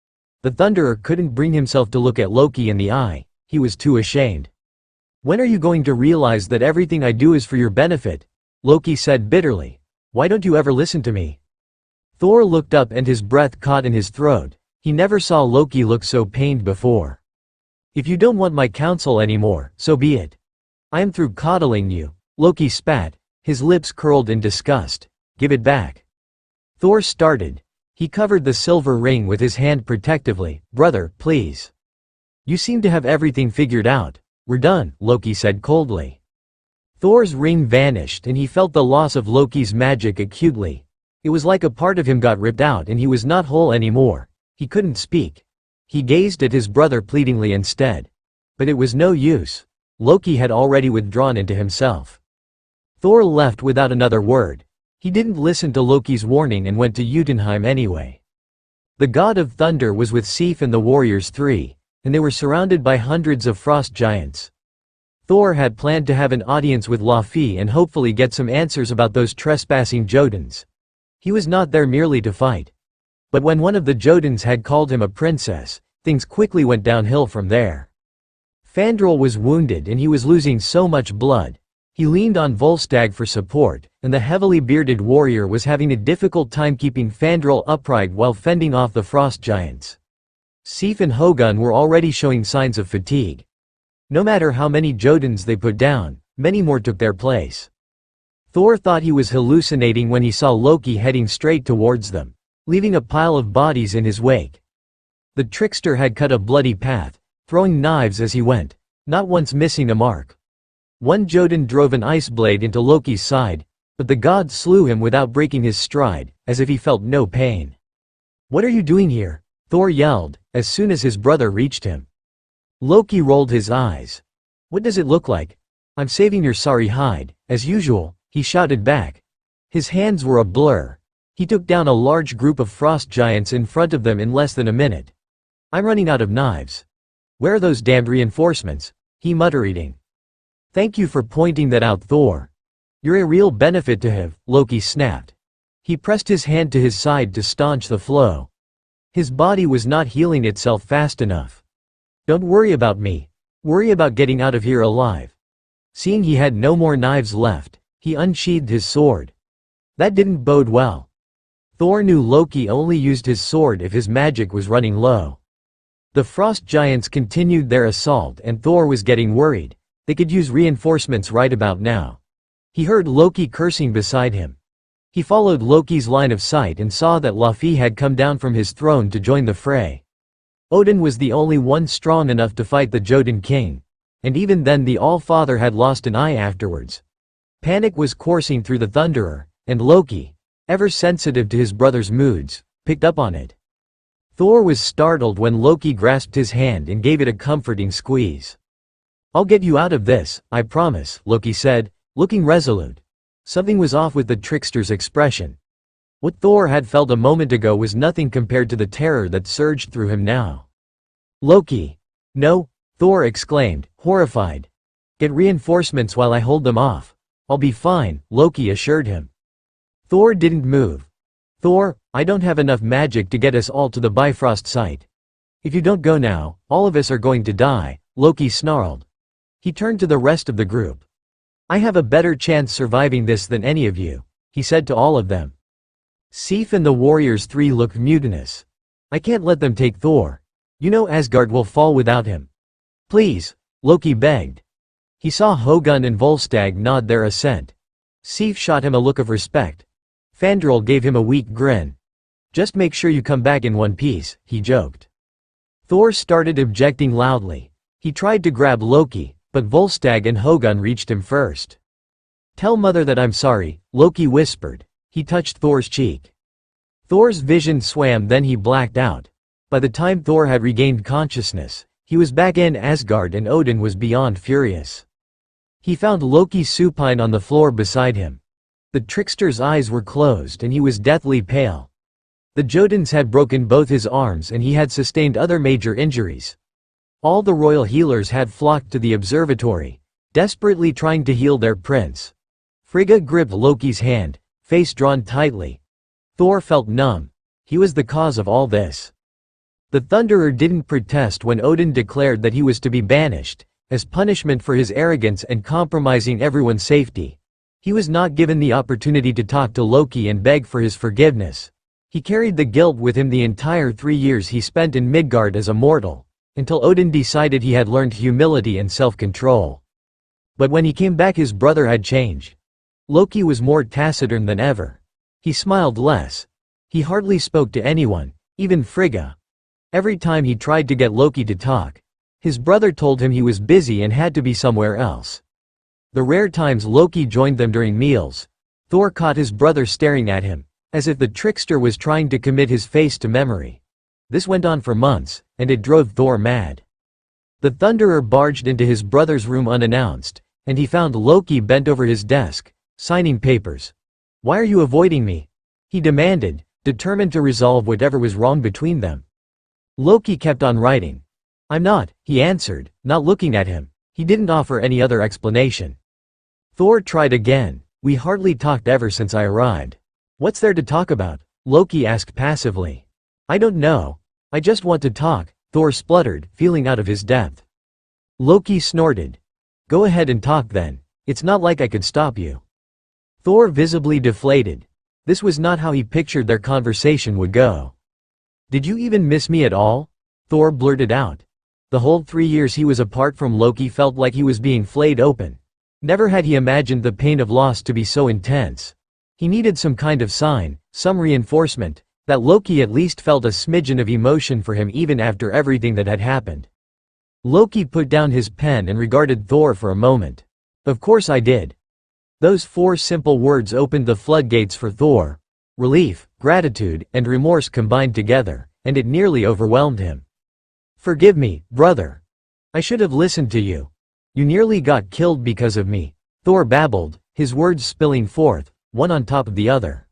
The Thunderer couldn't bring himself to look at Loki in the eye. He was too ashamed. When are you going to realize that everything I do is for your benefit? Loki said bitterly. Why don't you ever listen to me? Thor looked up and his breath caught in his throat. He never saw Loki look so pained before. If you don't want my counsel anymore, so be it. I am through coddling you. Loki spat, his lips curled in disgust. Give it back. Thor started. He covered the silver ring with his hand protectively. Brother, please. You seem to have everything figured out. We're done, Loki said coldly. Thor's ring vanished and he felt the loss of Loki's magic acutely. It was like a part of him got ripped out and he was not whole anymore. He couldn't speak. He gazed at his brother pleadingly instead. But it was no use. Loki had already withdrawn into himself. Thor left without another word. He didn't listen to Loki's warning and went to Jotunheim anyway. The god of thunder was with Sif and the warriors 3, and they were surrounded by hundreds of frost giants. Thor had planned to have an audience with Loki and hopefully get some answers about those trespassing Jotuns. He was not there merely to fight. But when one of the Jotuns had called him a princess, things quickly went downhill from there. Fandral was wounded and he was losing so much blood. He leaned on Volstagg for support, and the heavily bearded warrior was having a difficult time keeping Fandral upright while fending off the frost giants. Sif and Hogun were already showing signs of fatigue. No matter how many Jotuns they put down, many more took their place. Thor thought he was hallucinating when he saw Loki heading straight towards them, leaving a pile of bodies in his wake. The trickster had cut a bloody path, throwing knives as he went, not once missing a mark. One Jotun drove an ice blade into Loki's side, but the god slew him without breaking his stride, as if he felt no pain. "What are you doing here?" Thor yelled, as soon as his brother reached him. Loki rolled his eyes. "What does it look like?" "I'm saving your sorry hide, as usual," he shouted back. His hands were a blur. He took down a large group of frost giants in front of them in less than a minute. "I'm running out of knives." "Where are those damned reinforcements?" he muttered. "Thank you for pointing that out, Thor. You're a real benefit to have," Loki snapped. He pressed his hand to his side to staunch the flow. His body was not healing itself fast enough. "Don't worry about me. Worry about getting out of here alive." Seeing he had no more knives left, he unsheathed his sword. That didn't bode well. Thor knew Loki only used his sword if his magic was running low. The frost giants continued their assault and Thor was getting worried. They could use reinforcements right about now. He heard Loki cursing beside him. He followed Loki's line of sight and saw that Loki had come down from his throne to join the fray. Odin was the only one strong enough to fight the Jotun king, and even then the All-Father had lost an eye afterwards. Panic was coursing through the Thunderer, and Loki, ever sensitive to his brother's moods, picked up on it. Thor was startled when Loki grasped his hand and gave it a comforting squeeze. "I'll get you out of this, I promise," Loki said, looking resolute. Something was off with the trickster's expression. What Thor had felt a moment ago was nothing compared to the terror that surged through him now. "Loki!" "No," Thor exclaimed, horrified. "Get reinforcements while I hold them off. I'll be fine," Loki assured him. Thor didn't move. "Thor, I don't have enough magic to get us all to the Bifrost site. If you don't go now, all of us are going to die," Loki snarled. He turned to the rest of the group. "I have a better chance surviving this than any of you," he said to all of them. Sif and the warriors 3 looked mutinous. "I can't let them take Thor. You know Asgard will fall without him." "Please," Loki begged. He saw Hogun and Volstagg nod their assent. Sif shot him a look of respect. Fandral gave him a weak grin. "Just make sure you come back in one piece," he joked. Thor started objecting loudly. He tried to grab Loki, but Volstagg and Hogun reached him first. "Tell mother that I'm sorry," Loki whispered. He touched Thor's cheek. Thor's vision swam, then he blacked out. By the time Thor had regained consciousness, he was back in Asgard and Odin was beyond furious. He found Loki supine on the floor beside him. The trickster's eyes were closed and he was deathly pale. The Jotuns had broken both his arms and he had sustained other major injuries. All the royal healers had flocked to the observatory, desperately trying to heal their prince. Frigga gripped Loki's hand, face drawn tightly. Thor felt numb. He was the cause of all this. The Thunderer didn't protest when Odin declared that he was to be banished, as punishment for his arrogance and compromising everyone's safety. He was not given the opportunity to talk to Loki and beg for his forgiveness. He carried the guilt with him the entire 3 years he spent in Midgard as a mortal, until Odin decided he had learned humility and self-control. But when he came back, his brother had changed. Loki was more taciturn than ever. He smiled less. He hardly spoke to anyone, even Frigga. Every time he tried to get Loki to talk, his brother told him he was busy and had to be somewhere else. The rare times Loki joined them during meals, Thor caught his brother staring at him, as if the trickster was trying to commit his face to memory. This went on for months, and it drove Thor mad. The Thunderer barged into his brother's room unannounced, and he found Loki bent over his desk, Signing papers. Why are you avoiding me? He demanded, determined to resolve whatever was wrong between them. Loki kept on writing. I'm not, he answered, not looking at him. He didn't offer any other explanation. Thor tried again. We hardly talked ever since I arrived. What's there to talk about? Loki asked passively. I don't know. I just want to talk, Thor spluttered, feeling out of his depth. Loki snorted. Go ahead and talk then. It's not like I could stop you. Thor visibly deflated. This was not how he pictured their conversation would go. Did you even miss me at all? Thor blurted out. The whole 3 years he was apart from Loki felt like he was being flayed open. Never had he imagined the pain of loss to be so intense. He needed some kind of sign, some reinforcement, that Loki at least felt a smidgen of emotion for him even after everything that had happened. Loki put down his pen and regarded Thor for a moment. Of course I did. Those 4 simple words opened the floodgates for Thor. Relief, gratitude, and remorse combined together, and it nearly overwhelmed him. Forgive me, brother. I should have listened to you. You nearly got killed because of me, Thor babbled, his words spilling forth, one on top of the other.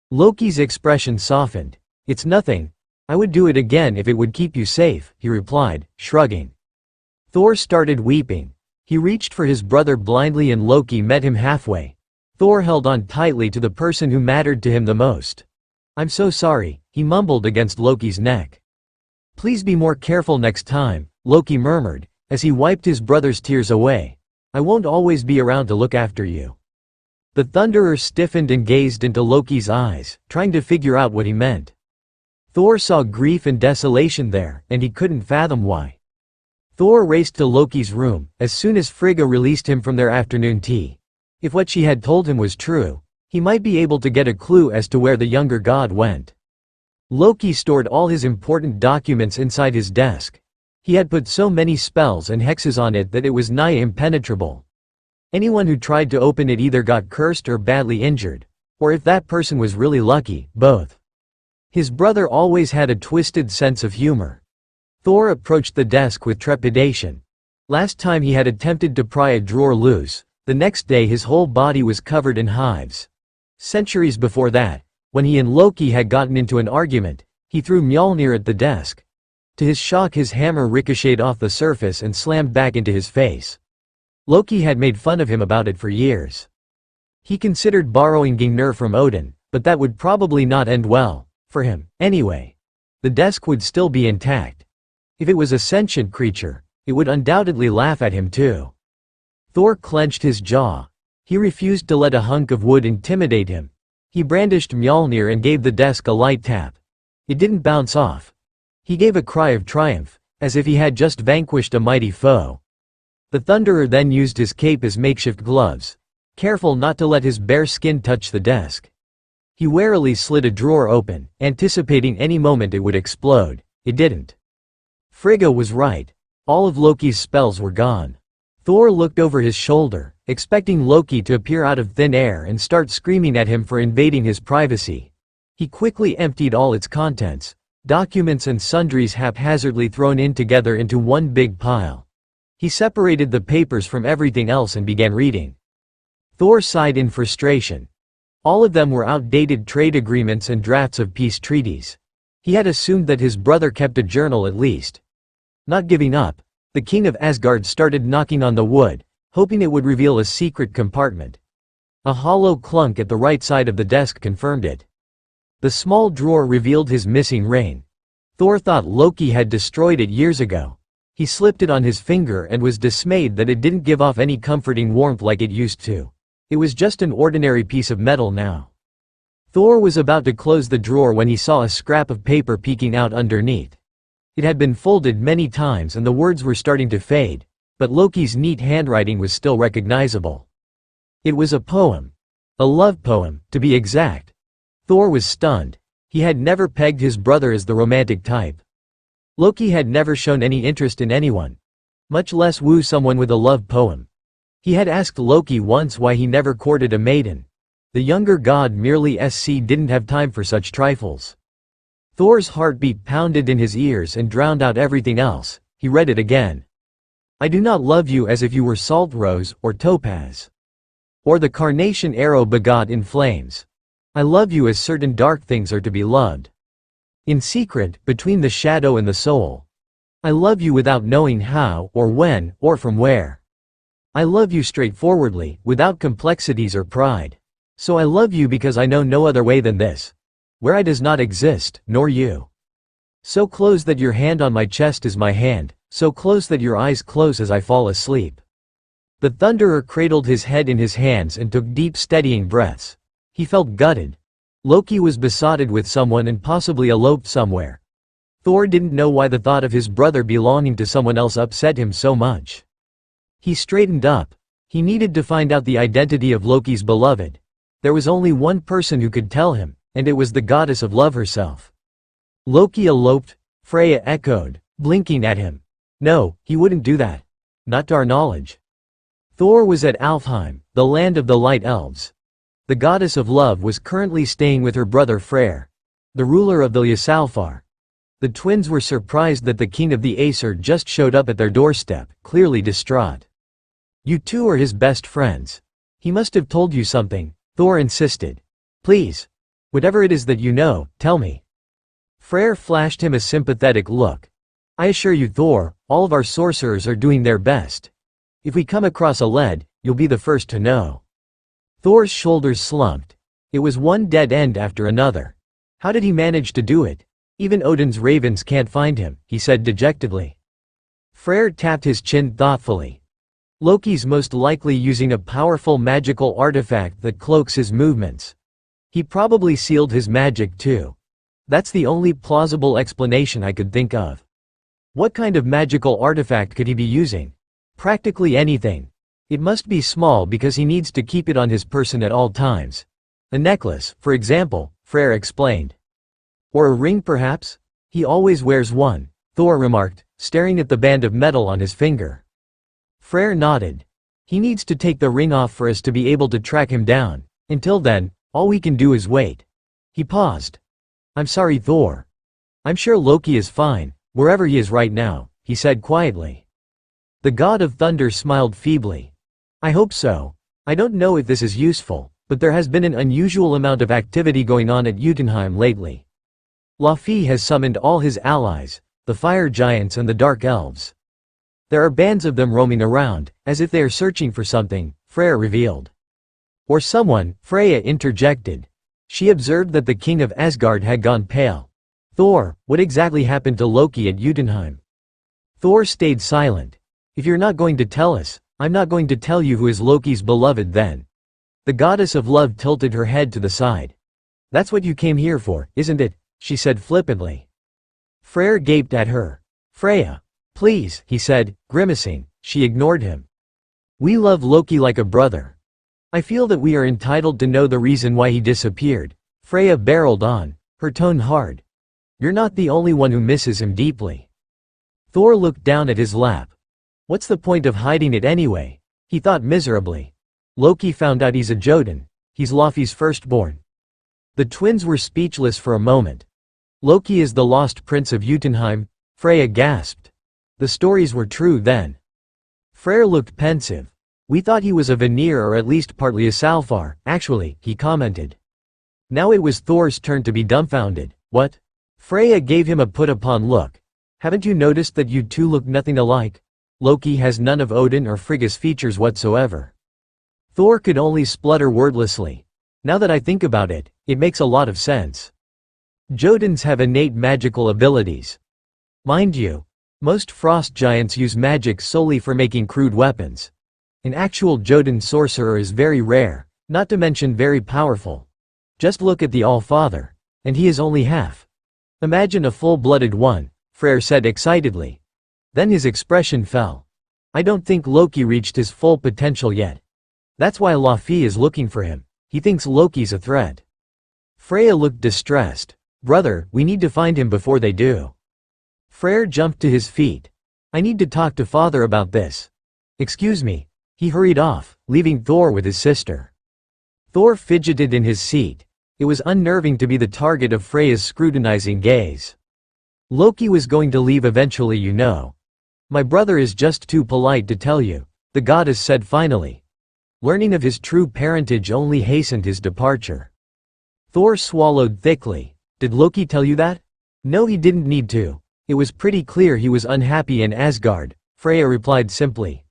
Loki's expression softened. It's nothing. I would do it again if it would keep you safe, he replied, shrugging. Thor started weeping. He reached for his brother blindly and Loki met him halfway. Thor held on tightly to the person who mattered to him the most. I'm so sorry, he mumbled against Loki's neck. Please be more careful next time, Loki murmured, as he wiped his brother's tears away. I won't always be around to look after you. The Thunderer stiffened and gazed into Loki's eyes, trying to figure out what he meant. Thor saw grief and desolation there, and he couldn't fathom why. Thor raced to Loki's room, as soon as Frigga released him from their afternoon tea. If what she had told him was true, he might be able to get a clue as to where the younger god went. Loki stored all his important documents inside his desk. He had put so many spells and hexes on it that it was nigh impenetrable. Anyone who tried to open it either got cursed or badly injured, or if that person was really lucky, both. His brother always had a twisted sense of humor. Thor approached the desk with trepidation. Last time he had attempted to pry a drawer loose, the next day his whole body was covered in hives. Centuries before that, when he and Loki had gotten into an argument, he threw Mjolnir at the desk. To his shock his hammer ricocheted off the surface and slammed back into his face. Loki had made fun of him about it for years. He considered borrowing Gungnir from Odin, but that would probably not end well, for him, anyway. The desk would still be intact. If it was a sentient creature, it would undoubtedly laugh at him too. Thor clenched his jaw. He refused to let a hunk of wood intimidate him. He brandished Mjolnir and gave the desk a light tap. It didn't bounce off. He gave a cry of triumph, as if he had just vanquished a mighty foe. The Thunderer then used his cape as makeshift gloves, careful not to let his bare skin touch the desk. He warily slid a drawer open, anticipating any moment it would explode. It didn't. Frigga was right. All of Loki's spells were gone. Thor looked over his shoulder, expecting Loki to appear out of thin air and start screaming at him for invading his privacy. He quickly emptied all its contents, documents and sundries haphazardly thrown in together into one big pile. He separated the papers from everything else and began reading. Thor sighed in frustration. All of them were outdated trade agreements and drafts of peace treaties. He had assumed that his brother kept a journal at least. Not giving up, the king of Asgard started knocking on the wood, hoping it would reveal a secret compartment. A hollow clunk at the right side of the desk confirmed it. The small drawer revealed his missing ring. Thor thought Loki had destroyed it years ago. He slipped it on his finger and was dismayed that it didn't give off any comforting warmth like it used to. It was just an ordinary piece of metal now. Thor was about to close the drawer when he saw a scrap of paper peeking out underneath. It had been folded many times and the words were starting to fade, but Loki's neat handwriting was still recognizable. It was a poem. A love poem, to be exact. Thor was stunned. He had never pegged his brother as the romantic type. Loki had never shown any interest in anyone, much less woo someone with a love poem. He had asked Loki once why he never courted a maiden. The younger god merely didn't have time for such trifles. Thor's heartbeat pounded in his ears and drowned out everything else. He read it again. I do not love you as if you were salt rose or topaz. Or the carnation arrow begot in flames. I love you as certain dark things are to be loved. In secret, between the shadow and the soul. I love you without knowing how, or when, or from where. I love you straightforwardly, without complexities or pride. So I love you because I know no other way than this. Where I does not exist, nor you. So close that your hand on my chest is my hand, so close that your eyes close as I fall asleep. The Thunderer cradled his head in his hands and took deep steadying breaths. He felt gutted. Loki was besotted with someone and possibly eloped somewhere. Thor didn't know why the thought of his brother belonging to someone else upset him so much. He straightened up. He needed to find out the identity of Loki's beloved. There was only one person who could tell him, and it was the goddess of love herself. Loki eloped? Freya echoed, blinking at him. No, he wouldn't do that. Not to our knowledge. Thor was at Alfheim, the land of the Light Elves. The goddess of love was currently staying with her brother Freyr, the ruler of the Ljösalfar. The twins were surprised that the king of the Aesir just showed up at their doorstep, clearly distraught. You two are his best friends. He must have told you something, Thor insisted. Please. Whatever it is that you know, tell me. Freyr flashed him a sympathetic look. I assure you Thor, all of our sorcerers are doing their best. If we come across a lead, you'll be the first to know. Thor's shoulders slumped. It was one dead end after another. How did he manage to do it? Even Odin's ravens can't find him, he said dejectedly. Freyr tapped his chin thoughtfully. Loki's most likely using a powerful magical artifact that cloaks his movements. He probably sealed his magic too. That's the only plausible explanation I could think of. What kind of magical artifact could he be using? Practically anything. It must be small because he needs to keep it on his person at all times. A necklace, for example, Freyr explained. Or a ring perhaps? He always wears one, Thor remarked, staring at the band of metal on his finger. Freyr nodded. He needs to take the ring off for us to be able to track him down. Until then, all we can do is wait. He paused. I'm sorry Thor. I'm sure Loki is fine, wherever he is right now, he said quietly. The god of thunder smiled feebly. I hope so. I don't know if this is useful, but there has been an unusual amount of activity going on at Jotunheim lately. Loki has summoned all his allies, the fire giants and the dark elves. There are bands of them roaming around, as if they are searching for something, Freyr revealed. Or someone, Freya interjected. She observed that the king of Asgard had gone pale. Thor, what exactly happened to Loki at Jotunheim? Thor stayed silent. If you're not going to tell us, I'm not going to tell you who is Loki's beloved then. The goddess of love tilted her head to the side. That's what you came here for, isn't it? She said flippantly. Freyr gaped at her. Freya. Please, he said, grimacing. She ignored him. We love Loki like a brother. I feel that we are entitled to know the reason why he disappeared. Freya barreled on, her tone hard. You're not the only one who misses him deeply. Thor looked down at his lap. What's the point of hiding it anyway? He thought miserably. Loki found out he's a Jotun. He's Loki's firstborn. The twins were speechless for a moment. Loki is the lost prince of Jotunheim, Freya gasped. The stories were true then. Freyr looked pensive. We thought he was a Vanir or at least partly a Salfar, actually, he commented. Now it was Thor's turn to be dumbfounded. What? Freya gave him a put-upon look. Haven't you noticed that you two look nothing alike? Loki has none of Odin or Frigga's features whatsoever. Thor could only splutter wordlessly. Now that I think about it, it makes a lot of sense. Jotuns have innate magical abilities. Mind you, most frost giants use magic solely for making crude weapons. An actual Jotun sorcerer is very rare, not to mention very powerful. Just look at the All-Father. And he is only half. Imagine a full-blooded one, Freyr said excitedly. Then his expression fell. I don't think Loki reached his full potential yet. That's why Loki is looking for him. He thinks Loki's a threat. Freya looked distressed. Brother, we need to find him before they do. Freyr jumped to his feet. I need to talk to father about this. Excuse me. He hurried off, leaving Thor with his sister. Thor fidgeted in his seat. It was unnerving to be the target of Freya's scrutinizing gaze. Loki was going to leave eventually, you know. My brother is just too polite to tell you, the goddess said finally. Learning of his true parentage only hastened his departure. Thor swallowed thickly. Did Loki tell you that? No, he didn't need to. It was pretty clear he was unhappy in Asgard, Freya replied simply.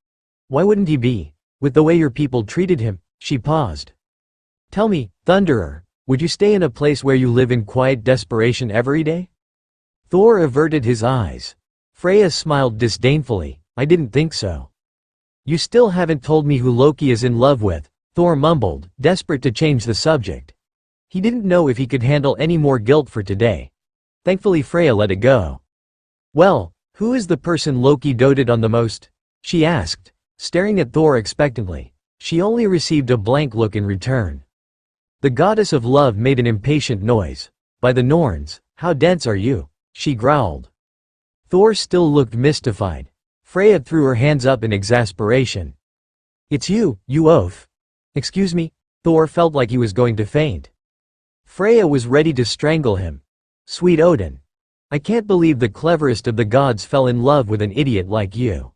Why wouldn't he be? With the way your people treated him. She paused. Tell me, Thunderer, would you stay in a place where you live in quiet desperation every day? Thor averted his eyes. Freya smiled disdainfully. I didn't think so. You still haven't told me who Loki is in love with, Thor mumbled, desperate to change the subject. He didn't know if he could handle any more guilt for today. Thankfully Freya let it go. Well, who is the person Loki doted on the most? She asked, staring at Thor expectantly. She only received a blank look in return. The goddess of love made an impatient noise. By the Norns, how dense are you? She growled. Thor still looked mystified. Freya threw her hands up in exasperation. It's you, you oaf. Excuse me? Thor felt like he was going to faint. Freya was ready to strangle him. Sweet Odin. I can't believe the cleverest of the gods fell in love with an idiot like you.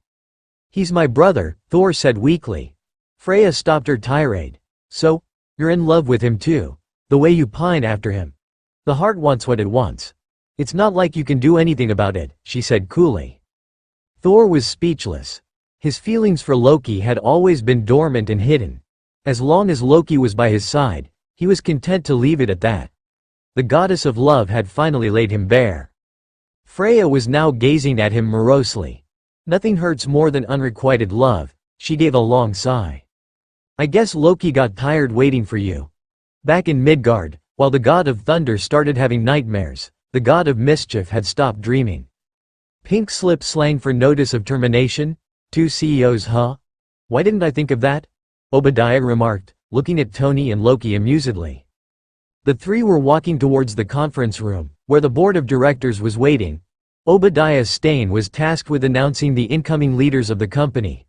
He's my brother, Thor said weakly. Freya stopped her tirade. So, you're in love with him too. The way you pine after him. The heart wants what it wants. It's not like you can do anything about it, she said coolly. Thor was speechless. His feelings for Loki had always been dormant and hidden. As long as Loki was by his side, he was content to leave it at that. The goddess of love had finally laid him bare. Freya was now gazing at him morosely. Nothing hurts more than unrequited love, she gave a long sigh. I guess Loki got tired waiting for you. Back in Midgard, while the god of thunder started having nightmares, the god of mischief had stopped dreaming. Pink slip slang for notice of termination? 2 CEOs, huh? Why didn't I think of that? Obadiah remarked, looking at Tony and Loki amusedly. The three were walking towards the conference room, where the board of directors was waiting. Obadiah Stane was tasked with announcing the incoming leaders of the company.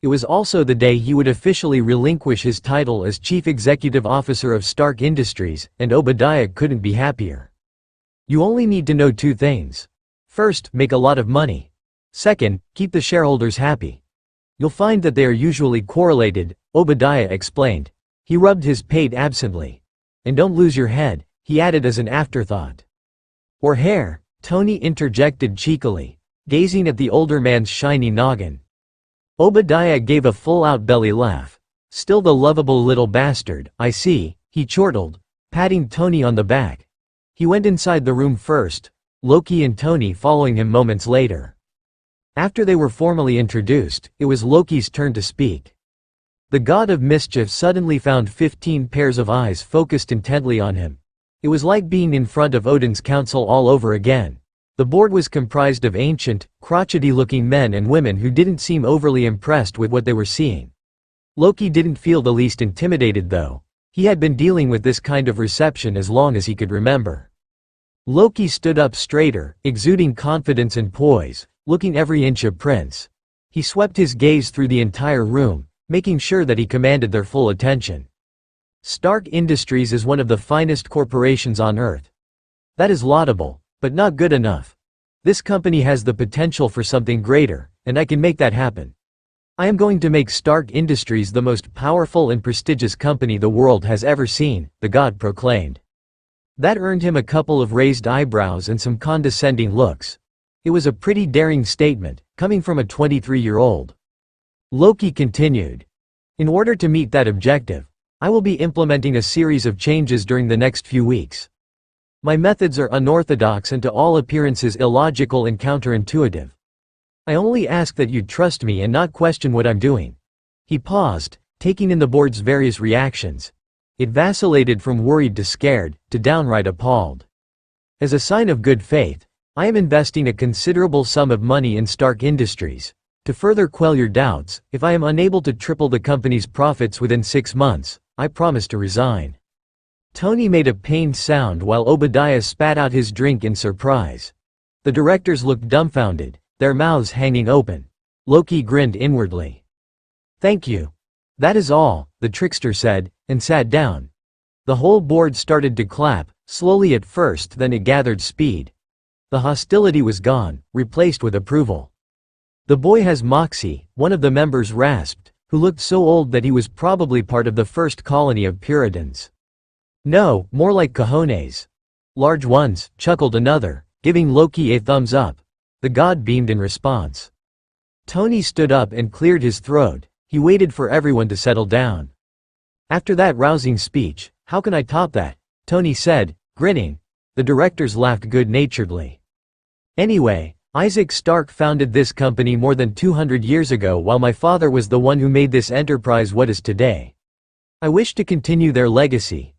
It was also the day he would officially relinquish his title as Chief Executive Officer of Stark Industries, and Obadiah couldn't be happier. You only need to know 2 things. First, make a lot of money. Second, keep the shareholders happy. You'll find that they are usually correlated, Obadiah explained. He rubbed his pate absently. And don't lose your head, he added as an afterthought. Or hair, Tony interjected cheekily, gazing at the older man's shiny noggin. Obadiah gave a full-out belly laugh. Still the lovable little bastard, I see, he chortled, patting Tony on the back. He went inside the room first, Loki and Tony following him moments later. After they were formally introduced, it was Loki's turn to speak. The god of mischief suddenly found 15 pairs of eyes focused intently on him. It was like being in front of Odin's council all over again. The board was comprised of ancient, crotchety-looking men and women who didn't seem overly impressed with what they were seeing. Loki didn't feel the least intimidated though. He had been dealing with this kind of reception as long as he could remember. Loki stood up straighter, exuding confidence and poise, looking every inch a prince. He swept his gaze through the entire room, making sure that he commanded their full attention. Stark Industries is one of the finest corporations on Earth. That is laudable, but not good enough. This company has the potential for something greater, and I can make that happen. I am going to make Stark Industries the most powerful and prestigious company the world has ever seen, the god proclaimed. That earned him a couple of raised eyebrows and some condescending looks. It was a pretty daring statement, coming from a 23-year-old. Loki continued. In order to meet that objective, I will be implementing a series of changes during the next few weeks. My methods are unorthodox and to all appearances illogical and counterintuitive. I only ask that you trust me and not question what I'm doing. He paused, taking in the board's various reactions. It vacillated from worried to scared, to downright appalled. As a sign of good faith, I am investing a considerable sum of money in Stark Industries. To further quell your doubts, if I am unable to triple the company's profits within 6 months, I promise to resign. Tony made a pained sound while Obadiah spat out his drink in surprise. The directors looked dumbfounded, their mouths hanging open. Loki grinned inwardly. Thank you. That is all, the trickster said, and sat down. The whole board started to clap, slowly at first, then it gathered speed. The hostility was gone, replaced with approval. The boy has moxie, one of the members rasped, who looked so old that he was probably part of the first colony of Puritans. "No, more like cojones." "Large ones," chuckled another, giving Loki a thumbs up. The god beamed in response. Tony stood up and cleared his throat. He waited for everyone to settle down. "After that rousing speech, how can I top that?" Tony said, grinning. The directors laughed good-naturedly. "Anyway, Isaac Stark founded this company more than 200 years ago while my father was the one who made this enterprise what is today. I wish to continue their legacy.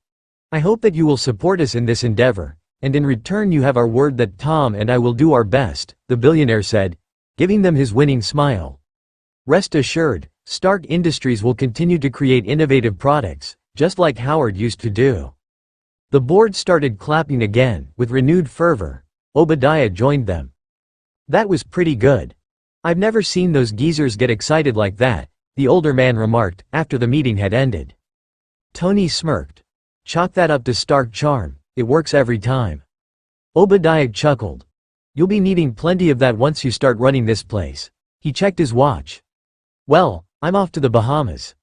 I hope that you will support us in this endeavor, and in return you have our word that Tom and I will do our best," the billionaire said, giving them his winning smile. "Rest assured, Stark Industries will continue to create innovative products, just like Howard used to do." The board started clapping again, with renewed fervor. Obadiah joined them. "That was pretty good. I've never seen those geezers get excited like that," the older man remarked, after the meeting had ended. Tony smirked. "Chalk that up to Stark charm, it works every time." Obadiah chuckled. "You'll be needing plenty of that once you start running this place." He checked his watch. "Well, I'm off to the Bahamas.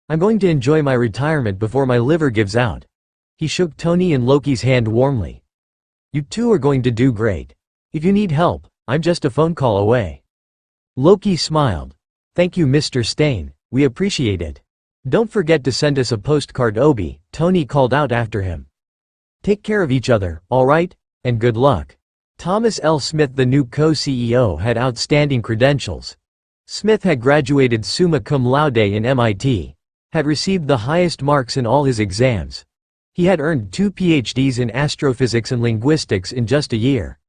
I'm going to enjoy my retirement before my liver gives out." He shook Tony and Loki's hand warmly. "You two are going to do great. If you need help, I'm just a phone call away." Loki smiled. "Thank you, Mr. Stain, we appreciate it. Don't forget to send us a postcard, Obi," Tony called out after him. "Take care of each other, all right? And good luck." Thomas L. Smith, the new co-CEO, had outstanding credentials. Smith had graduated summa cum laude in MIT, had received the highest marks in all his exams. He had earned 2 PhDs in astrophysics and linguistics in just a year.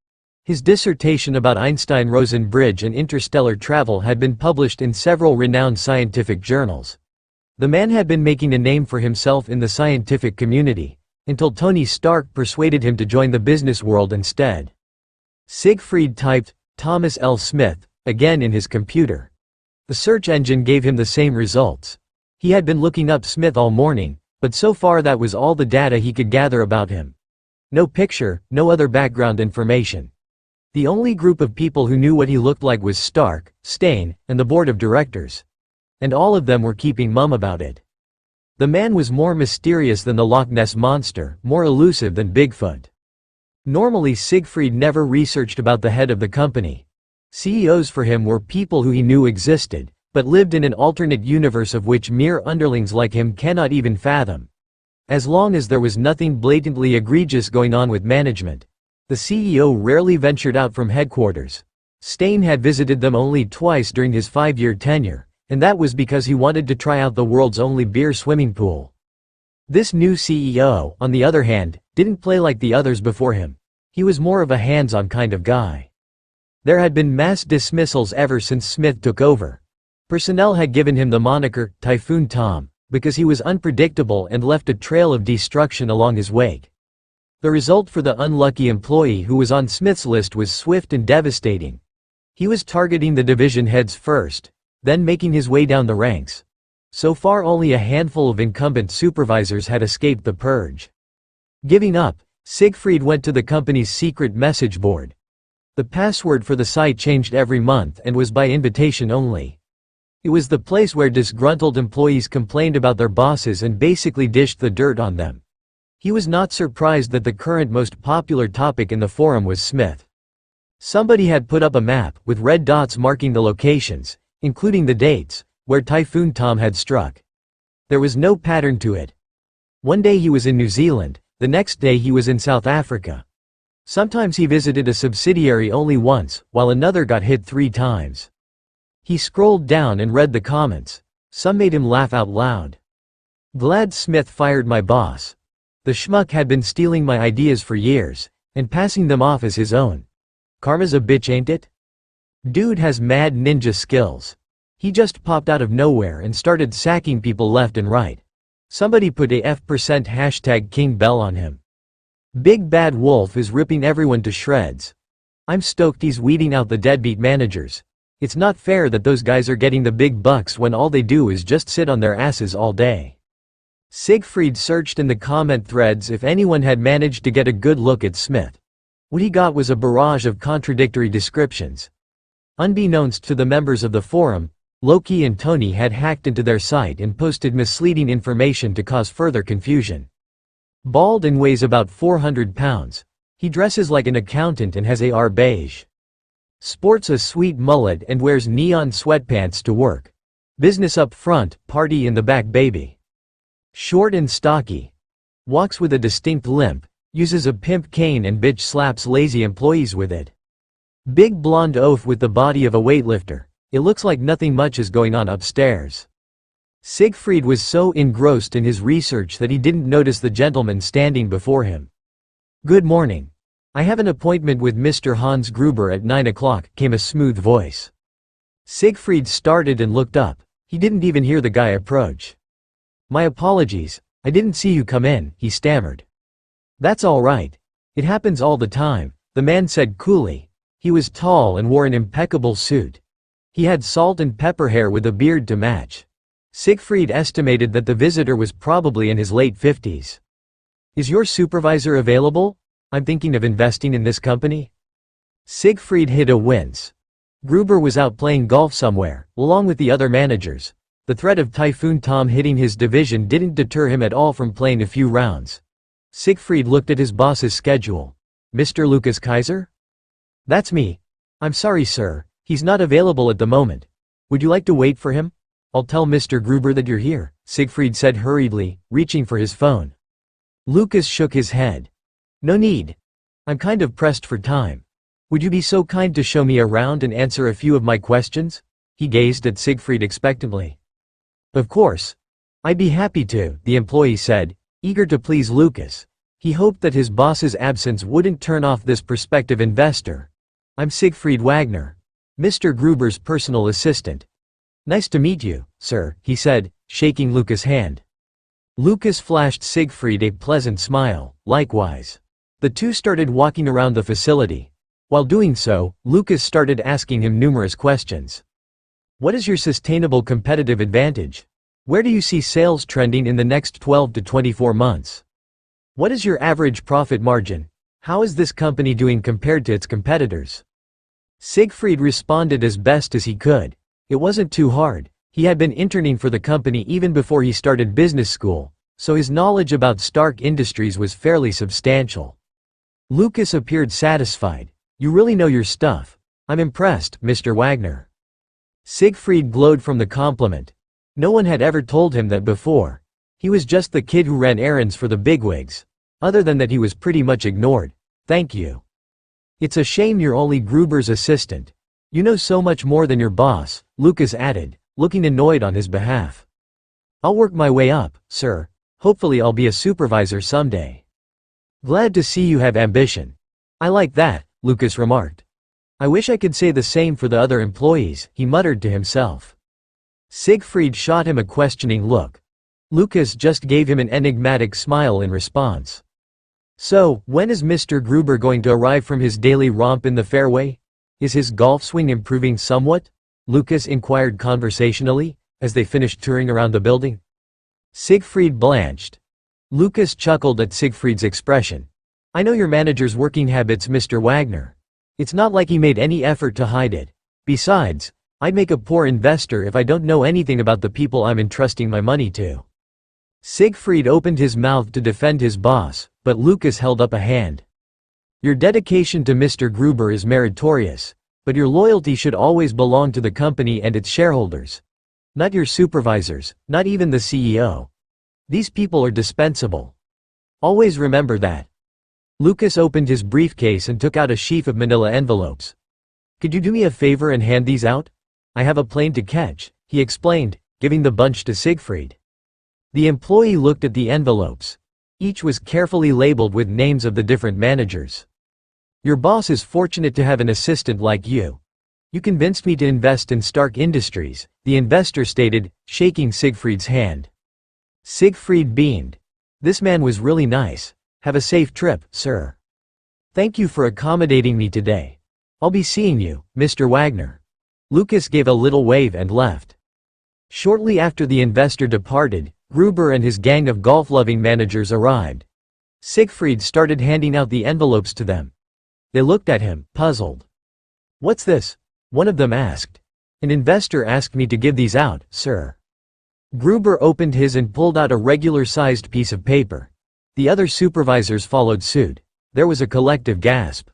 His dissertation about Einstein-Rosen bridge and interstellar travel had been published in several renowned scientific journals. The man had been making a name for himself in the scientific community, until Tony Stark persuaded him to join the business world instead. Siegfried typed, "Thomas L. Smith," again in his computer. The search engine gave him the same results. He had been looking up Smith all morning, but so far that was all the data he could gather about him. No picture, no other background information. The only group of people who knew what he looked like was Stark, Stain, and the board of directors. And all of them were keeping mum about it. The man was more mysterious than the Loch Ness Monster, more elusive than Bigfoot. Normally Siegfried never researched about the head of the company. CEOs for him were people who he knew existed, but lived in an alternate universe of which mere underlings like him cannot even fathom. As long as there was nothing blatantly egregious going on with management, the CEO rarely ventured out from headquarters. Stain had visited them only twice during his 5-year tenure, and that was because he wanted to try out the world's only beer swimming pool. This new CEO, on the other hand, didn't play like the others before him. He was more of a hands-on kind of guy. There had been mass dismissals ever since Smith took over. Personnel had given him the moniker, Typhoon Tom, because he was unpredictable and left a trail of destruction along his wake. The result for the unlucky employee who was on Smith's list was swift and devastating. He was targeting the division heads first, then making his way down the ranks. So far only a handful of incumbent supervisors had escaped the purge. Giving up, Siegfried went to the company's secret message board. The password for the site changed every month and was by invitation only. It was the place where disgruntled employees complained about their bosses and basically dished the dirt on them. He was not surprised that the current most popular topic in the forum was Smith. Somebody had put up a map with red dots marking the locations, including the dates, where Typhoon Tom had struck. There was no pattern to it. One day he was in New Zealand, the next day he was in South Africa. Sometimes he visited a subsidiary only once, while another got hit 3 times. He scrolled down and read the comments. Some made him laugh out loud. "Glad Smith fired my boss. The schmuck had been stealing my ideas for years, and passing them off as his own. Karma's a bitch, ain't it? Dude has mad ninja skills. He just popped out of nowhere and started sacking people left and right. Somebody put a F% hashtag King Bell on him. Big Bad Wolf is ripping everyone to shreds. I'm stoked he's weeding out the deadbeat managers. It's not fair that those guys are getting the big bucks when all they do is just sit on their asses all day." Siegfried searched in the comment threads if anyone had managed to get a good look at Smith. What he got was a barrage of contradictory descriptions. Unbeknownst to the members of the forum, Loki and Tony had hacked into their site and posted misleading information to cause further confusion. Bald and weighs about 400 pounds. He dresses like an accountant and has AR beige. Sports a sweet mullet and wears neon sweatpants to work. Business up front, party in the back baby. Short and stocky. Walks with a distinct limp, uses a pimp cane and bitch slaps lazy employees with it. Big blonde oaf with the body of a weightlifter. It looks like nothing much is going on upstairs. Siegfried was so engrossed in his research that he didn't notice the gentleman standing before him. "Good morning. I have an appointment with Mr. Hans Gruber at 9 o'clock, came a smooth voice. Siegfried started and looked up. He didn't even hear the guy approach. "My apologies, I didn't see you come in," he stammered. "That's all right. It happens all the time," the man said coolly. He was tall and wore an impeccable suit. He had salt and pepper hair with a beard to match. Siegfried estimated that the visitor was probably in his late 50s. "Is your supervisor available? I'm thinking of investing in this company." Siegfried hid a wince. Gruber was out playing golf somewhere, along with the other managers. The threat of Typhoon Tom hitting his division didn't deter him at all from playing a few rounds. Siegfried looked at his boss's schedule. "Mr. Lucas Kaiser?" "That's me. I'm sorry, sir. He's not available at the moment. Would you like to wait for him? I'll tell Mr. Gruber that you're here," Siegfried said hurriedly, reaching for his phone. Lucas shook his head. "No need. I'm kind of pressed for time. Would you be so kind to show me around and answer a few of my questions?" He gazed at Siegfried expectantly. "Of course. I'd be happy to," the employee said, eager to please Lucas. He hoped that his boss's absence wouldn't turn off this prospective investor. "I'm Siegfried Wagner, Mr. Gruber's personal assistant." "Nice to meet you, sir," he said, shaking Lucas' hand. Lucas flashed Siegfried a pleasant smile. "Likewise." The two started walking around the facility. While doing so, Lucas started asking him numerous questions. "What is your sustainable competitive advantage? Where do you see sales trending in the next 12 to 24 months? What is your average profit margin? How is this company doing compared to its competitors?" Siegfried responded as best as he could. It wasn't too hard. He had been interning for the company even before he started business school, so his knowledge about Stark Industries was fairly substantial. Lucas appeared satisfied. "You really know your stuff. I'm impressed, Mr. Wagner." Siegfried glowed from the compliment. No one had ever told him that before. He was just the kid who ran errands for the bigwigs. Other than that, he was pretty much ignored. "Thank you. It's a shame you're only Gruber's assistant. You know so much more than your boss," Lucas added, looking annoyed on his behalf. "I'll work my way up, sir. Hopefully I'll be a supervisor someday." "Glad to see you have ambition. I like that," Lucas remarked. "I wish I could say the same for the other employees," he muttered to himself. Siegfried shot him a questioning look. Lucas just gave him an enigmatic smile in response. "So, when is Mr. Gruber going to arrive from his daily romp in the fairway? Is his golf swing improving somewhat?" Lucas inquired conversationally, as they finished touring around the building. Siegfried blanched. Lucas chuckled at Siegfried's expression. "I know your manager's working habits, Mr. Wagner. It's not like he made any effort to hide it. Besides, I'd make a poor investor if I don't know anything about the people I'm entrusting my money to." Siegfried opened his mouth to defend his boss, but Lucas held up a hand. "Your dedication to Mr. Gruber is meritorious, but your loyalty should always belong to the company and its shareholders. Not your supervisors, not even the CEO. These people are dispensable. Always remember that." Lucas opened his briefcase and took out a sheaf of manila envelopes. "Could you do me a favor and hand these out? I have a plane to catch," he explained, giving the bunch to Siegfried. The employee looked at the envelopes. Each was carefully labeled with names of the different managers. "Your boss is fortunate to have an assistant like you. You convinced me to invest in Stark Industries," the investor stated, shaking Siegfried's hand. Siegfried beamed. This man was really nice. "Have a safe trip, sir." "Thank you for accommodating me today. I'll be seeing you, Mr. Wagner." Lucas gave a little wave and left. Shortly after the investor departed, Gruber and his gang of golf-loving managers arrived. Siegfried started handing out the envelopes to them. They looked at him, puzzled. "What's this?" one of them asked. An investor asked me to give these out, sir. Gruber opened his and pulled out a regular-sized piece of paper. The other supervisors followed suit. There was a collective gasp.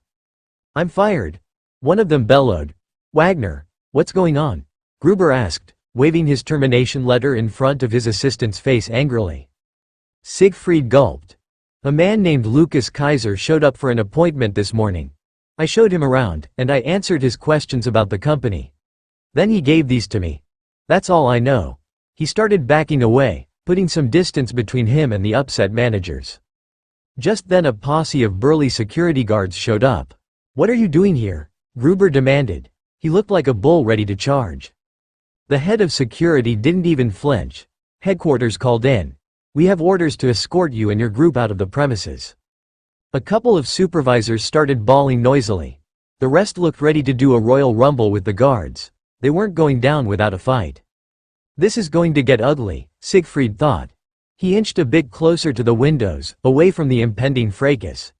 "I'm fired," one of them bellowed. "Wagner, what's going on?" Gruber asked, waving his termination letter in front of his assistant's face angrily. Siegfried gulped. "A man named Lucas Kaiser showed up for an appointment this morning. I showed him around, and I answered his questions about the company. Then he gave these to me. That's all I know." He started backing away, putting some distance between him and the upset managers. Just then a posse of burly security guards showed up. "What are you doing here?" Gruber demanded. He looked like a bull ready to charge. The head of security didn't even flinch. "Headquarters called in. We have orders to escort you and your group out of the premises." A couple of supervisors started bawling noisily. The rest looked ready to do a royal rumble with the guards. They weren't going down without a fight. This is going to get ugly, Siegfried thought. He inched a bit closer to the windows, away from the impending fracas.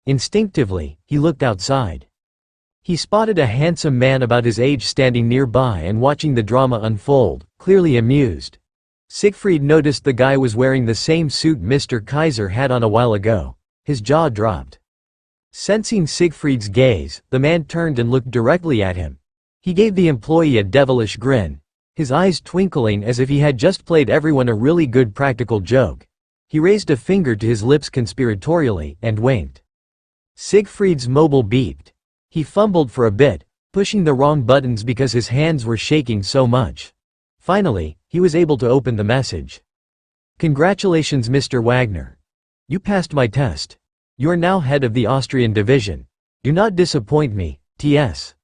Instinctively, he looked outside. He spotted a handsome man about his age standing nearby and watching the drama unfold, clearly amused. Siegfried noticed the guy was wearing the same suit Mr. Kaiser had on a while ago. His jaw dropped. Sensing Siegfried's gaze, the man turned and looked directly at him. He gave the employee a devilish grin, his eyes twinkling as if he had just played everyone a really good practical joke. He raised a finger to his lips conspiratorially and winked. Siegfried's mobile beeped. He fumbled for a bit, pushing the wrong buttons because his hands were shaking so much. Finally, he was able to open the message. "Congratulations, Mr. Wagner. You passed my test. You are now head of the Austrian division. Do not disappoint me, T.S."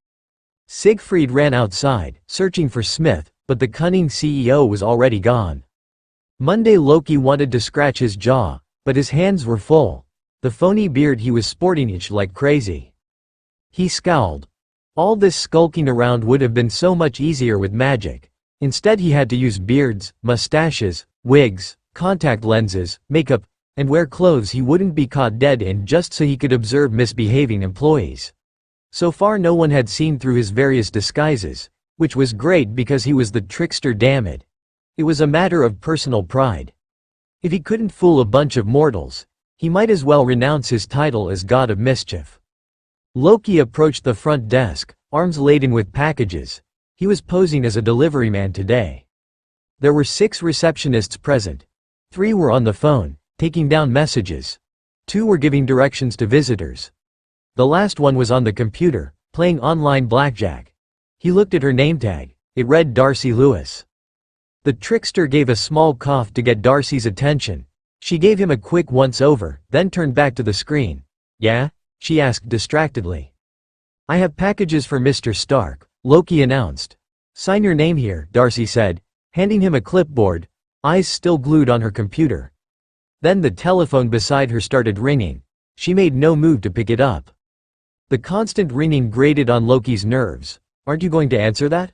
Siegfried ran outside, searching for Smith, but the cunning CEO was already gone. Monday Loki wanted to scratch his jaw, but his hands were full. The phony beard he was sporting itched like crazy. He scowled. All this skulking around would have been so much easier with magic. Instead he had to use beards, mustaches, wigs, contact lenses, makeup, and wear clothes he wouldn't be caught dead in just so he could observe misbehaving employees. So far no one had seen through his various disguises, which was great because he was the trickster, damn it. It was a matter of personal pride. If he couldn't fool a bunch of mortals, he might as well renounce his title as God of Mischief. Loki approached the front desk, arms laden with packages. He was posing as a delivery man today. There were 6 receptionists present. 3 were on the phone, taking down messages. 2 were giving directions to visitors. The last one was on the computer, playing online blackjack. He looked at her name tag. It read Darcy Lewis. The trickster gave a small cough to get Darcy's attention. She gave him a quick once-over, then turned back to the screen. "Yeah?" she asked distractedly. "I have packages for Mr. Stark," Loki announced. "Sign your name here," Darcy said, handing him a clipboard, eyes still glued on her computer. Then the telephone beside her started ringing. She made no move to pick it up. The constant ringing grated on Loki's nerves. "Aren't you going to answer that?"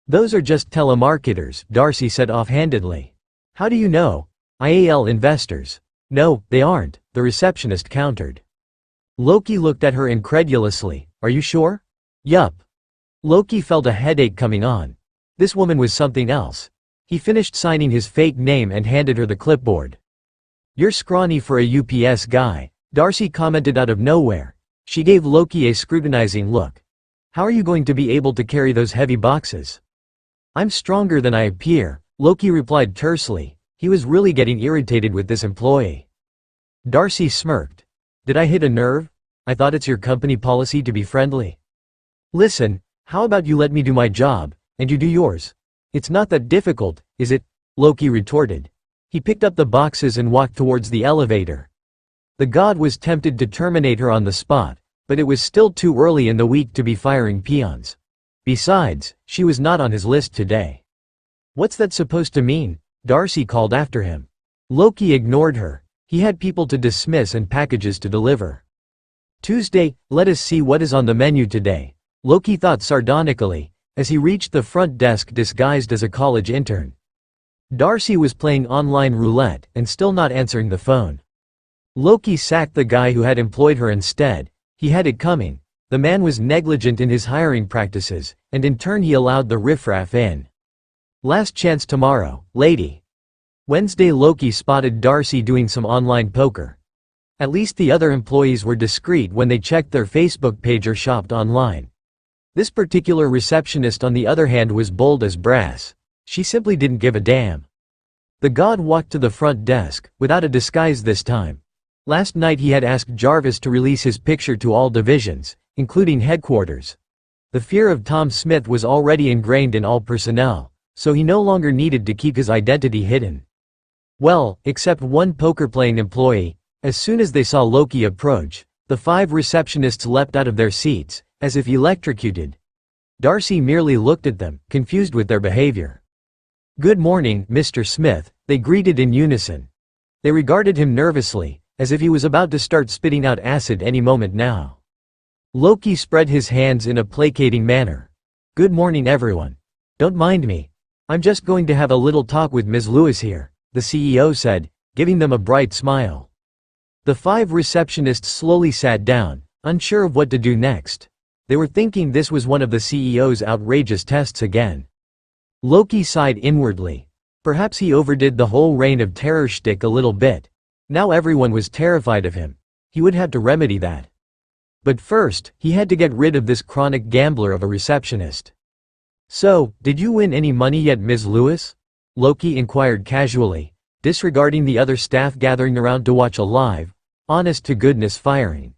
"Those are just telemarketers," Darcy said offhandedly. "How do you know? IAL investors." "No, they aren't," the receptionist countered. Loki looked at her incredulously. "Are you sure?" "Yup." Loki felt a headache coming on. This woman was something else. He finished signing his fake name and handed her the clipboard. "You're scrawny for a UPS guy," Darcy commented out of nowhere. She gave Loki a scrutinizing look. "How are you going to be able to carry those heavy boxes?" "I'm stronger than I appear," Loki replied tersely. He was really getting irritated with this employee. Darcy smirked. "Did I hit a nerve? I thought it's your company policy to be friendly." "Listen, how about you let me do my job, and you do yours? It's not that difficult, is it?" Loki retorted. He picked up the boxes and walked towards the elevator. The god was tempted to terminate her on the spot, but it was still too early in the week to be firing peons. Besides, she was not on his list today. "What's that supposed to mean?" Darcy called after him. Loki ignored her. He had people to dismiss and packages to deliver. "Tuesday, let us see what is on the menu today," Loki thought sardonically, as he reached the front desk disguised as a college intern. Darcy was playing online roulette and still not answering the phone. Loki sacked the guy who had employed her instead. He had it coming. The man was negligent in his hiring practices, and in turn he allowed the riffraff in. Last chance tomorrow, lady. Wednesday Loki spotted Darcy doing some online poker. At least the other employees were discreet when they checked their Facebook page or shopped online. This particular receptionist on the other hand was bold as brass. She simply didn't give a damn. The god walked to the front desk, without a disguise this time. Last night he had asked Jarvis to release his picture to all divisions, including headquarters. The fear of Tom Smith was already ingrained in all personnel, so he no longer needed to keep his identity hidden. Well, except one poker-playing employee. As soon as they saw Loki approach, the 5 receptionists leapt out of their seats, as if electrocuted. Darcy merely looked at them, confused with their behavior. "Good morning, Mr. Smith," they greeted in unison. They regarded him nervously, as if he was about to start spitting out acid any moment now. Loki spread his hands in a placating manner. "Good morning everyone. Don't mind me. I'm just going to have a little talk with Ms. Lewis here," the CEO said, giving them a bright smile. The 5 receptionists slowly sat down, unsure of what to do next. They were thinking this was one of the CEO's outrageous tests again. Loki sighed inwardly. Perhaps he overdid the whole reign of terror shtick a little bit. Now everyone was terrified of him. He would have to remedy that. But first, he had to get rid of this chronic gambler of a receptionist. "So, did you win any money yet, Ms. Lewis?" Loki inquired casually, disregarding the other staff gathering around to watch a live, honest-to-goodness firing.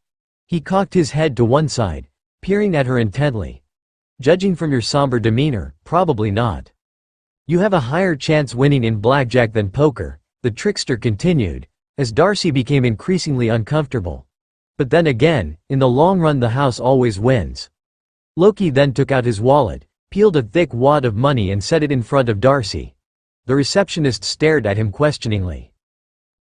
He cocked his head to one side, peering at her intently. "Judging from your somber demeanor, probably not. You have a higher chance winning in blackjack than poker," the trickster continued, as Darcy became increasingly uncomfortable. "But then again, in the long run the house always wins." Loki then took out his wallet, peeled a thick wad of money and set it in front of Darcy. The receptionist stared at him questioningly.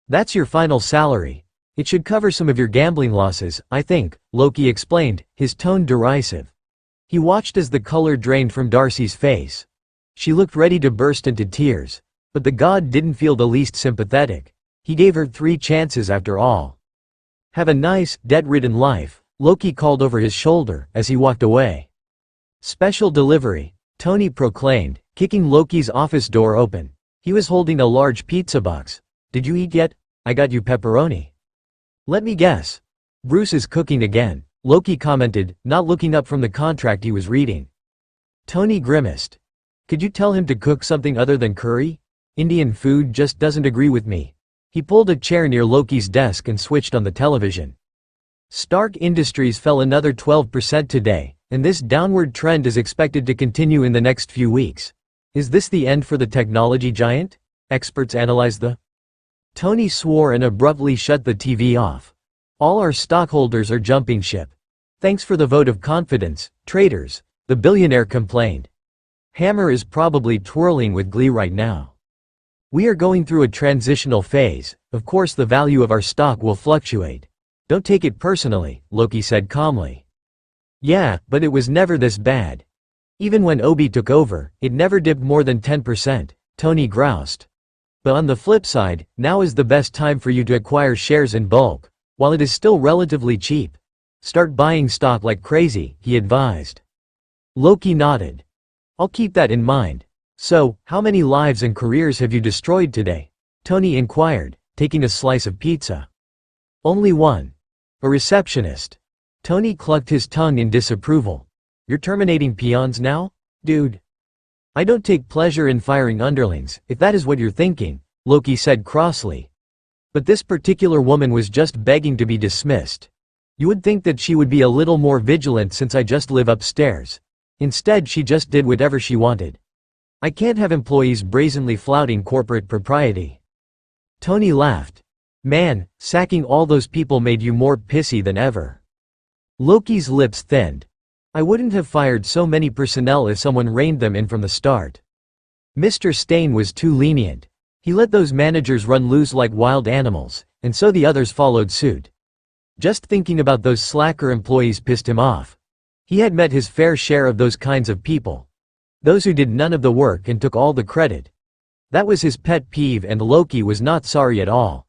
"That's your final salary. It should cover some of your gambling losses, I think," Loki explained, his tone derisive. He watched as the color drained from Darcy's face. She looked ready to burst into tears, but the god didn't feel the least sympathetic. He gave her 3 chances after all. "Have a nice, debt-ridden life," Loki called over his shoulder as he walked away. "Special delivery," Tony proclaimed, kicking Loki's office door open. He was holding a large pizza box. "Did you eat yet? I got you pepperoni." "Let me guess. Bruce is cooking again," Loki commented, not looking up from the contract he was reading. Tony grimaced. "Could you tell him to cook something other than curry? Indian food just doesn't agree with me." He pulled a chair near Loki's desk and switched on the television. Stark Industries fell another 12% today, and this downward trend is expected to continue in the next few weeks. Is this the end for the technology giant? Experts analyze the. Tony swore and abruptly shut the TV off. "All our stockholders are jumping ship. Thanks for the vote of confidence, traders," the billionaire complained. Hammer is probably twirling with glee right now. "We are going through a transitional phase. Of course the value of our stock will fluctuate. Don't take it personally," Loki said calmly. "Yeah, but it was never this bad. Even when Obi took over, it never dipped more than 10%, Tony groused. "But on the flip side, now is the best time for you to acquire shares in bulk, while it is still relatively cheap. Start buying stock like crazy," he advised. Loki nodded. "I'll keep that in mind. So, how many lives and careers have you destroyed today?" Tony inquired, taking a slice of pizza. "Only one. A receptionist." Tony clucked his tongue in disapproval. "You're terminating peons now? Dude. I don't take pleasure in firing underlings, if that is what you're thinking," Loki said crossly. "But this particular woman was just begging to be dismissed. You would think that she would be a little more vigilant since I just live upstairs. Instead she just did whatever she wanted. I can't have employees brazenly flouting corporate propriety." Tony laughed. "Man, sacking all those people made you more pissy than ever." Loki's lips thinned. "I wouldn't have fired so many personnel if someone reined them in from the start. Mr. Stain was too lenient. He let those managers run loose like wild animals, and so the others followed suit. Just thinking about those slacker employees pissed him off. He had met his fair share of those kinds of people. Those who did none of the work and took all the credit. That was his pet peeve and Loki was not sorry at all.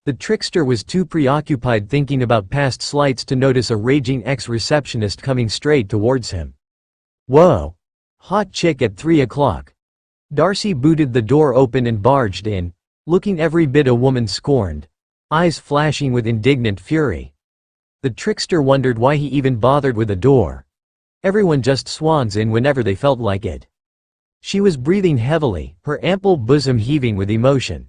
The trickster was too preoccupied thinking about past slights to notice a raging ex-receptionist coming straight towards him. Whoa! Hot chick at 3 o'clock. Darcy booted the door open and barged in, looking every bit a woman scorned, eyes flashing with indignant fury. The trickster wondered why he even bothered with a door. Everyone just swans in whenever they felt like it. She was breathing heavily, her ample bosom heaving with emotion.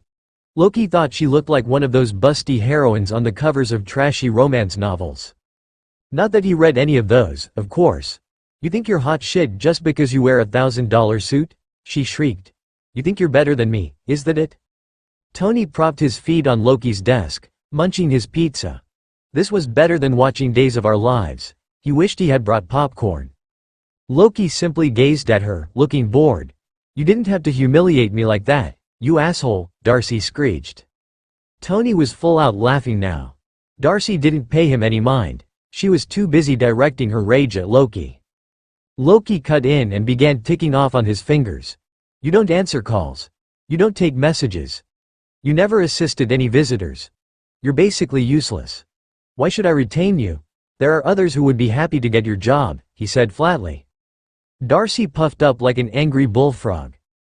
Loki thought she looked like one of those busty heroines on the covers of trashy romance novels. Not that he read any of those, of course. You think you're hot shit just because you wear $1,000 suit? She shrieked. You think you're better than me, is that it? Tony propped his feet on Loki's desk, munching his pizza. This was better than watching Days of Our Lives. He wished he had brought popcorn. Loki simply gazed at her, looking bored. You didn't have to humiliate me like that, you asshole, Darcy screeched. Tony was full out laughing now. Darcy didn't pay him any mind. She was too busy directing her rage at Loki. Loki cut in and began ticking off on his fingers. You don't answer calls. You don't take messages. You never assisted any visitors. You're basically useless. Why should I retain you? There are others who would be happy to get your job, he said flatly. Darcy puffed up like an angry bullfrog.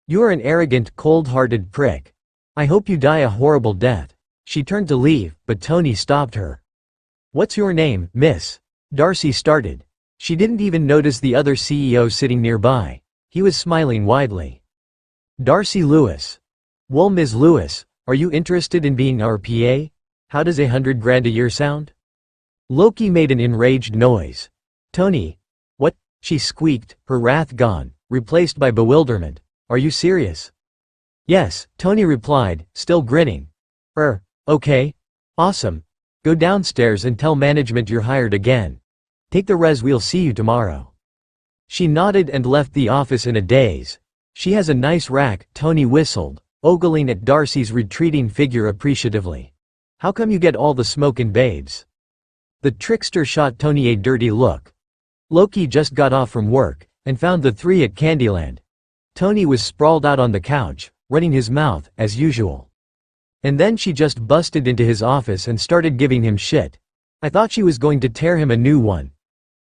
You are an arrogant, cold-hearted prick. I hope you die a horrible death. She turned to leave, but Tony stopped her. What's your name, miss? Darcy started. She didn't even notice the other CEO sitting nearby. He was smiling widely. Darcy Lewis. Well, Ms. Lewis, are you interested in being our PA? How does $100,000 a year sound? Loki made an enraged noise. Tony. What? She squeaked, her wrath gone, replaced by bewilderment. Are you serious? Yes, Tony replied, still grinning. Okay. Awesome. Go downstairs and tell management you're hired again. Take the res, we'll see you tomorrow. She nodded and left the office in a daze. She has a nice rack, Tony whistled, ogling at Darcy's retreating figure appreciatively. How come you get all the smokin' babes? The trickster shot Tony a dirty look. Loki just got off from work, and found the three at Candyland. Tony was sprawled out on the couch, running his mouth, as usual. And then she just busted into his office and started giving him shit. I thought she was going to tear him a new one.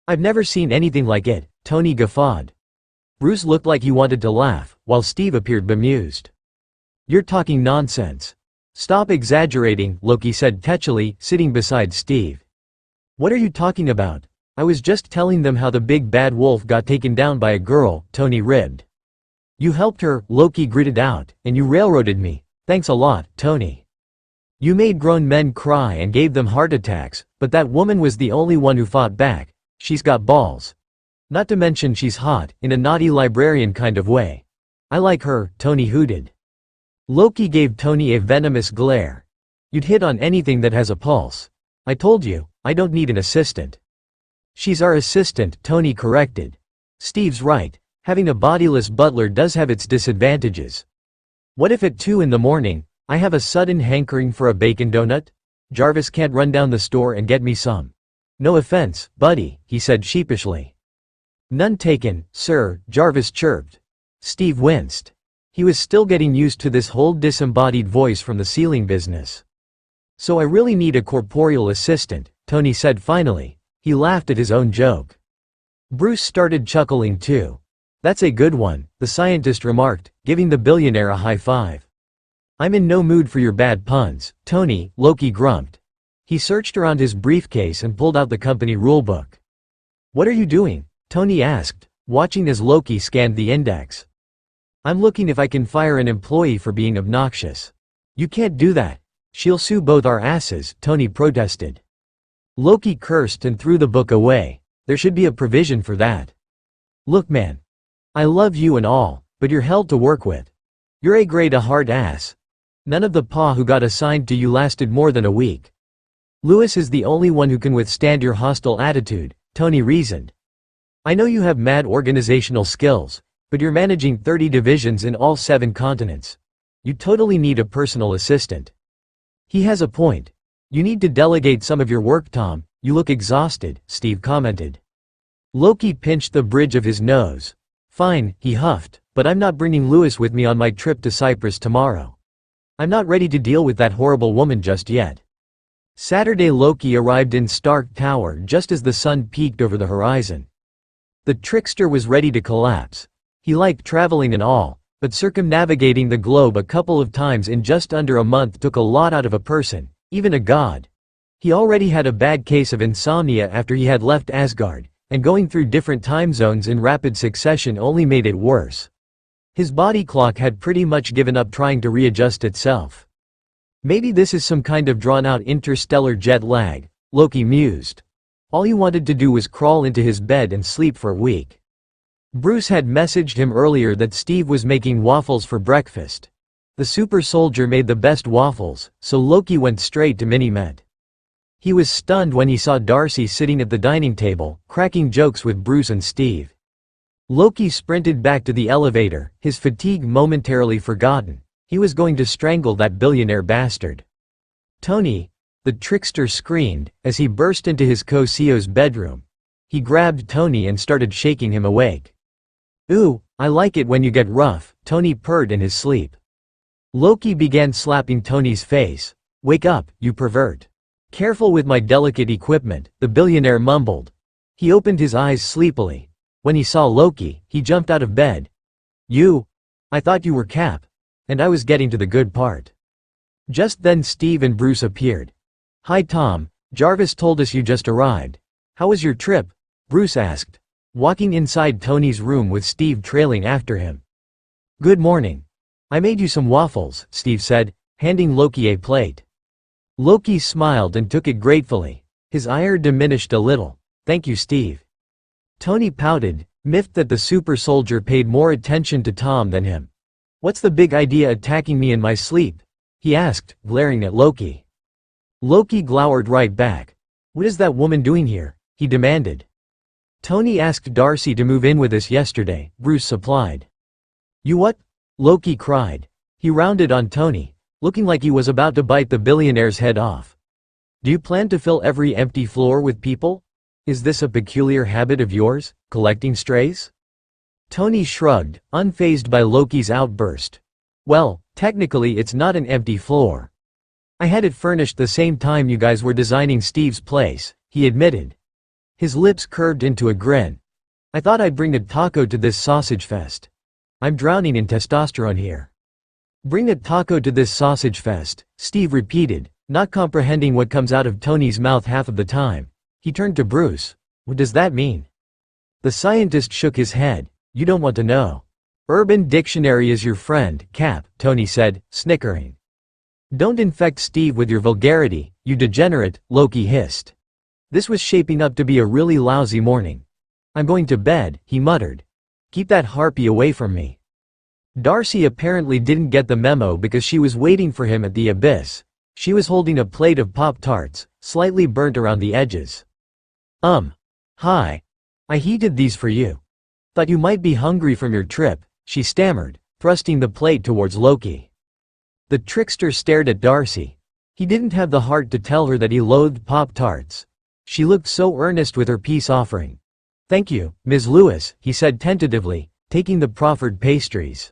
I've never seen anything like it, Tony guffawed. Bruce looked like he wanted to laugh, while Steve appeared bemused. You're talking nonsense. Stop exaggerating, Loki said tetchily, sitting beside Steve. What are you talking about? I was just telling them how the big bad wolf got taken down by a girl, Tony ribbed. You helped her, Loki gritted out, and you railroaded me. Thanks a lot, Tony. You made grown men cry and gave them heart attacks, but that woman was the only one who fought back. She's got balls. Not to mention she's hot, in a naughty librarian kind of way. I like her, Tony hooted. Loki gave Tony a venomous glare. You'd hit on anything that has a pulse. I told you, I don't need an assistant. She's our assistant, Tony corrected. Steve's right, having a bodiless butler does have its disadvantages. What if at 2 in the morning, I have a sudden hankering for a bacon donut? Jarvis can't run down the store and get me some. No offense, buddy, he said sheepishly. None taken, sir, Jarvis chirped. Steve winced. He was still getting used to this whole disembodied voice from the ceiling business. So I really need a corporeal assistant, Tony said finally. He laughed at his own joke. Bruce started chuckling too. That's a good one, the scientist remarked, giving the billionaire a high five. I'm in no mood for your bad puns, Tony, Loki grumped. He searched around his briefcase and pulled out the company rulebook. What are you doing? Tony asked, watching as Loki scanned the index. I'm looking if I can fire an employee for being obnoxious. You can't do that. She'll sue both our asses, Tony protested. Loki cursed and threw the book away. There should be a provision for that. Look man. I love you and all, but you're hell to work with. You're a grade a hard ass. None of the pa who got assigned to you lasted more than a week. Lewis is the only one who can withstand your hostile attitude, Tony reasoned. I know you have mad organizational skills, but you're managing 30 divisions in all 7 continents. You totally need a personal assistant. He has a point. You need to delegate some of your work, Tom. You look exhausted, Steve commented. Loki pinched the bridge of his nose. Fine, he huffed, but I'm not bringing Lewis with me on my trip to Cyprus tomorrow. I'm not ready to deal with that horrible woman just yet. Saturday Loki arrived in Stark Tower just as the sun peaked over the horizon. The trickster was ready to collapse. He liked traveling and all, but circumnavigating the globe a couple of times in just under a month took a lot out of a person, even a god. He already had a bad case of insomnia after he had left Asgard, and going through different time zones in rapid succession only made it worse. His body clock had pretty much given up trying to readjust itself. Maybe this is some kind of drawn-out interstellar jet lag, Loki mused. All he wanted to do was crawl into his bed and sleep for a week. Bruce had messaged him earlier that Steve was making waffles for breakfast. The super soldier made the best waffles, so Loki went straight to Mini-Met. He was stunned when he saw Darcy sitting at the dining table, cracking jokes with Bruce and Steve. Loki sprinted back to the elevator, his fatigue momentarily forgotten. He was going to strangle that billionaire bastard. Tony, the trickster screamed, as he burst into his co-CEO's bedroom. He grabbed Tony and started shaking him awake. "Ooh, I like it when you get rough," Tony purred in his sleep. Loki began slapping Tony's face. "Wake up, you pervert. Careful with my delicate equipment," the billionaire mumbled. He opened his eyes sleepily. When he saw Loki, he jumped out of bed. I thought you were Cap. And I was getting to the good part." Just then Steve and Bruce appeared. "Hi Tom, Jarvis told us you just arrived. How was your trip?" Bruce asked, walking inside Tony's room with Steve trailing after him. "Good morning. I made you some waffles," Steve said, handing Loki a plate. Loki smiled and took it gratefully. His ire diminished a little. "Thank you, Steve." Tony pouted, miffed that the super soldier paid more attention to Tom than him. "What's the big idea attacking me in my sleep?" he asked, glaring at Loki. Loki glowered right back. "What is that woman doing here?" he demanded. "Tony asked Darcy to move in with us yesterday," Bruce supplied. "You what?" Loki cried. He rounded on Tony, looking like he was about to bite the billionaire's head off. "Do you plan to fill every empty floor with people? Is this a peculiar habit of yours, collecting strays?" Tony shrugged, unfazed by Loki's outburst. "Well, technically it's not an empty floor. I had it furnished the same time you guys were designing Steve's place," he admitted. His lips curved into a grin. "I thought I'd bring a taco to this sausage fest. I'm drowning in testosterone here." "Bring a taco to this sausage fest," Steve repeated, not comprehending what comes out of Tony's mouth half of the time. He turned to Bruce. "What does that mean?" The scientist shook his head. "You don't want to know. Urban Dictionary is your friend, Cap," Tony said, snickering. "Don't infect Steve with your vulgarity, you degenerate," Loki hissed. This was shaping up to be a really lousy morning. "I'm going to bed," he muttered. "Keep that harpy away from me." Darcy apparently didn't get the memo because she was waiting for him at the abyss. She was holding a plate of Pop-Tarts, slightly burnt around the edges. Hi. I heated these for you. Thought you might be hungry from your trip," she stammered, thrusting the plate towards Loki. The trickster stared at Darcy. He didn't have the heart to tell her that he loathed Pop-Tarts. She looked so earnest with her peace offering. "Thank you, Ms. Lewis," he said tentatively, taking the proffered pastries.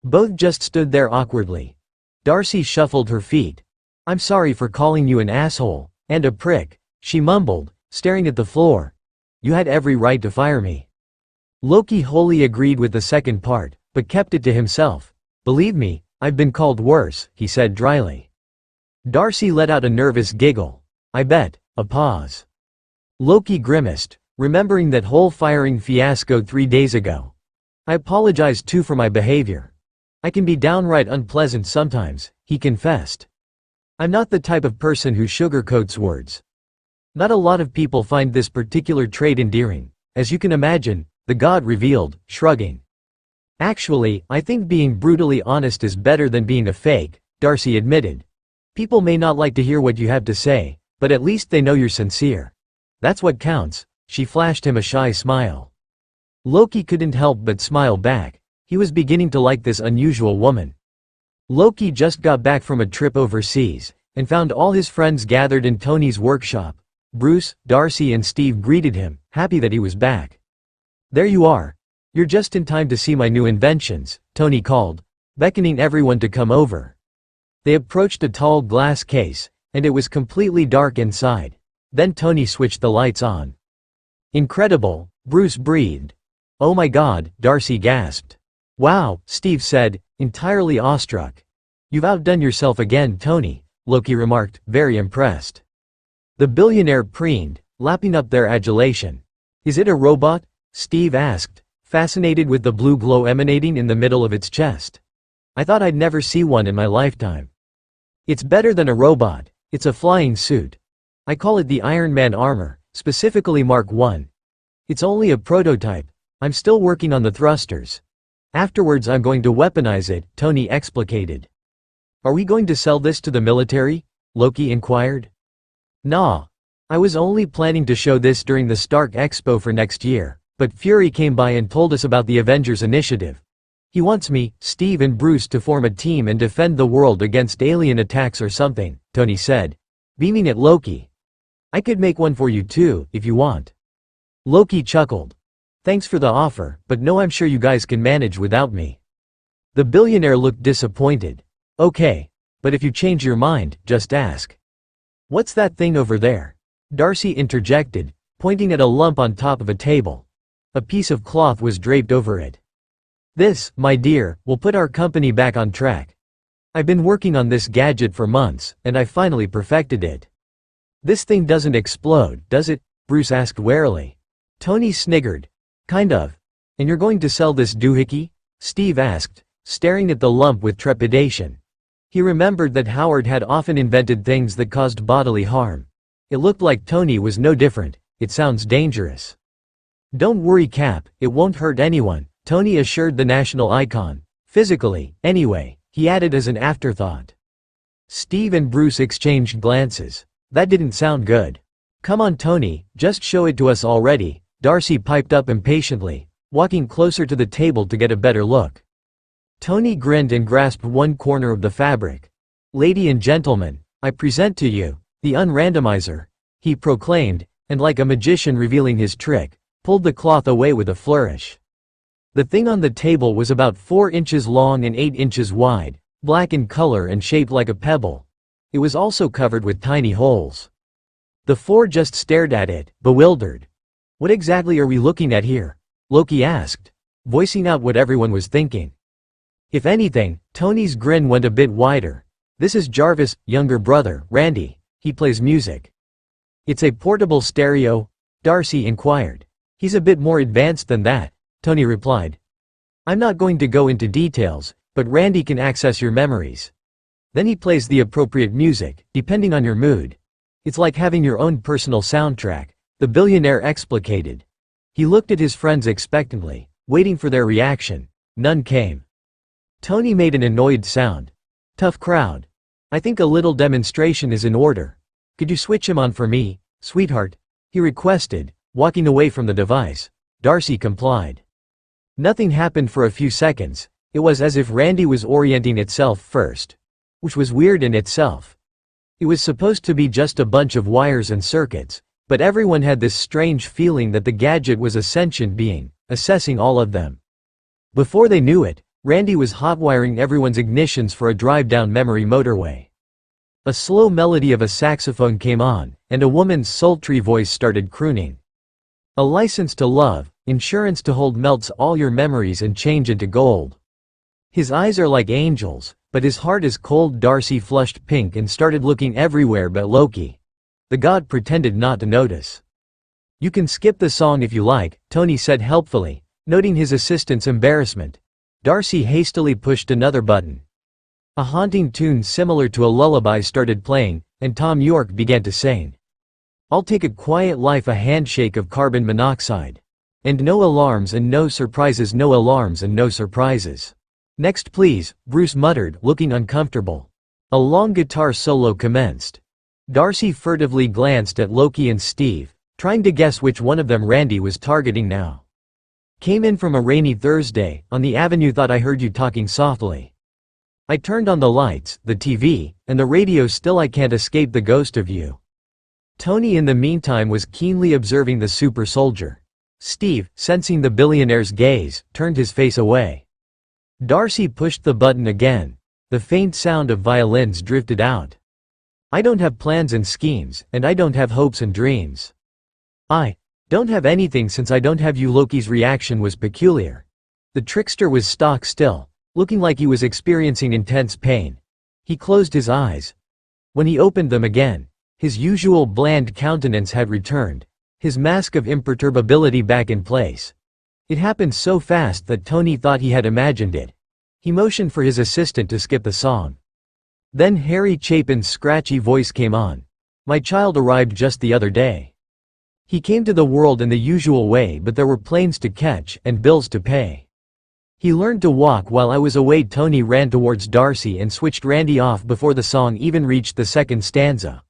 Both just stood there awkwardly. Darcy shuffled her feet. "I'm sorry for calling you an asshole, and a prick," she mumbled, staring at the floor. "You had every right to fire me." Loki wholly agreed with the second part, but kept it to himself. "Believe me, I've been called worse," he said dryly. Darcy let out a nervous giggle. "I bet." A pause. Loki grimaced, remembering that whole firing fiasco 3 days ago. "I apologize too for my behavior. I can be downright unpleasant sometimes," he confessed. "I'm not the type of person who sugarcoats words. Not a lot of people find this particular trait endearing, as you can imagine," the god revealed, shrugging. "Actually, I think being brutally honest is better than being a fake," Darcy admitted. "People may not like to hear what you have to say, but at least they know you're sincere. That's what counts." She flashed him a shy smile. Loki couldn't help but smile back. He was beginning to like this unusual woman. Loki just got back from a trip overseas, and found all his friends gathered in Tony's workshop. Bruce, Darcy and Steve greeted him, happy that he was back. "There you are. You're just in time to see my new inventions," Tony called, beckoning everyone to come over. They approached a tall glass case, and it was completely dark inside. Then Tony switched the lights on. "Incredible," Bruce breathed. "Oh my God," Darcy gasped. "Wow," Steve said, entirely awestruck. "You've outdone yourself again, Tony," Loki remarked, very impressed. The billionaire preened, lapping up their adulation. "Is it a robot?" Steve asked, fascinated with the blue glow emanating in the middle of its chest. "I thought I'd never see one in my lifetime." "It's better than a robot, it's a flying suit. I call it the Iron Man armor, specifically Mark 1. It's only a prototype, I'm still working on the thrusters. Afterwards I'm going to weaponize it," Tony explicated. "Are we going to sell this to the military?" Loki inquired. "Nah. I was only planning to show this during the Stark Expo for next year, but Fury came by and told us about the Avengers Initiative. He wants me, Steve and Bruce to form a team and defend the world against alien attacks or something," Tony said, beaming at Loki. "I could make one for you too, if you want." Loki chuckled. "Thanks for the offer, but no, I'm sure you guys can manage without me." The billionaire looked disappointed. "Okay. But if you change your mind, just ask." "What's that thing over there?" Darcy interjected, pointing at a lump on top of a table. A piece of cloth was draped over it. "This, my dear, will put our company back on track. I've been working on this gadget for months, and I finally perfected it." "This thing doesn't explode, does it?" Bruce asked warily. Tony sniggered. "Kind of. And you're going to sell this doohickey?" Steve asked, staring at the lump with trepidation. He remembered that Howard had often invented things that caused bodily harm. It looked like Tony was no different. "It sounds dangerous." "Don't worry, Cap, it won't hurt anyone," Tony assured the national icon. "Physically, anyway," he added as an afterthought. Steve and Bruce exchanged glances. That didn't sound good. "Come on, Tony, just show it to us already," Darcy piped up impatiently, walking closer to the table to get a better look. Tony grinned and grasped one corner of the fabric. "Lady and gentlemen, I present to you, the Unrandomizer," he proclaimed, and like a magician revealing his trick, pulled the cloth away with a flourish. The thing on the table was about 4 inches long and 8 inches wide, black in color and shaped like a pebble. It was also covered with tiny holes. The four just stared at it, bewildered. "What exactly are we looking at here?" Loki asked, voicing out what everyone was thinking. If anything, Tony's grin went a bit wider. "This is Jarvis' younger brother, Randy. He plays music." "It's a portable stereo?" Darcy inquired. "He's a bit more advanced than that," Tony replied. "I'm not going to go into details, but Randy can access your memories. Then he plays the appropriate music, depending on your mood. It's like having your own personal soundtrack," the billionaire explicated. He looked at his friends expectantly, waiting for their reaction. None came. Tony made an annoyed sound. "Tough crowd. I think a little demonstration is in order. Could you switch him on for me, sweetheart?" he requested, walking away from the device. Darcy complied. Nothing happened for a few seconds. It was as if Randy was orienting itself first. Which was weird in itself. It was supposed to be just a bunch of wires and circuits, but everyone had this strange feeling that the gadget was a sentient being, assessing all of them. Before they knew it, Randy was hotwiring everyone's ignitions for a drive down memory motorway. A slow melody of a saxophone came on, and a woman's sultry voice started crooning. "A license to love, insurance to hold melts all your memories and change into gold. His eyes are like angels, but his heart is cold." Darcy flushed pink and started looking everywhere but Loki. The god pretended not to notice. "You can skip the song if you like," Tony said helpfully, noting his assistant's embarrassment. Darcy hastily pushed another button. A haunting tune similar to a lullaby started playing, and Tom York began to sing. "I'll take a quiet life, a handshake of carbon monoxide. And no alarms and no surprises, no alarms and no surprises. Next please," Bruce muttered, looking uncomfortable. A long guitar solo commenced. Darcy furtively glanced at Loki and Steve, trying to guess which one of them Randy was targeting now. "Came in from a rainy Thursday, on the avenue, thought I heard you talking softly. I turned on the lights, the TV, and the radio, still I can't escape the ghost of you." Tony in the meantime was keenly observing the super soldier. Steve, sensing the billionaire's gaze, turned his face away. Darcy pushed the button again. The faint sound of violins drifted out. I don't have plans and schemes, and I don't have hopes and dreams. I don't have anything since I don't have you. Loki's reaction was peculiar. The trickster was stock still, looking like he was experiencing intense pain. He closed his eyes. When he opened them again, his usual bland countenance had returned, his mask of imperturbability back in place. It happened so fast that Tony thought he had imagined it. He motioned for his assistant to skip the song. Then Harry Chapin's scratchy voice came on. My child arrived just the other day. He came to the world in the usual way, but there were planes to catch and bills to pay. He learned to walk while I was away. Tony ran towards Darcy and switched Randy off before the song even reached the second stanza.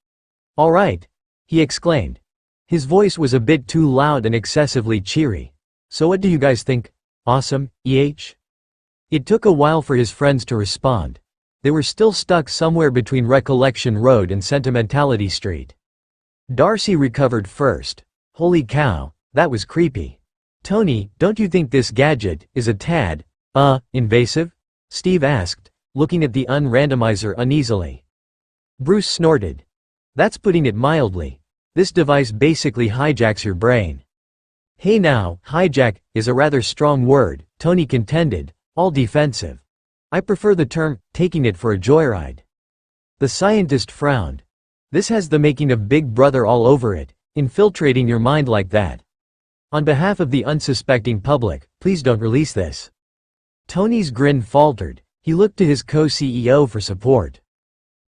All right, he exclaimed. His voice was a bit too loud and excessively cheery. So what do you guys think? Awesome, eh? It took a while for his friends to respond. They were still stuck somewhere between Recollection Road and Sentimentality Street. Darcy recovered first. Holy cow, that was creepy. Tony, don't you think this gadget is a tad, invasive? Steve asked, looking at the unrandomizer uneasily. Bruce snorted. That's putting it mildly. This device basically hijacks your brain. Hey now, hijack is a rather strong word, Tony contended, all defensive. I prefer the term, taking it for a joyride. The scientist frowned. This has the making of Big Brother all over it, infiltrating your mind like that. On behalf of the unsuspecting public, please don't release this. Tony's grin faltered. He looked to his co-CEO for support.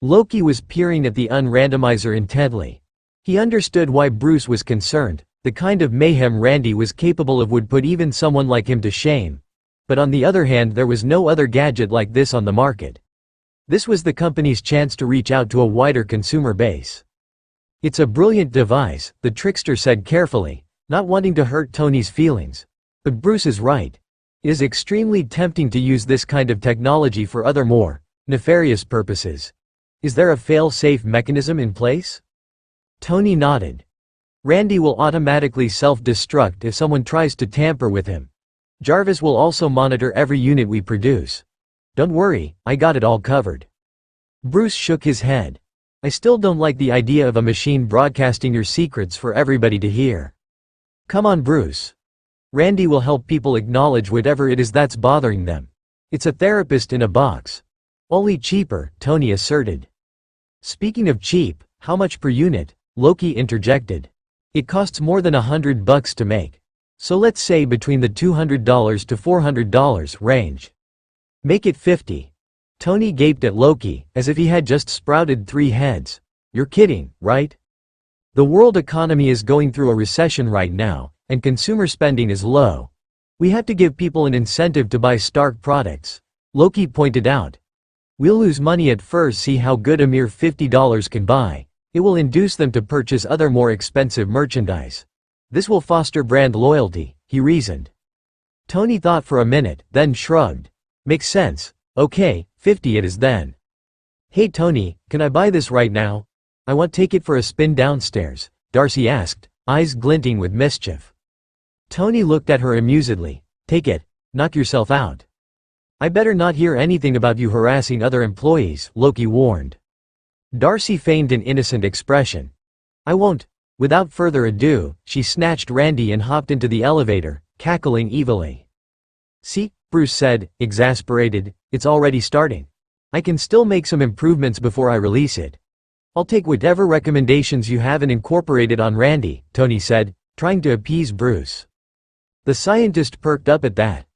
Loki was peering at the unrandomizer intently. He understood why Bruce was concerned. The kind of mayhem Randy was capable of would put even someone like him to shame. But on the other hand, there was no other gadget like this on the market. This was the company's chance to reach out to a wider consumer base. It's a brilliant device, the trickster said carefully, not wanting to hurt Tony's feelings. But Bruce is right. It is extremely tempting to use this kind of technology for other more nefarious purposes. Is there a fail-safe mechanism in place? Tony nodded. Randy will automatically self-destruct if someone tries to tamper with him. Jarvis will also monitor every unit we produce. Don't worry, I got it all covered. Bruce shook his head. I still don't like the idea of a machine broadcasting your secrets for everybody to hear. Come on, Bruce. Randy will help people acknowledge whatever it is that's bothering them. It's a therapist in a box. Only cheaper, Tony asserted. Speaking of cheap, how much per unit? Loki interjected. It costs more than $100 to make. So let's say between the $200 to $400 range. Make it 50. Tony gaped at Loki, as if he had just sprouted 3 heads. You're kidding, right? The world economy is going through a recession right now, and consumer spending is low. We have to give people an incentive to buy Stark products, Loki pointed out. We'll lose money at first, see how good a mere $50 can buy. It will induce them to purchase other more expensive merchandise. This will foster brand loyalty, he reasoned. Tony thought for a minute, then shrugged. Makes sense. Okay, 50 it is then. Hey Tony, can I buy this right now? I want to take it for a spin downstairs, Darcy asked, eyes glinting with mischief. Tony looked at her amusedly. Take it. Knock yourself out. I better not hear anything about you harassing other employees, Loki warned. Darcy feigned an innocent expression. I won't. Without further ado, she snatched Randy and hopped into the elevator, cackling evilly. See, Bruce said, exasperated, it's already starting. I can still make some improvements before I release it. I'll take whatever recommendations you have and incorporate it on Randy, Tony said, trying to appease Bruce. The scientist perked up at that.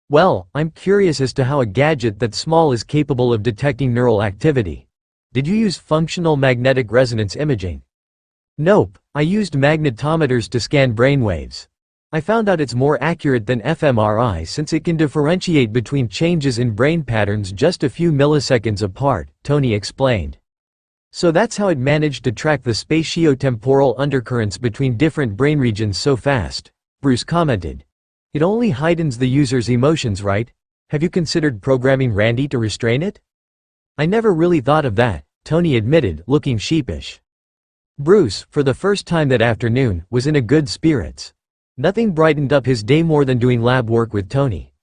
Well, I'm curious as to how a gadget that small is capable of detecting neural activity. Did you use functional magnetic resonance imaging? Nope, I used magnetometers to scan brainwaves. I found out it's more accurate than fMRI since it can differentiate between changes in brain patterns just a few milliseconds apart, Tony explained. So that's how it managed to track the spatiotemporal undercurrents between different brain regions so fast, Bruce commented. It only heightens the user's emotions, right? Have you considered programming Randy to restrain it? I never really thought of that, Tony admitted, looking sheepish. Bruce, for the first time that afternoon, was in a good spirits. Nothing brightened up his day more than doing lab work with Tony.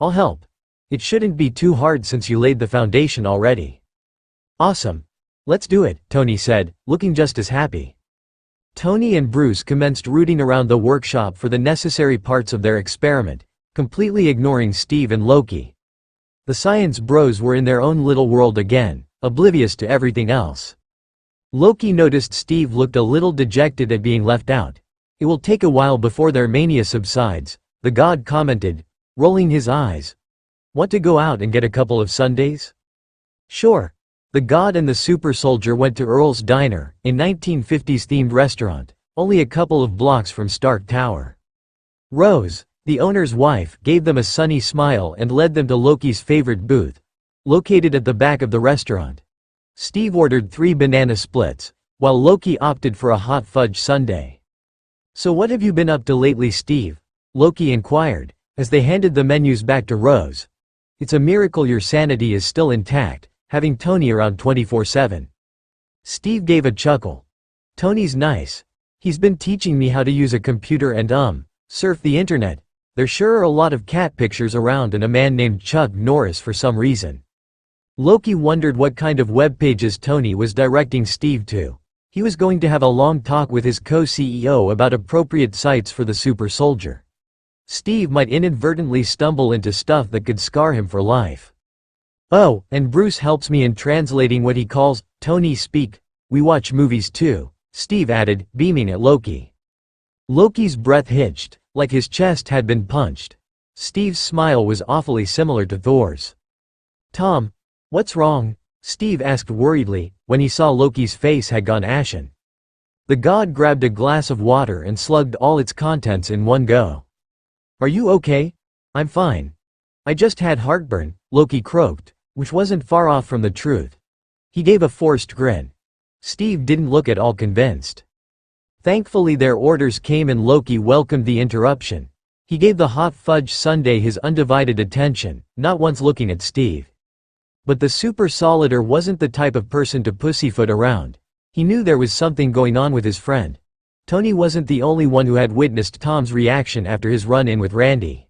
I'll help. It shouldn't be too hard since you laid the foundation already. Awesome. Let's do it, Tony said, looking just as happy. Tony and Bruce commenced rooting around the workshop for the necessary parts of their experiment, completely ignoring Steve and Loki. The science bros were in their own little world again, oblivious to everything else. Loki noticed Steve looked a little dejected at being left out. It will take a while before their mania subsides, the god commented, rolling his eyes. Want to go out and get a couple of sundaes? Sure. The god and the super soldier went to Earl's Diner, a 1950s themed restaurant, only a couple of blocks from Stark Tower. Rose, the owner's wife, gave them a sunny smile and led them to Loki's favorite booth, located at the back of the restaurant. Steve ordered 3 banana splits, while Loki opted for a hot fudge sundae. So what have you been up to lately, Steve? Loki inquired, as they handed the menus back to Rose. It's a miracle your sanity is still intact, having Tony around 24/7. Steve gave a chuckle. Tony's nice. He's been teaching me how to use a computer and surf the internet. There sure are a lot of cat pictures around and a man named Chuck Norris for some reason. Loki wondered what kind of web pages Tony was directing Steve to. He was going to have a long talk with his co-CEO about appropriate sites for the super soldier. Steve might inadvertently stumble into stuff that could scar him for life. Oh, and Bruce helps me in translating what he calls Tony speak. We watch movies too, Steve added, beaming at Loki. Loki's breath hitched, like his chest had been punched. Steve's smile was awfully similar to Thor's. Tom, what's wrong? Steve asked worriedly, when he saw Loki's face had gone ashen. The god grabbed a glass of water and slugged all its contents in one go. Are you okay? I'm fine. I just had heartburn, Loki croaked, which wasn't far off from the truth. He gave a forced grin. Steve didn't look at all convinced. Thankfully their orders came and Loki welcomed the interruption. He gave the hot fudge sundae his undivided attention, not once looking at Steve. But the super solider wasn't the type of person to pussyfoot around. He knew there was something going on with his friend. Tony wasn't the only one who had witnessed Tom's reaction after his run-in with Randy.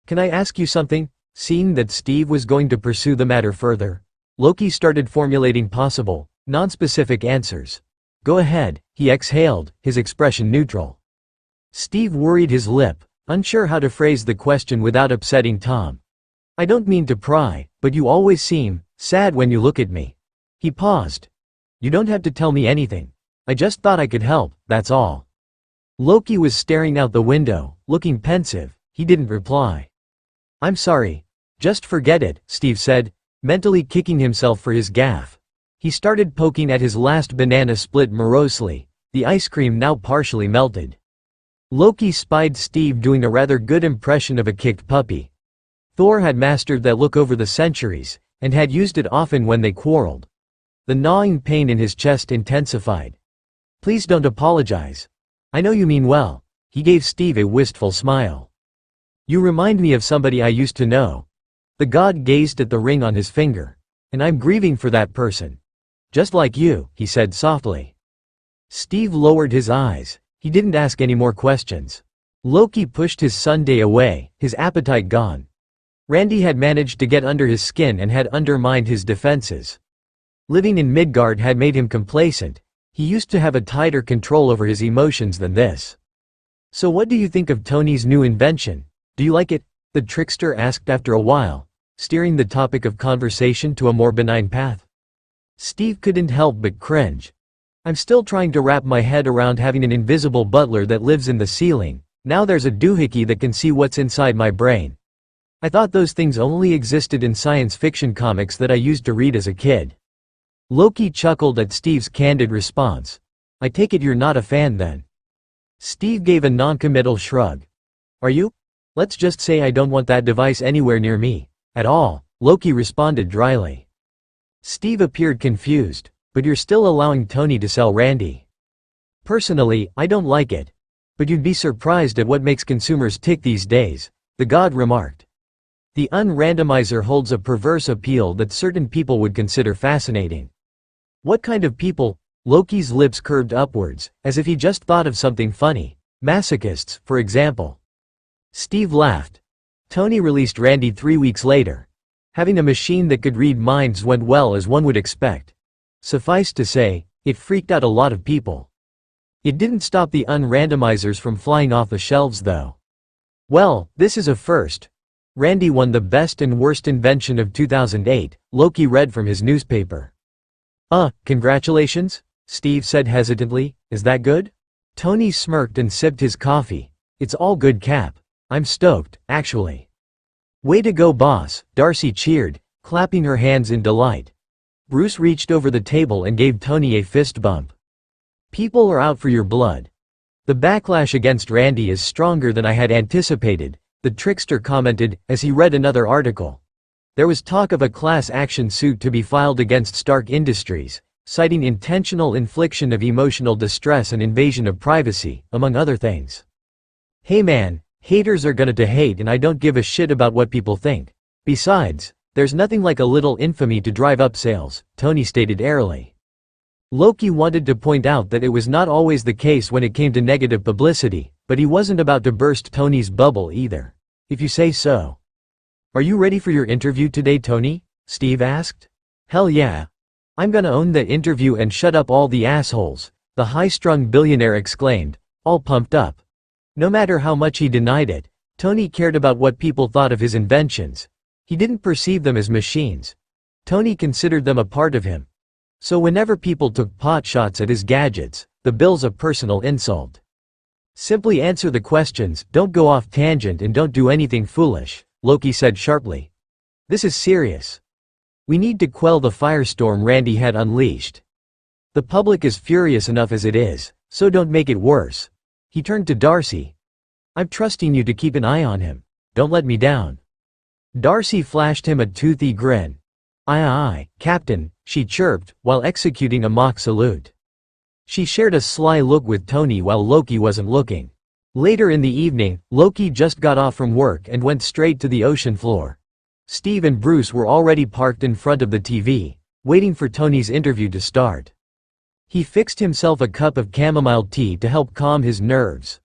Can I ask you something? Seeing that Steve was going to pursue the matter further, Loki started formulating possible, non-specific answers. Go ahead, he exhaled, his expression neutral. Steve worried his lip, unsure how to phrase the question without upsetting Tom. I don't mean to pry, but you always seem sad when you look at me. He paused. You don't have to tell me anything. I just thought I could help, that's all. Loki was staring out the window, looking pensive. He didn't reply. I'm sorry. Just forget it, Steve said, mentally kicking himself for his gaffe. He started poking at his last banana split morosely, the ice cream now partially melted. Loki spied Steve doing a rather good impression of a kicked puppy. Thor had mastered that look over the centuries, and had used it often when they quarreled. The gnawing pain in his chest intensified. Please don't apologize. I know you mean well. He gave Steve a wistful smile. You remind me of somebody I used to know. The god gazed at the ring on his finger. And I'm grieving for that person. Just like you, he said softly. Steve lowered his eyes. He didn't ask any more questions. Loki pushed his sundae away, his appetite gone. Randy had managed to get under his skin and had undermined his defenses. Living in Midgard had made him complacent. He used to have a tighter control over his emotions than this. So what do you think of Tony's new invention? Do you like it? The trickster asked after a while, steering the topic of conversation to a more benign path. Steve couldn't help but cringe. I'm still trying to wrap my head around having an invisible butler that lives in the ceiling. Now there's a doohickey that can see what's inside my brain. I thought those things only existed in science fiction comics that I used to read as a kid. Loki chuckled at Steve's candid response. I take it you're not a fan then. Steve gave a non-committal shrug. Are you? Let's just say I don't want that device anywhere near me. At all, Loki responded dryly. Steve appeared confused. But you're still allowing Tony to sell Randy. Personally, I don't like it. But you'd be surprised at what makes consumers tick these days, the god remarked. The unrandomizer holds a perverse appeal that certain people would consider fascinating. What kind of people? Loki's lips curved upwards, as if he just thought of something funny. Masochists, for example. Steve laughed. Tony released Randy 3 weeks later. Having a machine that could read minds went well as one would expect. Suffice to say, it freaked out a lot of people. It didn't stop the unrandomizers from flying off the shelves though. Well, this is a first. Randy won the best and worst invention of 2008, Loki read from his newspaper. Congratulations? Steve said hesitantly, is that good? Tony smirked and sipped his coffee. It's all good, Cap. I'm stoked, actually. Way to go, boss, Darcy cheered, clapping her hands in delight. Bruce reached over the table and gave Tony a fist bump. People are out for your blood. The backlash against Randy is stronger than I had anticipated, the trickster commented as he read another article. There was talk of a class action suit to be filed against Stark Industries, citing intentional infliction of emotional distress and invasion of privacy, among other things. Hey man, haters are gonna hate and I don't give a shit about what people think. Besides, there's nothing like a little infamy to drive up sales, Tony stated airily. Loki wanted to point out that it was not always the case when it came to negative publicity, but he wasn't about to burst Tony's bubble either. If you say so. Are you ready for your interview today, Tony? Steve asked. Hell yeah. I'm gonna own that interview and shut up all the assholes, the high-strung billionaire exclaimed, all pumped up. No matter how much he denied it, Tony cared about what people thought of his inventions. He didn't perceive them as machines. Tony considered them a part of him. So whenever people took pot shots at his gadgets, the bill's a personal insult. Simply answer the questions, don't go off tangent and don't do anything foolish, Loki said sharply. This is serious. We need to quell the firestorm Randy had unleashed. The public is furious enough as it is, so don't make it worse. He turned to Darcy. I'm trusting you to keep an eye on him. Don't let me down. Darcy flashed him a toothy grin. Aye, Captain, she chirped, while executing a mock salute. She shared a sly look with Tony while Loki wasn't looking. Later in the evening, Loki just got off from work and went straight to the ocean floor. Steve and Bruce were already parked in front of the TV, waiting for Tony's interview to start. He fixed himself a cup of chamomile tea to help calm his nerves.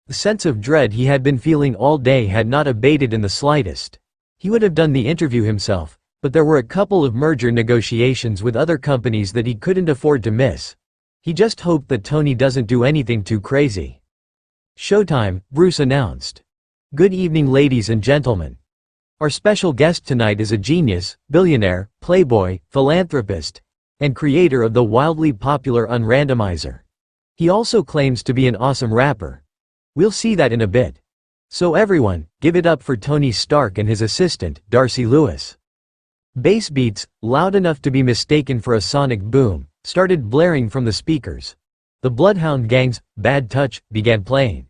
The sense of dread he had been feeling all day had not abated in the slightest. He would have done the interview himself, but there were a couple of merger negotiations with other companies that he couldn't afford to miss. He just hoped that Tony doesn't do anything too crazy. Showtime, Bruce announced. Good evening, ladies and gentlemen. Our special guest tonight is a genius, billionaire, playboy, philanthropist, and creator of the wildly popular Unrandomizer. He also claims to be an awesome rapper. We'll see that in a bit. So everyone, give it up for Tony Stark and his assistant, Darcy Lewis. Bass beats, loud enough to be mistaken for a sonic boom, started blaring from the speakers. The Bloodhound Gang's Bad Touch began playing.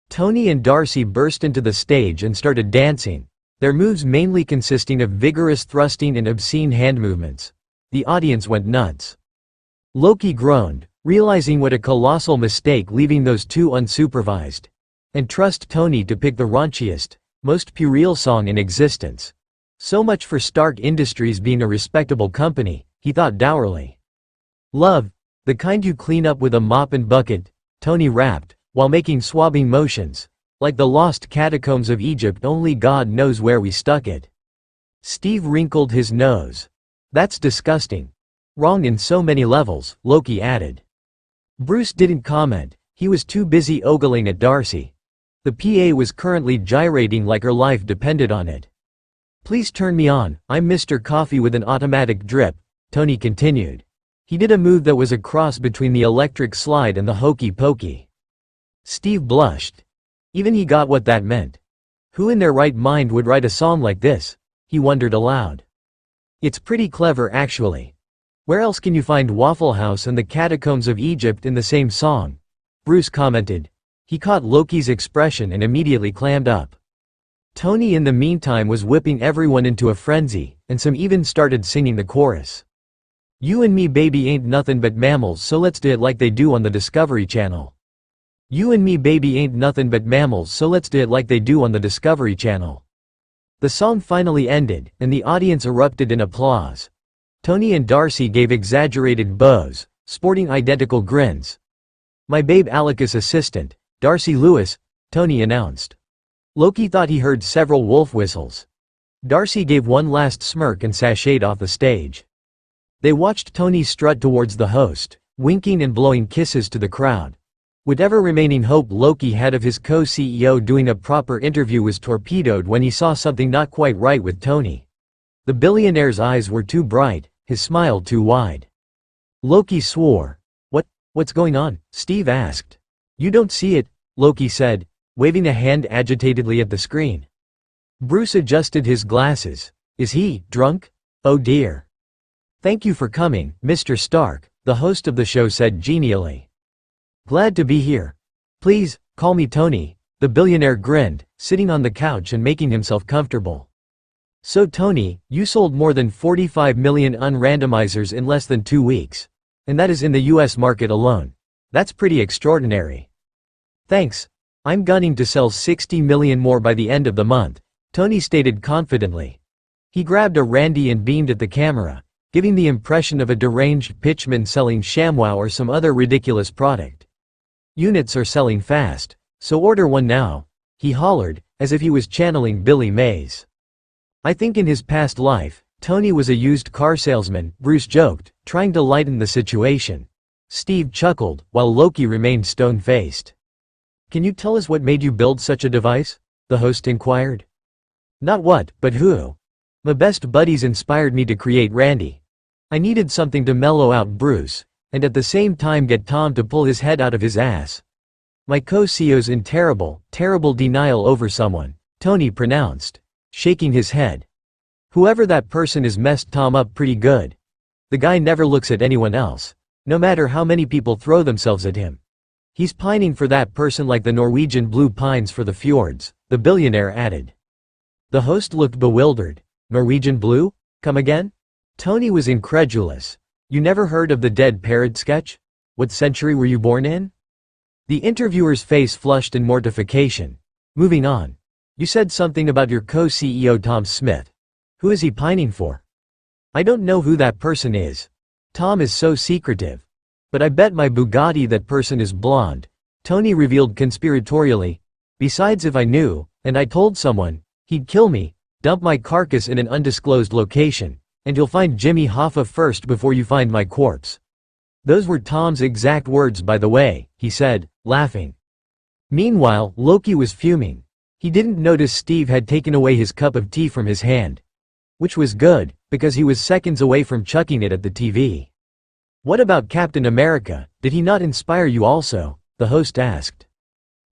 Tony and Darcy burst into the stage and started dancing, their moves mainly consisting of vigorous thrusting and obscene hand movements. The audience went nuts. Loki groaned, realizing what a colossal mistake leaving those two unsupervised. And trust Tony to pick the raunchiest, most puerile song in existence. So much for Stark Industries being a respectable company, he thought dourly. Love, the kind you clean up with a mop and bucket, Tony rapped, while making swabbing motions. Like the lost catacombs of Egypt, only God knows where we stuck it. Steve wrinkled his nose. That's disgusting. Wrong in so many levels, Loki added. Bruce didn't comment, he was too busy ogling at Darcy. The PA was currently gyrating like her life depended on it. Please turn me on, I'm Mr. Coffee with an automatic drip, Tony continued. He did a move that was a cross between the electric slide and the hokey pokey. Steve blushed. Even he got what that meant. Who in their right mind would write a song like this? He wondered aloud. It's pretty clever actually. Where else can you find Waffle House and the Catacombs of Egypt in the same song? Bruce commented. He caught Loki's expression and immediately clammed up. Tony in the meantime was whipping everyone into a frenzy, and some even started singing the chorus. You and me baby ain't nothing but mammals, so let's do it like they do on the Discovery Channel. You and me baby ain't nothing but mammals, so let's do it like they do on the Discovery Channel. The song finally ended, and the audience erupted in applause. Tony and Darcy gave exaggerated bows, sporting identical grins. My babe Alika's assistant, Darcy Lewis, Tony announced. Loki thought he heard several wolf whistles. Darcy gave one last smirk and sashayed off the stage. They watched Tony strut towards the host, winking and blowing kisses to the crowd. Whatever remaining hope Loki had of his co-CEO doing a proper interview was torpedoed when he saw something not quite right with Tony. The billionaire's eyes were too bright, his smile too wide. Loki swore. What's going on? Steve asked. You don't see it, Loki said, waving a hand agitatedly at the screen. Bruce adjusted his glasses. Is he drunk? Oh dear. Thank you for coming, Mr. Stark, the host of the show said genially. Glad to be here. Please, call me Tony, the billionaire grinned, sitting on the couch and making himself comfortable. So Tony, you sold more than 45 million unrandomizers in less than 2 weeks. And that is in the US market alone. That's pretty extraordinary. Thanks. I'm gunning to sell 60 million more by the end of the month, Tony stated confidently. He grabbed a Randy and beamed at the camera, giving the impression of a deranged pitchman selling ShamWow or some other ridiculous product. Units are selling fast, so order one now, he hollered, as if he was channeling Billy Mays. I think in his past life, Tony was a used car salesman, Bruce joked, trying to lighten the situation. Steve chuckled, while Loki remained stone-faced. Can you tell us what made you build such a device? The host inquired. Not what, but who. My best buddies inspired me to create Randy. I needed something to mellow out Bruce, and at the same time get Tom to pull his head out of his ass. My co-CEO's in terrible denial over someone, Tony pronounced, shaking his head. Whoever that person is messed Tom up pretty good. The guy never looks at anyone else, no matter how many people throw themselves at him. He's pining for that person like the Norwegian blue pines for the fjords, the billionaire added. The host looked bewildered. Norwegian blue? Come again? Tony was incredulous. You never heard of the Dead Parrot sketch? What century were you born in? The interviewer's face flushed in mortification. Moving on. You said something about your co-CEO Tom Smith. Who is he pining for? I don't know who that person is. Tom is so secretive. But I bet my Bugatti that person is blonde, Tony revealed conspiratorially. Besides, if I knew, and I told someone, he'd kill me, dump my carcass in an undisclosed location, and you'll find Jimmy Hoffa first before you find my corpse. Those were Tom's exact words, by the way, he said, laughing. Meanwhile, Loki was fuming. He didn't notice Steve had taken away his cup of tea from his hand. Which was good, because he was seconds away from chucking it at the TV. What about Captain America, did he not inspire you also? The host asked.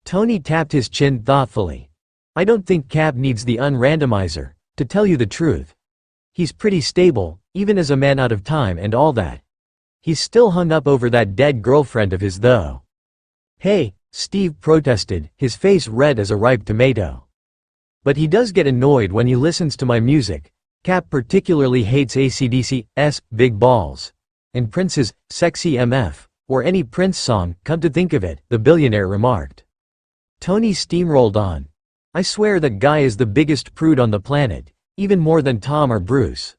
Tony tapped his chin thoughtfully. I don't think Cap needs the unrandomizer, to tell you the truth. He's pretty stable, even as a man out of time and all that. He's still hung up over that dead girlfriend of his though. Hey, Steve protested, his face red as a ripe tomato. But he does get annoyed when he listens to my music. Cap particularly hates AC/DC's Big Balls. And Prince's Sexy MF, or any Prince song, come to think of it, the billionaire remarked. Tony steamrolled on. I swear that guy is the biggest prude on the planet, even more than Tom or Bruce.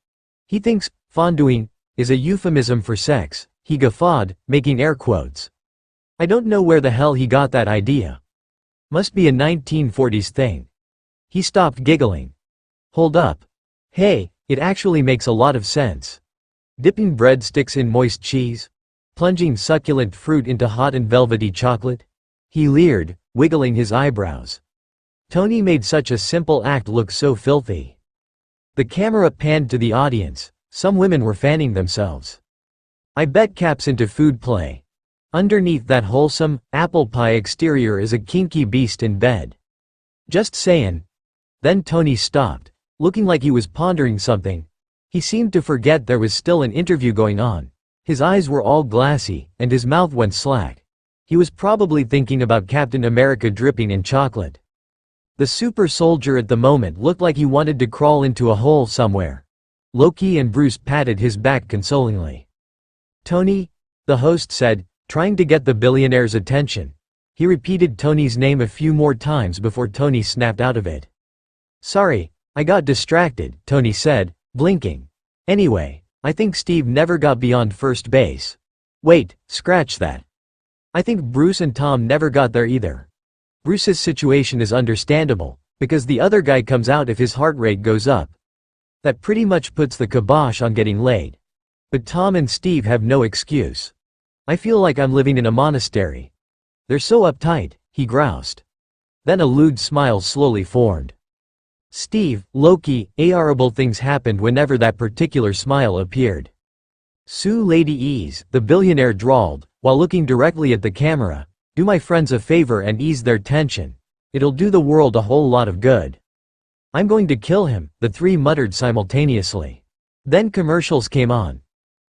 He thinks fondling is a euphemism for sex, he guffawed, making air quotes. I don't know where the hell he got that idea. Must be a 1940s thing. He stopped giggling. Hold up. Hey, it actually makes a lot of sense. Dipping breadsticks in moist cheese? Plunging succulent fruit into hot and velvety chocolate? He leered, wiggling his eyebrows. Tony made such a simple act look so filthy. The camera panned to the audience. Some women were fanning themselves. I bet Cap's into food play. Underneath that wholesome, apple pie exterior is a kinky beast in bed. Just sayin'. Then Tony stopped, looking like he was pondering something. He seemed to forget there was still an interview going on. His eyes were all glassy, and his mouth went slack. He was probably thinking about Captain America dripping in chocolate. The super soldier at the moment looked like he wanted to crawl into a hole somewhere. Loki and Bruce patted his back consolingly. Tony, the host said, trying to get the billionaire's attention. He repeated Tony's name a few more times before Tony snapped out of it. Sorry, I got distracted, Tony said, blinking. Anyway, I think Steve never got beyond first base. Wait, scratch that. I think Bruce and Tom never got there either. Bruce's situation is understandable, Because the other guy comes out if his heart rate goes up. That pretty much puts the kibosh on getting laid. But Tom and Steve have no excuse. I feel like I'm living in a monastery. They're so uptight, he groused. Then a lewd smile slowly formed. Steve, Loki, horrible things happened whenever that particular smile appeared. Sue Lady Ease, the billionaire drawled, while looking directly at the camera, do my friends a favor and ease their tension. It'll do the world a whole lot of good. I'm going to kill him, the three muttered simultaneously. Then commercials came on.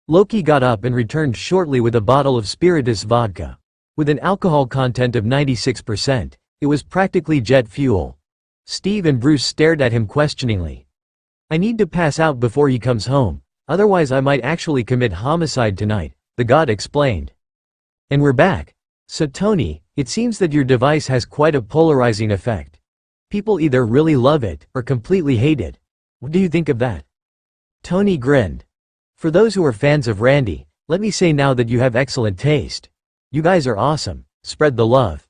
Loki got up and returned shortly with a bottle of spiritus vodka. With an alcohol content of 96%, it was practically jet fuel. Steve and Bruce stared at him questioningly. I need to pass out before he comes home, otherwise I might actually commit homicide tonight, the god explained. And we're back. So Tony, it seems that your device has quite a polarizing effect. People either really love it or completely hate it. What do you think of that? Tony grinned. For those who are fans of Randy, let me say now that you have excellent taste. You guys are awesome. Spread the love.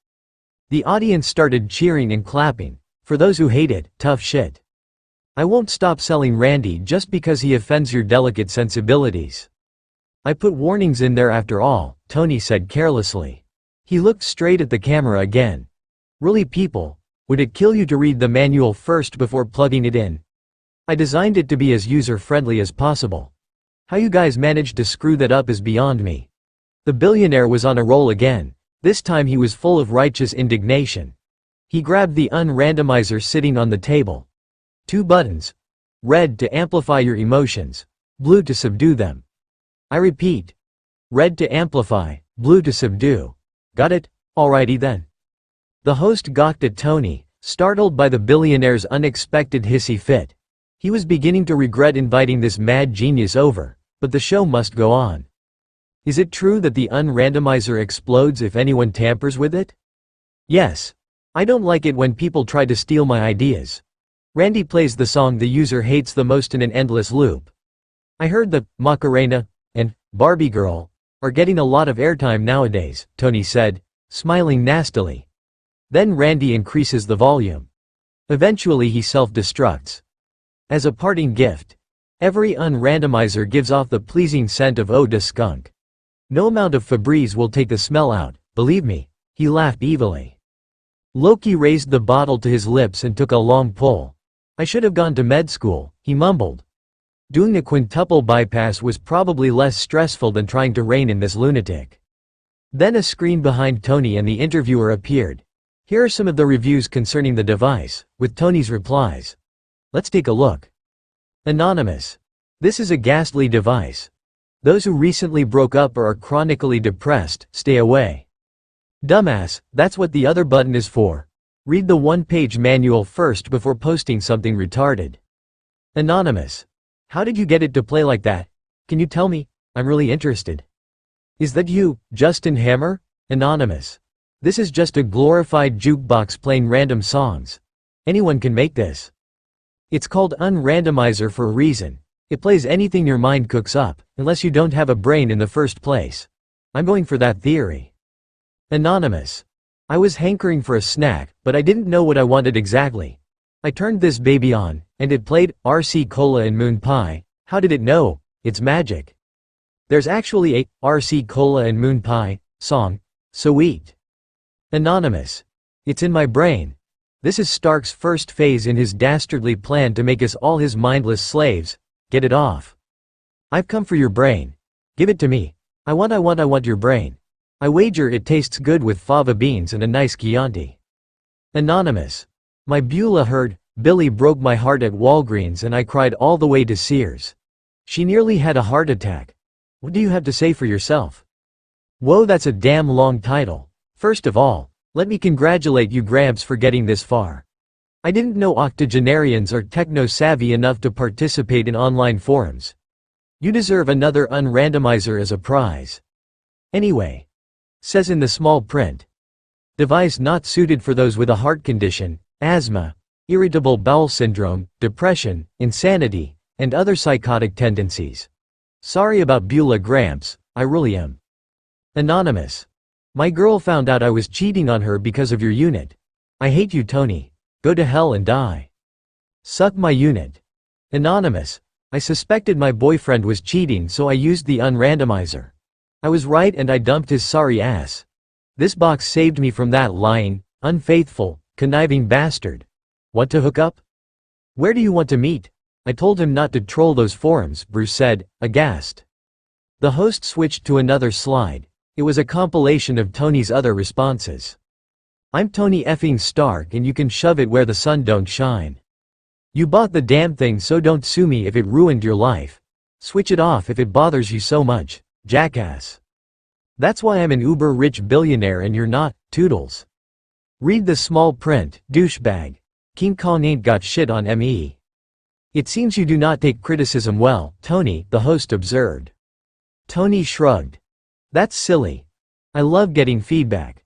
The audience started cheering and clapping. For those who hate it, tough shit. I won't stop selling Randy just because he offends your delicate sensibilities. I put warnings in there after all, Tony said carelessly. He looked straight at the camera again. Really people, would it kill you to read the manual first before plugging it in? I designed it to be as user-friendly as possible. How you guys managed to screw that up is beyond me. The billionaire was on a roll again. This time he was full of righteous indignation. He grabbed the unrandomizer sitting on the table. 2 buttons. Red to amplify your emotions, blue to subdue them. I repeat. Red to amplify, blue to subdue. Got it? Alrighty then. The host gawked at Tony, startled by the billionaire's unexpected hissy fit. He was beginning to regret inviting this mad genius over, but the show must go on. Is it true that the unrandomizer explodes if anyone tampers with it? Yes. I don't like it when people try to steal my ideas. Randy plays the song the user hates the most in an endless loop. I heard the Macarena and Barbie Girl are getting a lot of airtime nowadays, Tony said, smiling nastily. Then Randy increases the volume. Eventually he self-destructs. As a parting gift, every unrandomizer gives off the pleasing scent of eau de skunk. No amount of Febreze will take the smell out, believe me, he laughed evilly. Loki raised the bottle to his lips and took a long pull. I should have gone to med school, he mumbled. Doing a quintuple bypass was probably less stressful than trying to rein in this lunatic. Then a screen behind Tony and the interviewer appeared. Here are some of the reviews concerning the device, with Tony's replies. Let's take a look. Anonymous. This is a ghastly device. Those who recently broke up or are chronically depressed, stay away. Dumbass, that's what the other button is for. Read the one-page manual first before posting something retarded. Anonymous. How did you get it to play like that? Can you tell me? I'm really interested. Is that you, Justin Hammer? Anonymous. This is just a glorified jukebox playing random songs. Anyone can make this. It's called unrandomizer for a reason. It plays anything your mind cooks up, unless you don't have a brain in the first place. I'm going for that theory. Anonymous. I was hankering for a snack, but I didn't know what I wanted exactly. I turned this baby on, and it played RC Cola and Moon Pie. How did it know? It's magic. There's actually a RC Cola and Moon Pie song. So eat. Anonymous. It's in my brain. This is Stark's first phase in his dastardly plan to make us all his mindless slaves. Get it off. I've come for your brain. Give it to me. I want your brain. I wager it tastes good with fava beans and a nice Chianti. Anonymous. My Beulah heard, Billy broke my heart at Walgreens and I cried all the way to Sears. She nearly had a heart attack. What do you have to say for yourself? Whoa, that's a damn long title. First of all, let me congratulate you Gramps for getting this far. I didn't know octogenarians are techno-savvy enough to participate in online forums. You deserve another unrandomizer as a prize. Anyway. Says in the small print. Device not suited for those with a heart condition, asthma, irritable bowel syndrome, depression, insanity, and other psychotic tendencies. Sorry about Beulah Gramps, I really am. Anonymous. My girl found out I was cheating on her because of your unit. I hate you Tony. Go to hell and die. Suck my unit. Anonymous. I suspected my boyfriend was cheating, so I used the unrandomizer. I was right and I dumped his sorry ass. This box saved me from that lying, unfaithful, conniving bastard. Want to hook up? Where do you want to meet? I told him not to troll those forums, Bruce said, aghast. The host switched to another slide. It was a compilation of Tony's other responses. I'm Tony effing Stark and you can shove it where the sun don't shine. You bought the damn thing, so don't sue me if it ruined your life. Switch it off if it bothers you so much, jackass. That's why I'm an uber-rich billionaire and you're not, Toodles. Read the small print, douchebag. King Kong ain't got shit on me. It seems you do not take criticism well, Tony, the host observed. Tony shrugged. That's silly. I love getting feedback.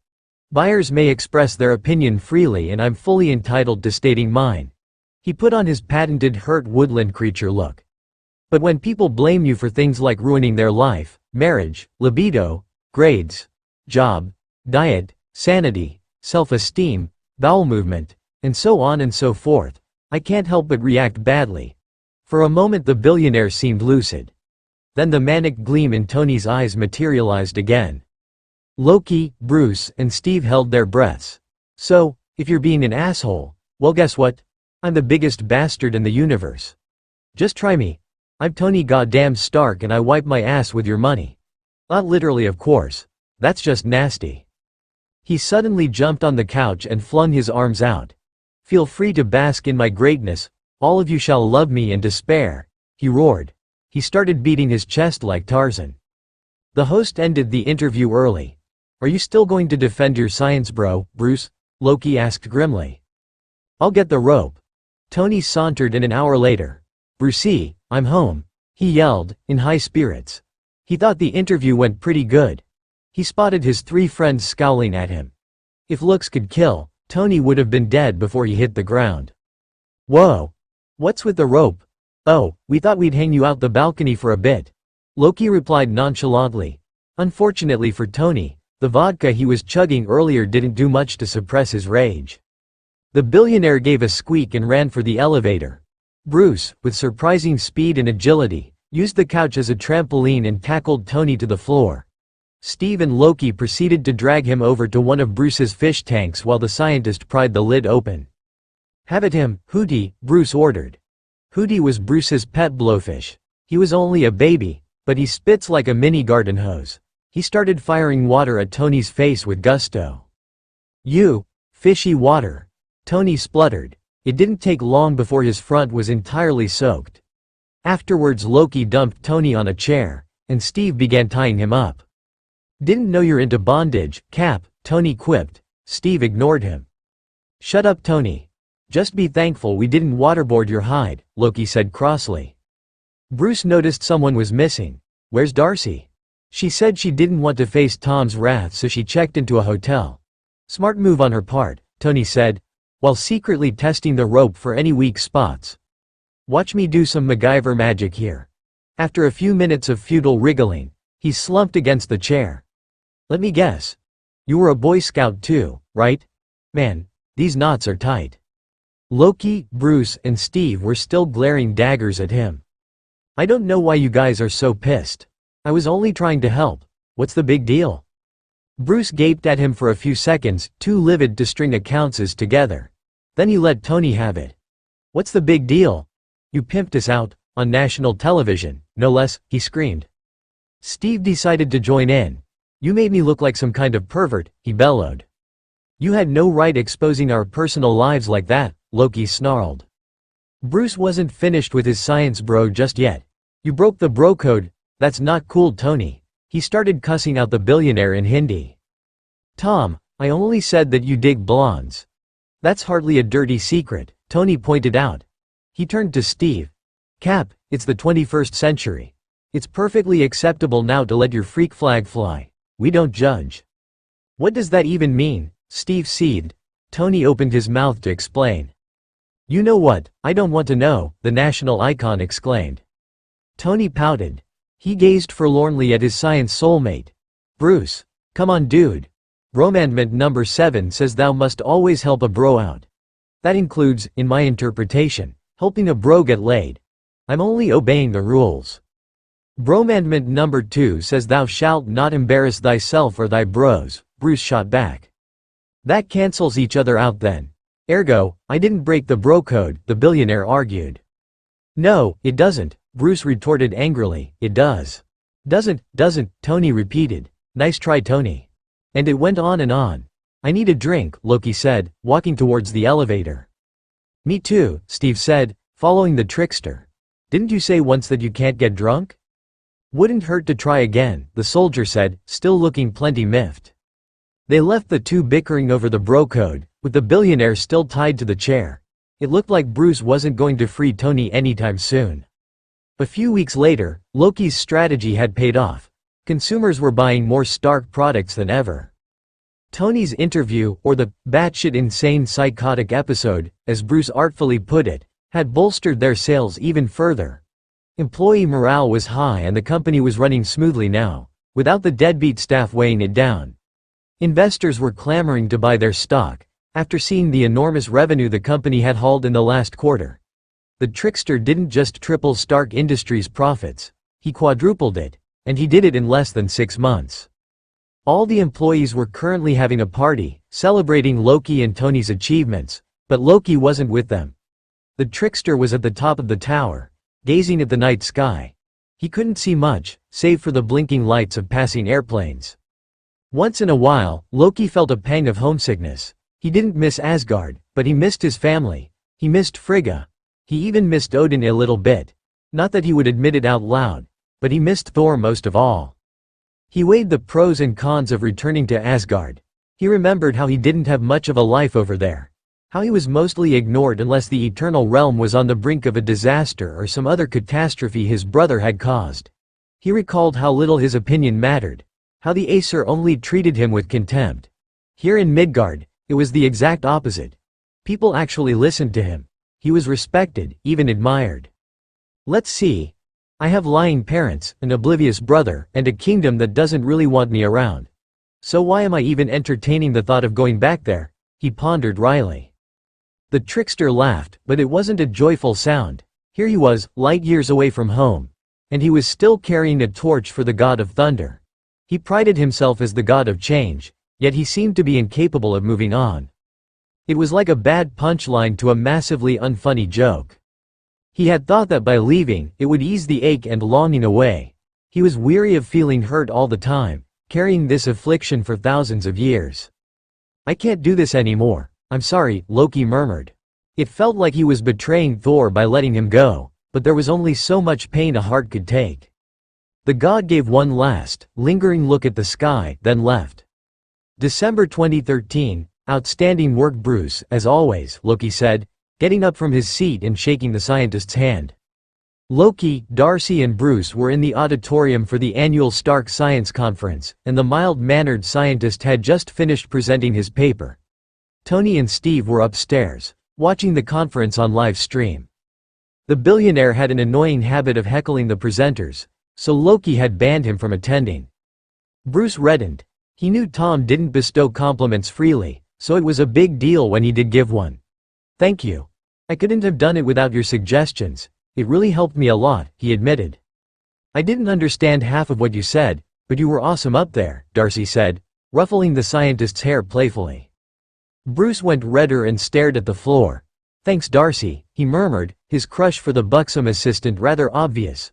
Buyers may express their opinion freely and I'm fully entitled to stating mine. He put on his patented hurt woodland creature look. But when people blame you for things like ruining their life, marriage, libido, grades, job, diet, sanity, self-esteem, bowel movement, and so on and so forth, I can't help but react badly. For a moment the billionaire seemed lucid. Then the manic gleam in Tony's eyes materialized again. Loki, Bruce, and Steve held their breaths. So, if you're being an asshole, well guess what? I'm the biggest bastard in the universe. Just try me. I'm Tony goddamn Stark and I wipe my ass with your money. Not literally, of course. That's just nasty. He suddenly jumped on the couch and flung his arms out. Feel free to bask in my greatness, all of you shall love me in despair, he roared. He started beating his chest like Tarzan. The host ended the interview early. Are you still going to defend your science, bro, Bruce? Loki asked grimly. I'll get the rope. Tony sauntered in an hour later. Brucey, I'm home, he yelled, in high spirits. He thought the interview went pretty good. He spotted his three friends scowling at him. If looks could kill, Tony would have been dead before he hit the ground. Whoa. What's with the rope? Oh, we thought we'd hang you out the balcony for a bit. Loki replied nonchalantly. Unfortunately for Tony, the vodka he was chugging earlier didn't do much to suppress his rage. The billionaire gave a squeak and ran for the elevator. Bruce, with surprising speed and agility, used the couch as a trampoline and tackled Tony to the floor. Steve and Loki proceeded to drag him over to one of Bruce's fish tanks while the scientist pried the lid open. Have at him, Hootie, Bruce ordered. Hootie was Bruce's pet blowfish. He was only a baby, but he spits like a mini garden hose. He started firing water at Tony's face with gusto. You, fishy water. Tony spluttered. It didn't take long before his front was entirely soaked. Afterwards Loki dumped Tony on a chair, and Steve began tying him up. Didn't know you're into bondage, Cap, Tony quipped. Steve ignored him. Shut up, Tony. Just be thankful we didn't waterboard your hide, Loki said crossly. Bruce noticed someone was missing. Where's Darcy? She said she didn't want to face Tom's wrath, so she checked into a hotel. Smart move on her part, Tony said, while secretly testing the rope for any weak spots. Watch me do some MacGyver magic here. After a few minutes of futile wriggling, he slumped against the chair. Let me guess. You were a Boy Scout too, right? Man, these knots are tight. Loki, Bruce, and Steve were still glaring daggers at him. I don't know why you guys are so pissed. I was only trying to help. What's the big deal? Bruce gaped at him for a few seconds, too livid to string accounts together. Then he let Tony have it. What's the big deal? You pimped us out, on national television, no less, he screamed. Steve decided to join in. You made me look like some kind of pervert, he bellowed. You had no right exposing our personal lives like that, Loki snarled. Bruce wasn't finished with his science bro just yet. You broke the bro code, that's not cool, Tony. He started cussing out the billionaire in Hindi. Tom, I only said that you dig blondes. That's hardly a dirty secret, Tony pointed out. He turned to Steve. Cap, it's the 21st century. It's perfectly acceptable now to let your freak flag fly. We don't judge. What does that even mean? Steve seethed. Tony opened his mouth to explain. You know what, I don't want to know, the national icon exclaimed. Tony pouted. He gazed forlornly at his science soulmate. Bruce, come on dude. Bromandment number 7 says thou must always help a bro out. That includes, in my interpretation, helping a bro get laid. I'm only obeying the rules. Bromandment number 2 says thou shalt not embarrass thyself or thy bros, Bruce shot back. That cancels each other out then. Ergo, I didn't break the bro code, the billionaire argued. No, it doesn't, Bruce retorted angrily, it does. Doesn't, Tony repeated. Nice try, Tony. And it went on and on. I need a drink, Loki said, walking towards the elevator. Me too, Steve said, following the trickster. Didn't you say once that you can't get drunk? Wouldn't hurt to try again, the soldier said, still looking plenty miffed. They left the two bickering over the bro code, with the billionaire still tied to the chair. It looked like Bruce wasn't going to free Tony anytime soon. A few weeks later, Loki's strategy had paid off. Consumers were buying more Stark products than ever. Tony's interview, or the batshit insane psychotic episode, as Bruce artfully put it, had bolstered their sales even further. Employee morale was high and the company was running smoothly now, without the deadbeat staff weighing it down. Investors were clamoring to buy their stock, after seeing the enormous revenue the company had hauled in the last quarter. The trickster didn't just triple Stark Industries' profits, he quadrupled it, and he did it in less than 6 months. All the employees were currently having a party, celebrating Loki and Tony's achievements, but Loki wasn't with them. The trickster was at the top of the tower, gazing at the night sky. He couldn't see much, save for the blinking lights of passing airplanes. Once in a while, Loki felt a pang of homesickness. He didn't miss Asgard, but he missed his family. He missed Frigga. He even missed Odin a little bit. Not that he would admit it out loud, but he missed Thor most of all. He weighed the pros and cons of returning to Asgard. He remembered how he didn't have much of a life over there. How he was mostly ignored unless the Eternal Realm was on the brink of a disaster or some other catastrophe his brother had caused. He recalled how little his opinion mattered. How the Aesir only treated him with contempt. Here in Midgard, it was the exact opposite. People actually listened to him. He was respected, even admired. Let's see. I have lying parents, an oblivious brother, and a kingdom that doesn't really want me around. So why am I even entertaining the thought of going back there? He pondered wryly. The trickster laughed, but it wasn't a joyful sound. Here he was, light years away from home. And he was still carrying a torch for the god of thunder. He prided himself as the god of change, yet he seemed to be incapable of moving on. It was like a bad punchline to a massively unfunny joke. He had thought that by leaving, it would ease the ache and longing away. He was weary of feeling hurt all the time, carrying this affliction for thousands of years. I can't do this anymore. I'm sorry, Loki murmured. It felt like he was betraying Thor by letting him go, but there was only so much pain a heart could take. The god gave one last, lingering look at the sky, then left. December 2013, outstanding work Bruce, as always, Loki said, getting up from his seat and shaking the scientist's hand. Loki, Darcy and Bruce were in the auditorium for the annual Stark Science Conference, and the mild-mannered scientist had just finished presenting his paper. Tony and Steve were upstairs, watching the conference on live stream. The billionaire had an annoying habit of heckling the presenters, so Loki had banned him from attending. Bruce reddened. He knew Tom didn't bestow compliments freely, so it was a big deal when he did give one. Thank you. I couldn't have done it without your suggestions. It really helped me a lot, he admitted. I didn't understand half of what you said, but you were awesome up there, Darcy said, ruffling the scientist's hair playfully. Bruce went redder and stared at the floor. Thanks, Darcy, he murmured, his crush for the buxom assistant rather obvious.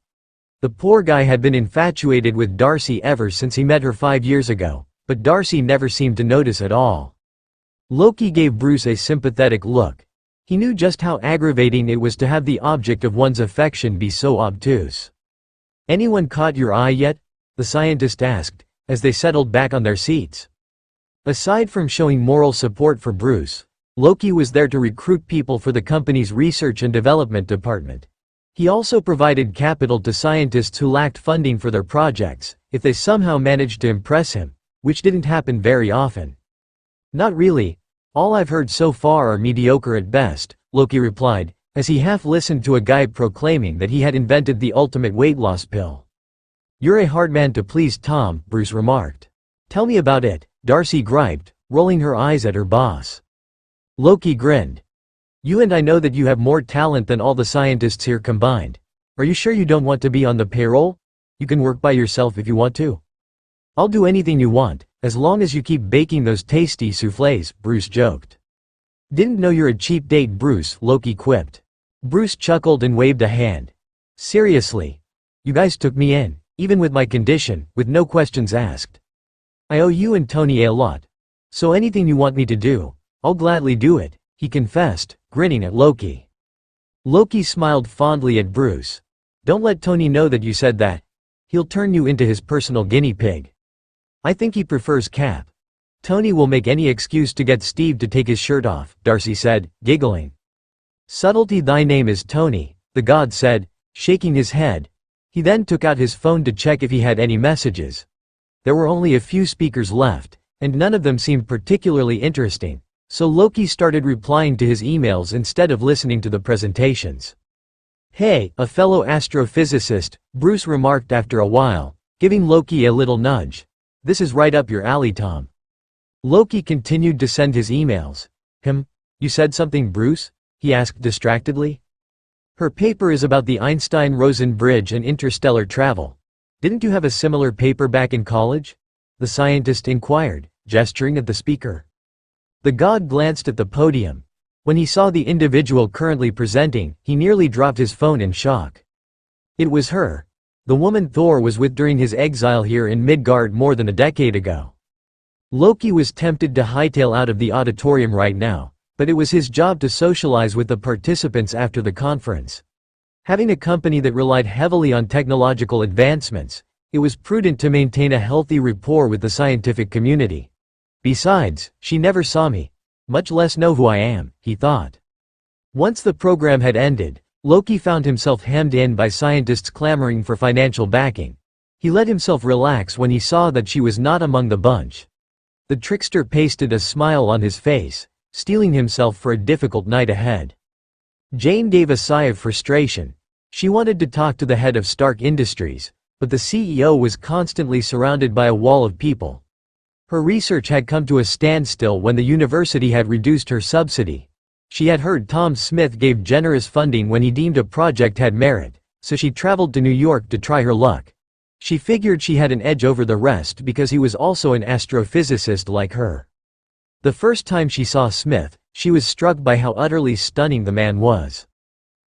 The poor guy had been infatuated with Darcy ever since he met her 5 years ago, but Darcy never seemed to notice at all. Loki gave Bruce a sympathetic look. He knew just how aggravating it was to have the object of one's affection be so obtuse. Anyone caught your eye yet? The scientist asked, as they settled back on their seats. Aside from showing moral support for Bruce, Loki was there to recruit people for the company's research and development department. He also provided capital to scientists who lacked funding for their projects, if they somehow managed to impress him, which didn't happen very often. Not really. All I've heard so far are mediocre at best, Loki replied, as he half listened to a guy proclaiming that he had invented the ultimate weight loss pill. You're a hard man to please, Tom, Bruce remarked. Tell me about it, Darcy griped, rolling her eyes at her boss. Loki grinned. You and I know that you have more talent than all the scientists here combined. Are you sure you don't want to be on the payroll? You can work by yourself if you want to. I'll do anything you want, as long as you keep baking those tasty soufflés, Bruce joked. Didn't know you're a cheap date, Bruce, Loki quipped. Bruce chuckled and waved a hand. Seriously. You guys took me in, even with my condition, with no questions asked. I owe you and Tony a lot. So anything you want me to do, I'll gladly do it, he confessed, grinning at Loki. Loki smiled fondly at Bruce. Don't let Tony know that you said that. He'll turn you into his personal guinea pig. I think he prefers Cap. Tony will make any excuse to get Steve to take his shirt off, Darcy said, giggling. Subtlety, thy name is Tony, the god said, shaking his head. He then took out his phone to check if he had any messages. There were only a few speakers left, and none of them seemed particularly interesting, so Loki started replying to his emails instead of listening to the presentations. Hey, a fellow astrophysicist, Bruce remarked after a while, giving Loki a little nudge. This is right up your alley, Tom. Loki continued to send his emails. You said something, Bruce? He asked distractedly. Her paper is about the Einstein-Rosen bridge and interstellar travel. Didn't you have a similar paper back in college? The scientist inquired, gesturing at the speaker. The god glanced at the podium. When he saw the individual currently presenting, he nearly dropped his phone in shock. It was her. The woman Thor was with during his exile here in Midgard more than a decade ago. Loki was tempted to hightail out of the auditorium right now, but it was his job to socialize with the participants after the conference. Having a company that relied heavily on technological advancements, it was prudent to maintain a healthy rapport with the scientific community. Besides, she never saw me, much less know who I am, he thought. Once the program had ended, Loki found himself hemmed in by scientists clamoring for financial backing. He let himself relax when he saw that she was not among the bunch. The trickster pasted a smile on his face, steeling himself for a difficult night ahead. Jane gave a sigh of frustration. She wanted to talk to the head of Stark Industries, but the CEO was constantly surrounded by a wall of people. Her research had come to a standstill when the university had reduced her subsidy. She had heard Tom Smith gave generous funding when he deemed a project had merit, so she traveled to New York to try her luck. She figured she had an edge over the rest because he was also an astrophysicist like her. The first time she saw Smith, she was struck by how utterly stunning the man was.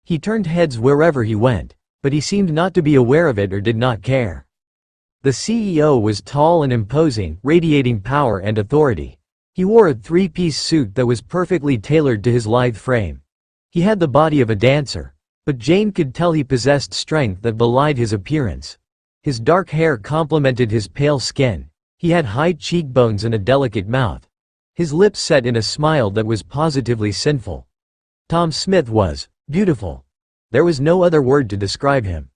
He turned heads wherever he went, but he seemed not to be aware of it or did not care. The CEO was tall and imposing, radiating power and authority. He wore a three-piece suit that was perfectly tailored to his lithe frame. He had the body of a dancer, but Jane could tell he possessed strength that belied his appearance. His dark hair complemented his pale skin. He had high cheekbones and a delicate mouth. His lips set in a smile that was positively sinful. Tom Smith was beautiful. There was no other word to describe him.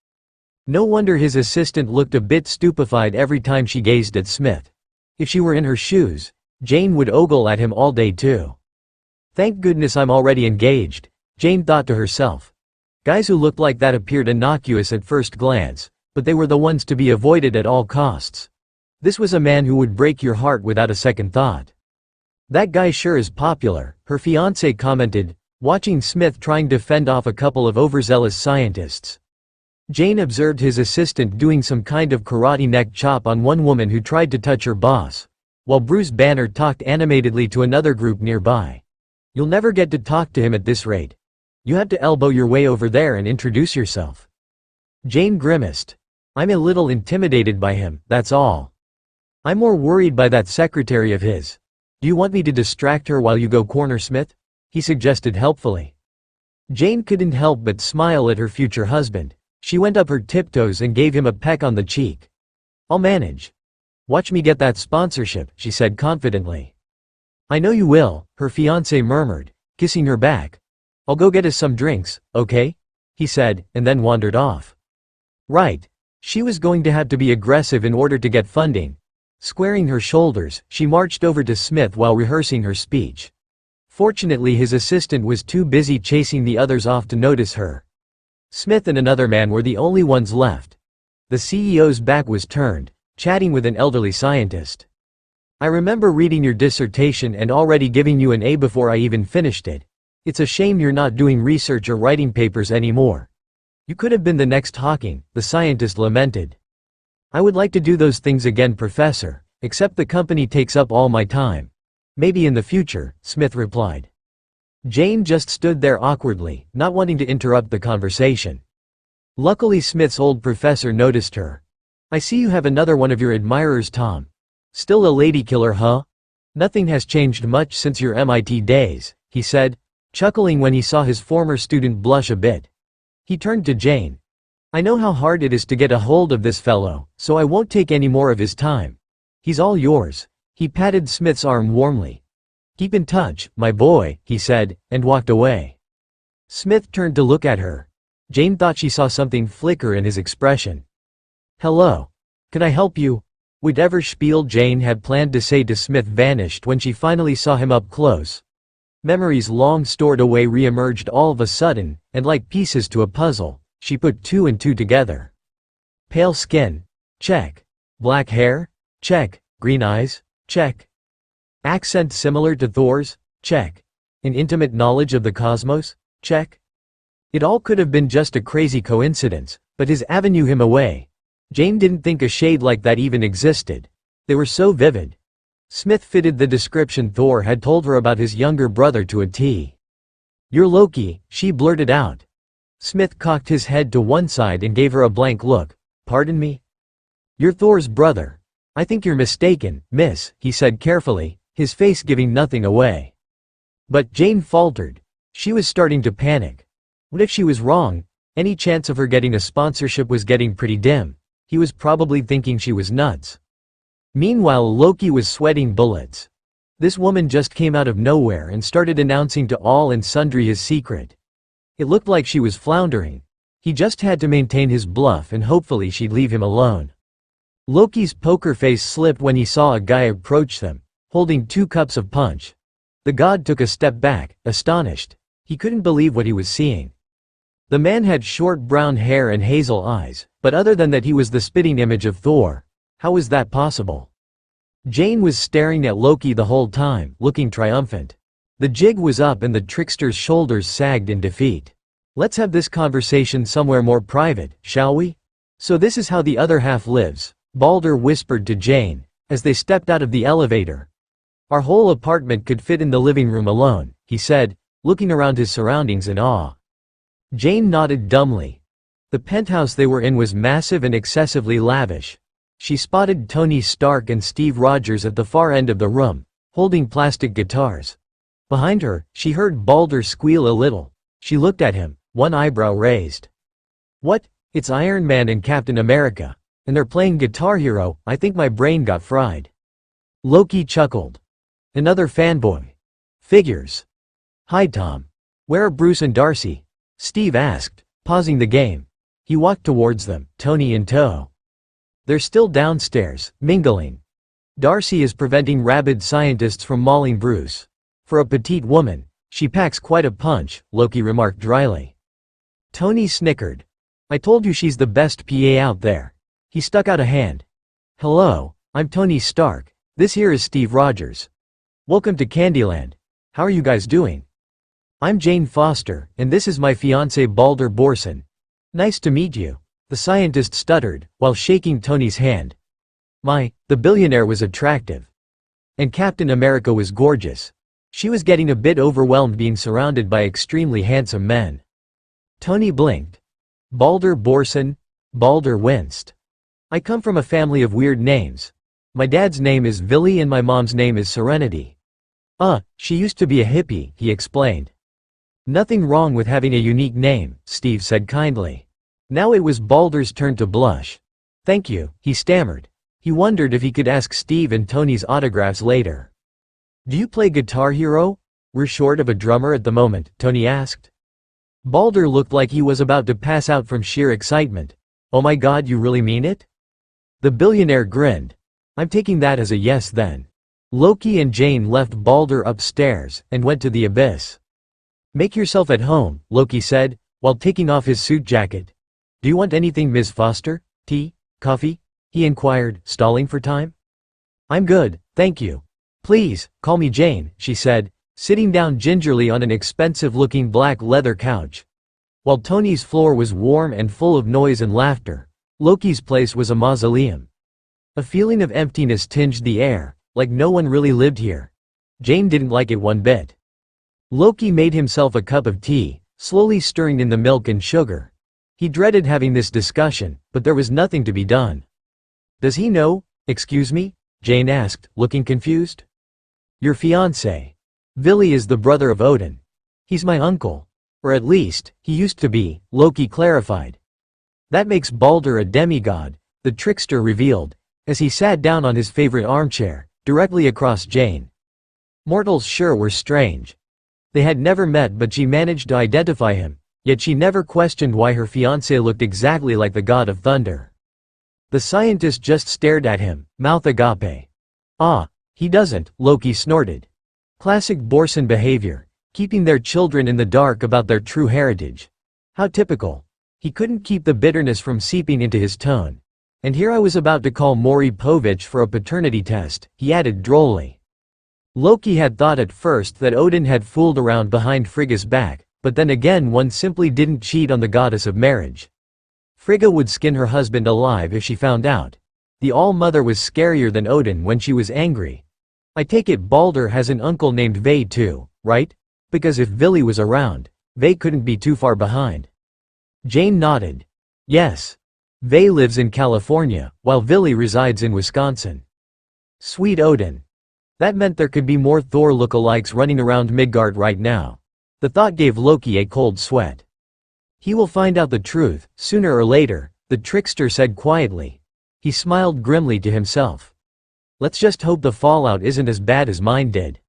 No wonder his assistant looked a bit stupefied every time she gazed at Smith. If she were in her shoes, Jane would ogle at him all day too. Thank goodness I'm already engaged, Jane thought to herself. Guys who looked like that appeared innocuous at first glance, but they were the ones to be avoided at all costs. This was a man who would break your heart without a second thought. That guy sure is popular, her fiancé commented, watching Smith trying to fend off a couple of overzealous scientists. Jane observed his assistant doing some kind of karate neck chop on one woman who tried to touch her boss, while Bruce Banner talked animatedly to another group nearby. You'll never get to talk to him at this rate. You have to elbow your way over there and introduce yourself. Jane grimaced. I'm a little intimidated by him, that's all. I'm more worried by that secretary of his. Do you want me to distract her while you go corner Smith? He suggested helpfully. Jane couldn't help but smile at her future husband. She went up her tiptoes and gave him a peck on the cheek. I'll manage. Watch me get that sponsorship, she said confidently. I know you will, her fiancé murmured, kissing her back. I'll go get us some drinks, okay? He said, and then wandered off. Right. She was going to have to be aggressive in order to get funding. Squaring her shoulders, she marched over to Smith while rehearsing her speech. Fortunately, his assistant was too busy chasing the others off to notice her. Smith and another man were the only ones left. The CEO's back was turned, chatting with an elderly scientist. I remember reading your dissertation and already giving you an A before I even finished it. It's a shame you're not doing research or writing papers anymore. You could have been the next Hawking, the scientist lamented. I would like to do those things again, Professor, except the company takes up all my time. Maybe in the future, Smith replied. Jane just stood there awkwardly, not wanting to interrupt the conversation. Luckily Smith's old professor noticed her. I see you have another one of your admirers, Tom. Still a lady killer, huh? Nothing has changed much since your MIT days, he said, chuckling when he saw his former student blush a bit. He turned to Jane. I know how hard it is to get a hold of this fellow, so I won't take any more of his time. He's all yours. He patted Smith's arm warmly. Keep in touch, my boy, he said, and walked away. Smith turned to look at her. Jane thought she saw something flicker in his expression. Hello. Can I help you? Whatever spiel Jane had planned to say to Smith vanished when she finally saw him up close. Memories long stored away re-emerged all of a sudden, and like pieces to a puzzle, she put two and two together. Pale skin? Check. Black hair? Check. Green eyes? Check. Accent similar to Thor's? Check. An intimate knowledge of the cosmos? Check. It all could have been just a crazy coincidence, but his avenue him away. Jane didn't think a shade like that even existed. They were so vivid. Smith fitted the description Thor had told her about his younger brother to a T. You're Loki, she blurted out. Smith cocked his head to one side and gave her a blank look. Pardon me? You're Thor's brother. I think you're mistaken, miss, he said carefully, his face giving nothing away. But Jane faltered. She was starting to panic. What if she was wrong? Any chance of her getting a sponsorship was getting pretty dim. He was probably thinking she was nuts. Meanwhile, Loki was sweating bullets. This woman just came out of nowhere and started announcing to all and sundry his secret. It looked like she was floundering. He just had to maintain his bluff and hopefully she'd leave him alone. Loki's poker face slipped when he saw a guy approach them, holding 2 cups of punch. The god took a step back, astonished. He couldn't believe what he was seeing. The man had short brown hair and hazel eyes, but other than that he was the spitting image of Thor. How was that possible? Jane was staring at Loki the whole time, looking triumphant. The jig was up and the trickster's shoulders sagged in defeat. Let's have this conversation somewhere more private, shall we? So this is how the other half lives, Balder whispered to Jane, as they stepped out of the elevator. Our whole apartment could fit in the living room alone, he said, looking around his surroundings in awe. Jane nodded dumbly. The penthouse they were in was massive and excessively lavish. She spotted Tony Stark and Steve Rogers at the far end of the room, holding plastic guitars. Behind her, she heard Balder squeal a little. She looked at him, one eyebrow raised. What? It's Iron Man and Captain America. And they're playing Guitar Hero. I think my brain got fried. Loki chuckled. Another fanboy. Figures. Hi Tom. Where are Bruce and Darcy? Steve asked, pausing the game. He walked towards them, Tony in tow. They're still downstairs, mingling. Darcy is preventing rabid scientists from mauling Bruce. For a petite woman, she packs quite a punch, Loki remarked dryly. Tony snickered. I told you she's the best PA out there. He stuck out a hand. Hello, I'm Tony Stark. This here is Steve Rogers. Welcome to Candyland. How are you guys doing? I'm Jane Foster, and this is my fiancé Balder Borson. Nice to meet you, the scientist stuttered, while shaking Tony's hand. The billionaire was attractive. And Captain America was gorgeous. She was getting a bit overwhelmed being surrounded by extremely handsome men. Tony blinked. Balder Borson? Balder winced. I come from a family of weird names. My dad's name is Villy and my mom's name is Serenity. She used to be a hippie, he explained. Nothing wrong with having a unique name, Steve said kindly. Now it was Balder's turn to blush. Thank you, he stammered. He wondered if he could ask Steve and Tony's autographs later. Do you play Guitar Hero? We're short of a drummer at the moment, Tony asked. Balder looked like he was about to pass out from sheer excitement. Oh my god, you really mean it? The billionaire grinned. I'm taking that as a yes then. Loki and Jane left Balder upstairs and went to the abyss. Make yourself at home, Loki said, while taking off his suit jacket. Do you want anything, Ms. Foster? Tea? Coffee? He inquired, stalling for time. I'm good, thank you. Please, call me Jane, she said, sitting down gingerly on an expensive-looking black leather couch. While Tony's floor was warm and full of noise and laughter, Loki's place was a mausoleum. A feeling of emptiness tinged the air, like no one really lived here. Jane didn't like it one bit. Loki made himself a cup of tea, slowly stirring in the milk and sugar. He dreaded having this discussion, but there was nothing to be done. "Does he know? Excuse me?" Jane asked, looking confused. "Your fiancé. Vili is the brother of Odin. He's my uncle. Or at least, he used to be," Loki clarified. "That makes Balder a demigod," the trickster revealed, as he sat down on his favorite armchair, directly across Jane. Mortals sure were strange. They had never met, but she managed to identify him, yet she never questioned why her fiancé looked exactly like the god of thunder. The scientist just stared at him, mouth agape. "Ah, he doesn't," Loki snorted. Classic Borson behavior, keeping their children in the dark about their true heritage. How typical. He couldn't keep the bitterness from seeping into his tone. "And here I was about to call Maury Povich for a paternity test," he added drolly. Loki had thought at first that Odin had fooled around behind Frigga's back, but then again one simply didn't cheat on the goddess of marriage. Frigga would skin her husband alive if she found out. The All-Mother was scarier than Odin when she was angry. "I take it Balder has an uncle named Ve too, right? Because if Vili was around, Ve couldn't be too far behind." Jane nodded. "Yes. Ve lives in California, while Vili resides in Wisconsin." Sweet Odin. That meant there could be more Thor lookalikes running around Midgard right now. The thought gave Loki a cold sweat. "He will find out the truth, sooner or later," the trickster said quietly. He smiled grimly to himself. "Let's just hope the fallout isn't as bad as mine did."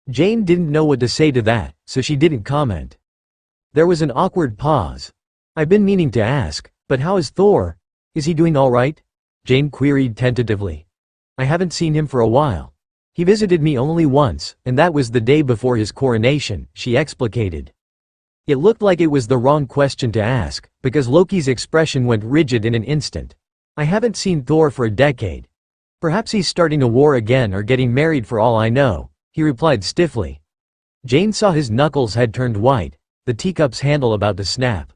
Jane didn't know what to say to that, so she didn't comment. There was an awkward pause. "I've been meaning to ask, but how is Thor? Is he doing all right?" Jane queried tentatively. "I haven't seen him for a while. He visited me only once, and that was the day before his coronation," she explicated. It looked like it was the wrong question to ask, because Loki's expression went rigid in an instant. "I haven't seen Thor for a decade. Perhaps he's starting a war again or getting married for all I know," he replied stiffly. Jane saw his knuckles had turned white, the teacup's handle about to snap.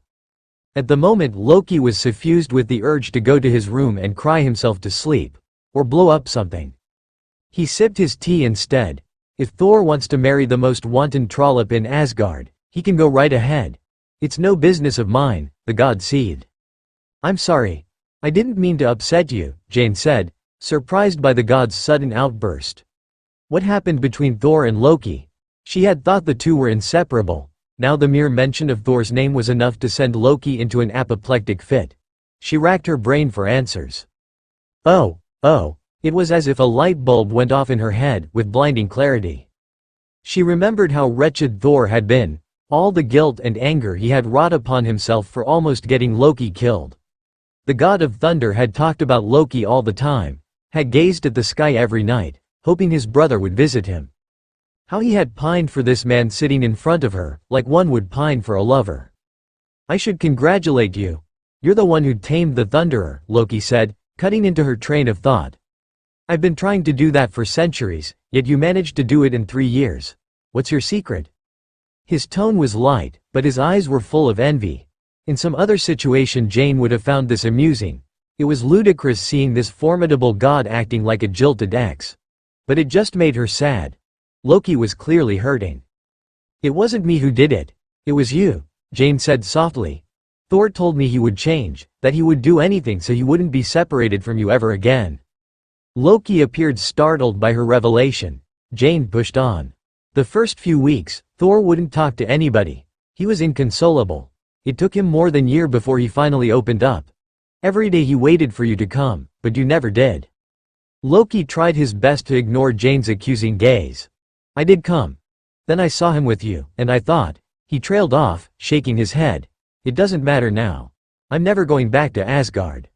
At the moment Loki was suffused with the urge to go to his room and cry himself to sleep. Or blow up something. He sipped his tea instead. If Thor wants to marry the most wanton trollop in Asgard, he can go right ahead. It's no business of mine, the god seethed. "I'm sorry. I didn't mean to upset you," Jane said, surprised by the god's sudden outburst. What happened between Thor and Loki? She had thought the two were inseparable. Now the mere mention of Thor's name was enough to send Loki into an apoplectic fit. She racked her brain for answers. Oh, it was as if a light bulb went off in her head with blinding clarity. She remembered how wretched Thor had been, all the guilt and anger he had wrought upon himself for almost getting Loki killed. The god of thunder had talked about Loki all the time, had gazed at the sky every night, hoping his brother would visit him. How he had pined for this man sitting in front of her, like one would pine for a lover. "I should congratulate you. You're the one who tamed the Thunderer," Loki said, cutting into her train of thought. "I've been trying to do that for centuries, yet you managed to do it in 3 years. What's your secret?" His tone was light, but his eyes were full of envy. In some other situation Jane would have found this amusing. It was ludicrous seeing this formidable god acting like a jilted ex. But it just made her sad. Loki was clearly hurting. "It wasn't me who did it. It was you," Jane said softly. "Thor told me he would change, that he would do anything so he wouldn't be separated from you ever again." Loki appeared startled by her revelation. Jane pushed on. "The first few weeks, Thor wouldn't talk to anybody. He was inconsolable. It took him more than a year before he finally opened up. Every day he waited for you to come, but you never did." Loki tried his best to ignore Jane's accusing gaze. "I did come. Then I saw him with you, and I thought," he trailed off, shaking his head, "it doesn't matter now. I'm never going back to Asgard."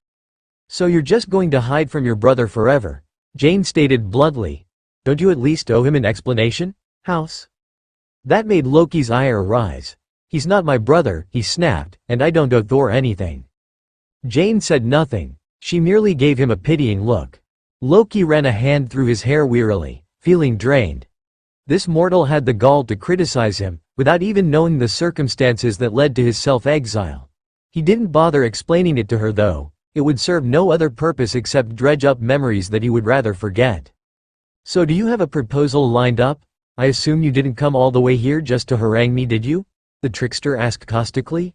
"So you're just going to hide from your brother forever?" Jane stated bluntly. "Don't you at least owe him an explanation, House?" That made Loki's ire rise. "He's not my brother," he snapped, "and I don't owe Thor anything." Jane said nothing. She merely gave him a pitying look. Loki ran a hand through his hair wearily, feeling drained. This mortal had the gall to criticize him, without even knowing the circumstances that led to his self-exile. He didn't bother explaining it to her though. It would serve no other purpose except dredge up memories that he would rather forget. "So do you have a proposal lined up? I assume you didn't come all the way here just to harangue me, did you?" the trickster asked caustically.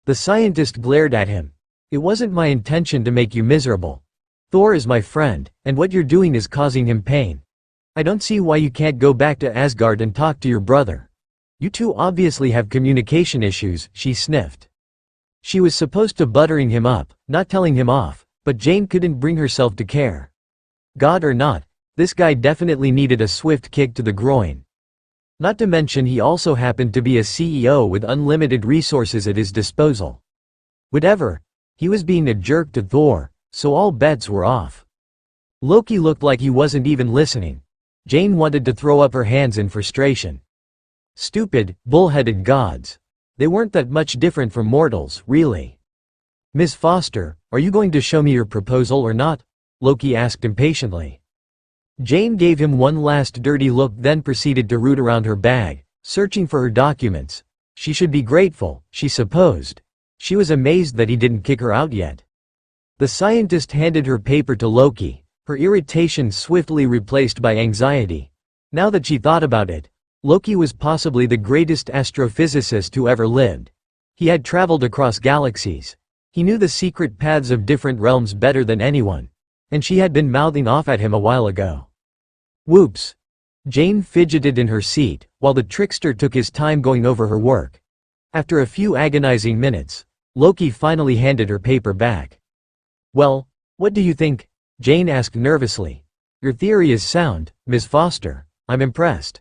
The scientist glared at him. "It wasn't my intention to make you miserable. Thor is my friend, and what you're doing is causing him pain. I don't see why you can't go back to Asgard and talk to your brother. You two obviously have communication issues," she sniffed. She was supposed to buttering him up, not telling him off, but Jane couldn't bring herself to care. God or not, this guy definitely needed a swift kick to the groin. Not to mention he also happened to be a CEO with unlimited resources at his disposal. Whatever, he was being a jerk to Thor, so all bets were off. Loki looked like he wasn't even listening. Jane wanted to throw up her hands in frustration. Stupid, bull-headed gods. They weren't that much different from mortals, really. "Miss Foster, are you going to show me your proposal or not?" Loki asked impatiently. Jane gave him one last dirty look, then proceeded to root around her bag, searching for her documents. She should be grateful, she supposed. She was amazed that he didn't kick her out yet. The scientist handed her paper to Loki, her irritation swiftly replaced by anxiety. Now that she thought about it, Loki was possibly the greatest astrophysicist who ever lived. He had traveled across galaxies. He knew the secret paths of different realms better than anyone. And she had been mouthing off at him a while ago. Whoops. Jane fidgeted in her seat, while the trickster took his time going over her work. After a few agonizing minutes, Loki finally handed her paper back. "Well, what do you think?" Jane asked nervously. "Your theory is sound, Miss Foster. I'm impressed."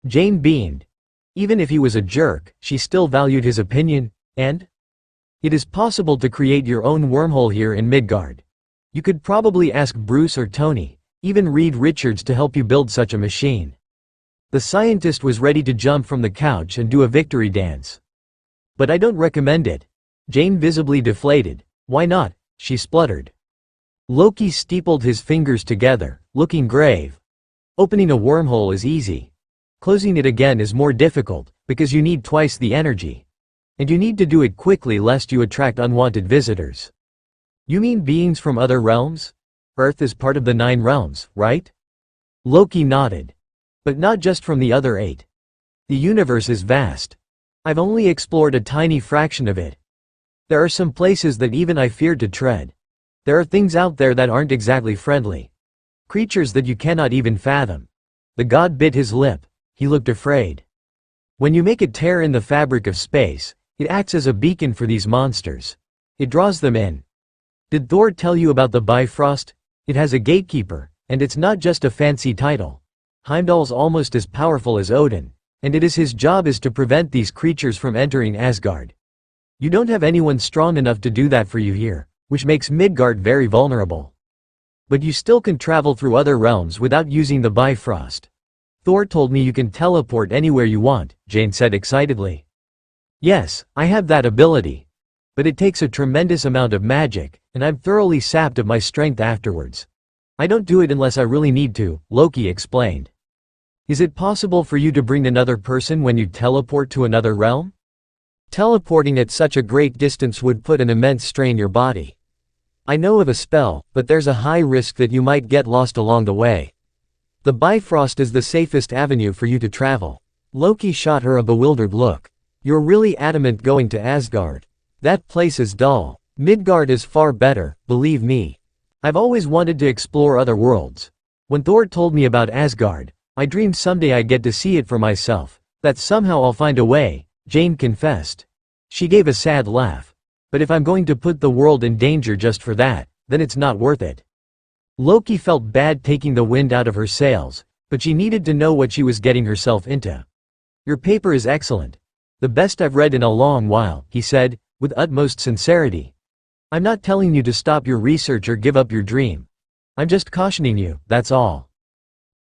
Jane beamed. Even if he was a jerk, she still valued his opinion, and? "It is possible to create your own wormhole here in Midgard. You could probably ask Bruce or Tony, even Reed Richards to help you build such a machine." The scientist was ready to jump from the couch and do a victory dance. "But I don't recommend it." Jane visibly deflated. "Why not?" she spluttered. Loki steepled his fingers together, looking grave. "Opening a wormhole is easy. Closing it again is more difficult, because you need twice the energy. And you need to do it quickly lest you attract unwanted visitors." "You mean beings from other realms? Earth is part of the 9 realms, right?" Loki nodded. "But not just from the other 8. The universe is vast. I've only explored a tiny fraction of it. There are some places that even I feared to tread. There are things out there that aren't exactly friendly. Creatures that you cannot even fathom." The god bit his lip. He looked afraid. "When you make a tear in the fabric of space, it acts as a beacon for these monsters. It draws them in. Did Thor tell you about the Bifrost? It has a gatekeeper, and it's not just a fancy title. Heimdall's almost as powerful as Odin, and it is his job is to prevent these creatures from entering Asgard. You don't have anyone strong enough to do that for you here, which makes Midgard very vulnerable. But you still can travel through other realms without using the Bifrost. Thor told me you can teleport anywhere you want," Jane said excitedly. "Yes, I have that ability. But it takes a tremendous amount of magic, and I'm thoroughly sapped of my strength afterwards. I don't do it unless I really need to," Loki explained. "Is it possible for you to bring another person when you teleport to another realm? Teleporting at such a great distance would put an immense strain on your body. I know of a spell, but there's a high risk that you might get lost along the way. The Bifrost is the safest avenue for you to travel." Loki shot her a bewildered look. "You're really adamant going to Asgard? That place is dull. Midgard is far better, believe me. I've always wanted to explore other worlds. When Thor told me about Asgard, I dreamed someday I'd get to see it for myself, that somehow I'll find a way," Jane confessed. She gave a sad laugh. "But if I'm going to put the world in danger just for that, then it's not worth it." Loki felt bad taking the wind out of her sails, but she needed to know what she was getting herself into. "Your paper is excellent. The best I've read in a long while," he said, with utmost sincerity. "I'm not telling you to stop your research or give up your dream. I'm just cautioning you, that's all."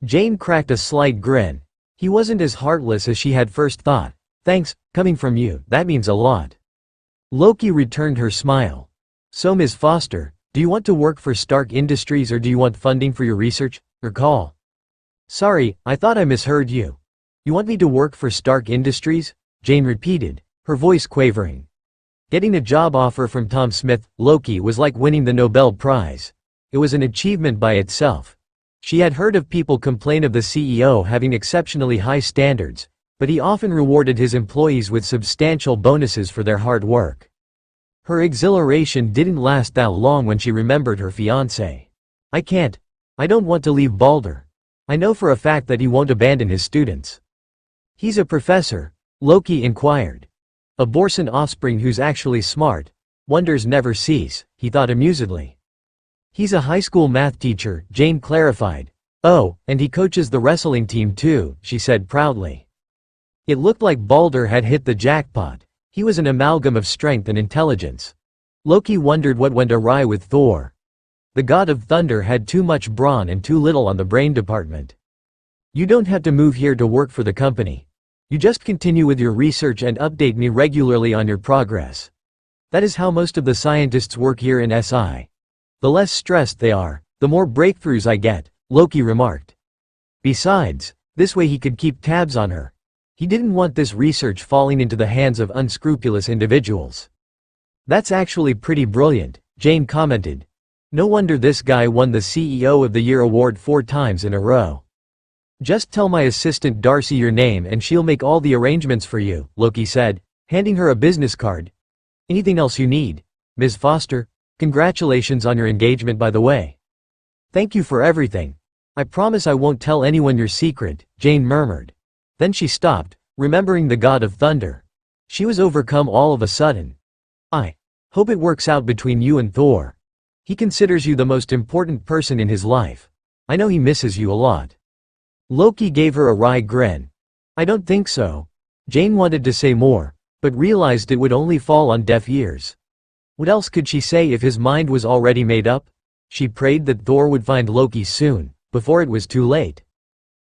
Jane cracked a slight grin. He wasn't as heartless as she had first thought. "Thanks, coming from you, that means a lot." Loki returned her smile. "So Ms. Foster, do you want to work for Stark Industries or do you want funding for your research? Your call." Sorry, I thought I misheard you. You want me to work for Stark Industries? Jane repeated, her voice quavering. Getting a job offer from Tom Smith, Loki, was like winning the Nobel Prize. It was an achievement by itself. She had heard of people complain of the CEO having exceptionally high standards, but he often rewarded his employees with substantial bonuses for their hard work. Her exhilaration didn't last that long when she remembered her fiancé. I don't want to leave Balder. I know for a fact that he won't abandon his students. He's a professor, Loki inquired. A Borson offspring who's actually smart. Wonders never cease, he thought amusedly. He's a high school math teacher, Jane clarified. Oh, and he coaches the wrestling team too, she said proudly. It looked like Balder had hit the jackpot. He was an amalgam of strength and intelligence. Loki wondered what went awry with Thor. The god of thunder had too much brawn and too little on the brain department. You don't have to move here to work for the company. You just continue with your research and update me regularly on your progress. That is how most of the scientists work here in SI. The less stressed they are, the more breakthroughs I get, Loki remarked. Besides, this way he could keep tabs on her. He didn't want this research falling into the hands of unscrupulous individuals. That's actually pretty brilliant, Jane commented. No wonder this guy won the CEO of the Year award 4 times in a row. Just tell my assistant Darcy your name and she'll make all the arrangements for you, Loki said, handing her a business card. Anything else you need, Ms. Foster? Congratulations on your engagement, by the way. Thank you for everything. I promise I won't tell anyone your secret, Jane murmured. Then she stopped, remembering the god of thunder. She was overcome all of a sudden. I hope it works out between you and Thor. He considers you the most important person in his life. I know he misses you a lot. Loki gave her a wry grin. I don't think so. Jane wanted to say more, but realized it would only fall on deaf ears. What else could she say if his mind was already made up? She prayed that Thor would find Loki soon, before it was too late.